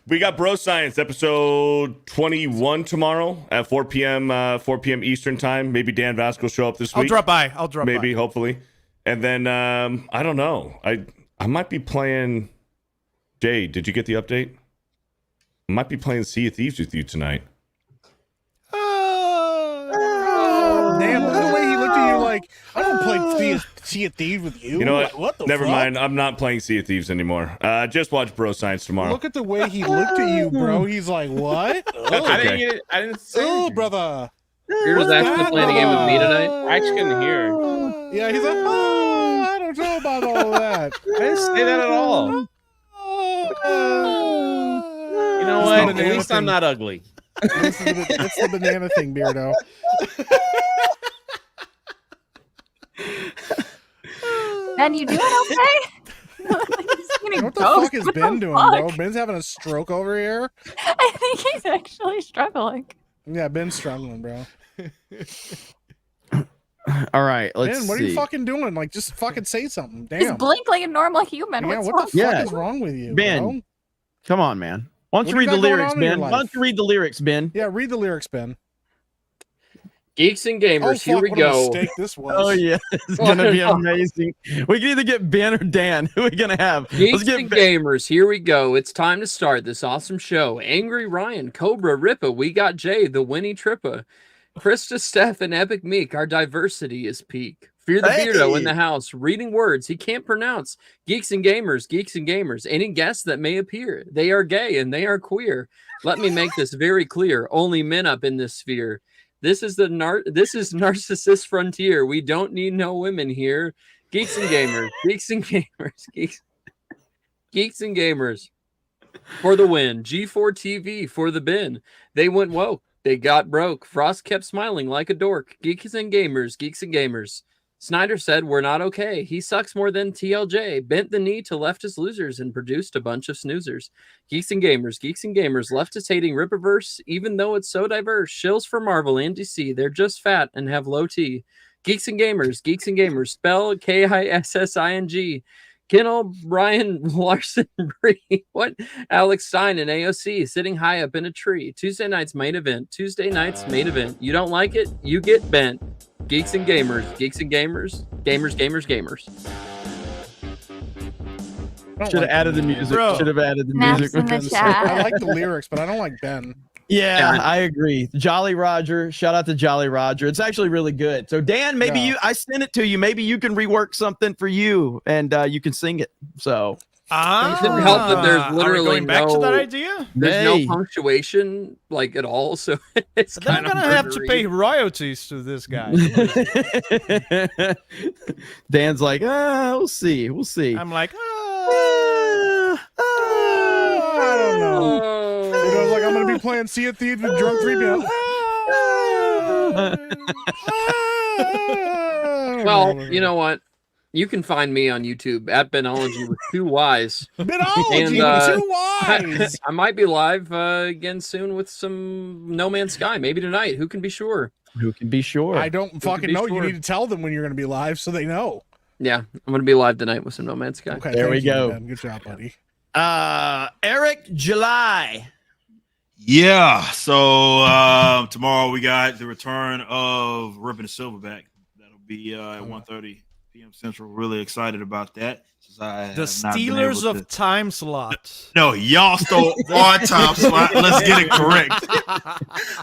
We got Bro Science episode 21 tomorrow at 4 p.m. Eastern time. Maybe Dan Vasco will show up this week. I'll drop by. Maybe, hopefully. And then I don't know. I might be playing. Jay, did you get the update? I might be playing Sea of Thieves with you tonight. Damn, look at the way he looked at you like, I don't played Sea of Thieves with you. You know what? what? The Never fuck? mind. I'm not playing Sea of Thieves anymore. Just watch Bro Science tomorrow. Look at the way he looked at you, bro. He's like, what? Okay. I didn't say Oh, anything. brother. You're just actually playing a game with me tonight? I actually couldn't hear. Yeah, he's like, oh, I don't know about all that. I didn't say that at all. You know what? At least I'm not ugly. It's the banana thing, Beardo. Ben, you doing okay? What the fuck is Ben doing, bro? Ben's having a stroke over here. I think he's actually struggling. Yeah, Ben's struggling, bro. All right, let's Ben, what see. are you fucking doing? Like, just fucking say something. Damn. Just blink like a normal human. Yeah, What's what wrong? the fuck is wrong with you, Ben, bro? come on, man. Why don't What you do read you the got going lyrics, on in your Ben? Why life? don't you read the lyrics, Ben? Yeah, read the lyrics, Ben. Geeks and Gamers, Oh, here fuck, we what a go. mistake this was. Oh yeah, it's gonna be amazing. We can either get Ben or Dan. Who are we gonna have? Geeks and Gamers, here we go. It's time to start this awesome show. Angry Ryan, Cobra, Rippa, we got Jay, the Winnie Trippa, Krista, Steph, and Epic Meek. Our diversity is peak. Fear the Beardo in the house, reading words he can't pronounce. Geeks and Gamers, Geeks and Gamers. Any guests that may appear, they are gay and they are queer. Let me make this very clear. Only men up in this sphere. This is narcissist frontier. We don't need no women here. Geeks and Gamers, Geeks and Gamers, Geeks and Gamers. For the win. G4 TV for the bin. They went woke. They got broke. Frost kept smiling like a dork. Geeks and Gamers, Geeks and Gamers. Snyder said we're not okay. He sucks more than TLJ. Bent the knee to leftist losers and produced a bunch of snoozers. Geeks and Gamers, Geeks and Gamers. Leftist hating Rippaverse, even though it's so diverse. Shills for Marvel and DC. They're just fat and have low T. Geeks and Gamers, Geeks and Gamers. Spell Kissing. Ken O'Brien, Larson, Bree. What? Alex Stein and AOC sitting high up in a tree. Tuesday night's main event. Tuesday night's main event. You don't like it? You get bent. Geeks and Gamers, Geeks and Gamers, Gamers, Gamers, Gamers. Should have added the music. Bro. Should have added the Snaps music. in the with this. chat. I like the lyrics, but I don't like Ben. Yeah, I agree. Jolly Roger. Shout out to Jolly Roger. It's actually really good. So Dan, maybe I sent it to you. Maybe you can rework something for you and you can sing it. So It didn't help that there's literally going back no, to that idea? There's Hey. no punctuation like at all, so it's Then I'm kind of gonna have to pay royalties to this guy. Dan's like, we'll see. We'll see. I'm like, I don't know. You know, like I'm gonna be playing Sea of Thieves with drunk 3PO. Well, you know what? You can find me on YouTube at Benology with 2 Ys. Benology with 2 Ys. I might be live again soon with some No Man's Sky, maybe tonight. Who can be sure? Who can be sure? I don't fucking be know. sure? You need to tell them when you're gonna be live so they know. Yeah, I'm going to be live tonight with some No Man's Sky. Okay, There we thank you, go. Ben. Good job, buddy. Eric July. Yeah. So tomorrow we got the return of Rippa the Silverback. That'll be at 1:30 p.m. Central. Really excited about that. Since I the have not been Steelers able of time slot. No, y'all stole our time slot. Let's get it correct.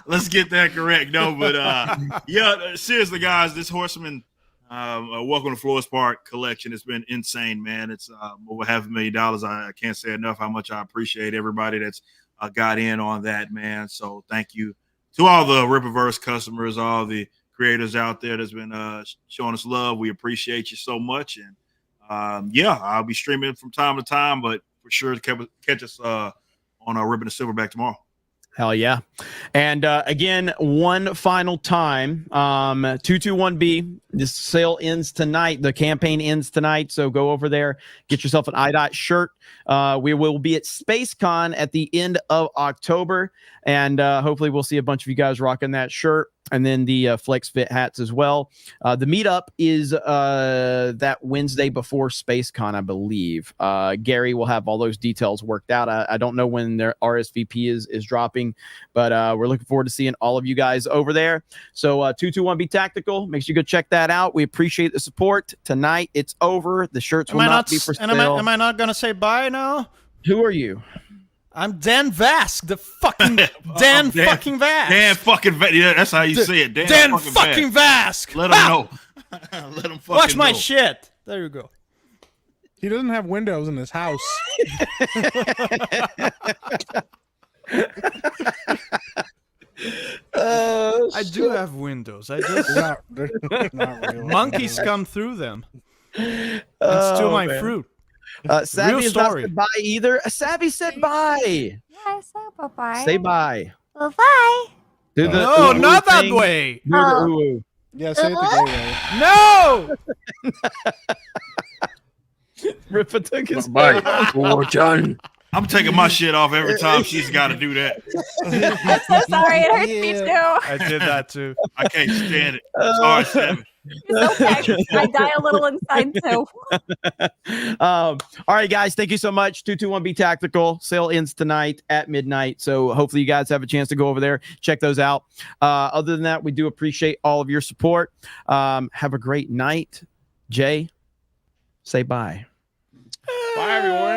Let's get that correct. No, but yeah, seriously, guys, this Horsemen Welcome to Flores Park collection has been insane, man. It's over $500,000. I can't say enough how much I appreciate everybody that's got in on that, man. So thank you to all the Rippaverse customers, all the creators out there that's been showing us love. We appreciate you so much. And yeah, I'll be streaming from time to time, but for sure to catch us on Rippa the Silverback tomorrow. Hell yeah. And again, one final time, 221B, this sale ends tonight. The campaign ends tonight. So go over there, get yourself an IDOT shirt. We will be at SpaceCon at the end of October. And hopefully we'll see a bunch of you guys rocking that shirt. And then the Flex Fit hats as well. The meetup is that Wednesday before SpaceCon, I believe. Gary will have all those details worked out. I don't know when their RSVP is dropping, but we're looking forward to seeing all of you guys over there. So 221B Tactical, make sure you go check that out. We appreciate the support. Tonight, it's over. The shirts will not be for sale. Am I not going to say bye now? Who are you? I'm Dan Vask, the fucking Dan fucking Vask. Dan fucking Vask. Yeah, that's how you say it. Dan fucking Vask. Let him know. Let him fucking Watch my know. shit. There you go. He doesn't have windows in his house. I do have windows. I just not really. monkeys come through them and Oh, steal my man. fruit. Savvy Real has not story. said bye either. Savvy said bye. Yeah, I said bye-bye. Say bye. Bye-bye. Do the No, ooh not that thing. way. Do the Oh. ooh. Yeah, say it the gay way. No. Rippa took his Bye. phone. Oh, John. I'm taking my shit off every time she's got to do that. I'm so sorry. It hurts me too. I did that too. I can't stand it. Sorry, Savvy. It's okay. I die a little inside too. All right, guys. Thank you so much. 221 Be Tactical. Sale ends tonight at midnight. So hopefully you guys have a chance to go over there, check those out. Other than that, we do appreciate all of your support. Have a great night. Jay, say bye. Bye, everyone.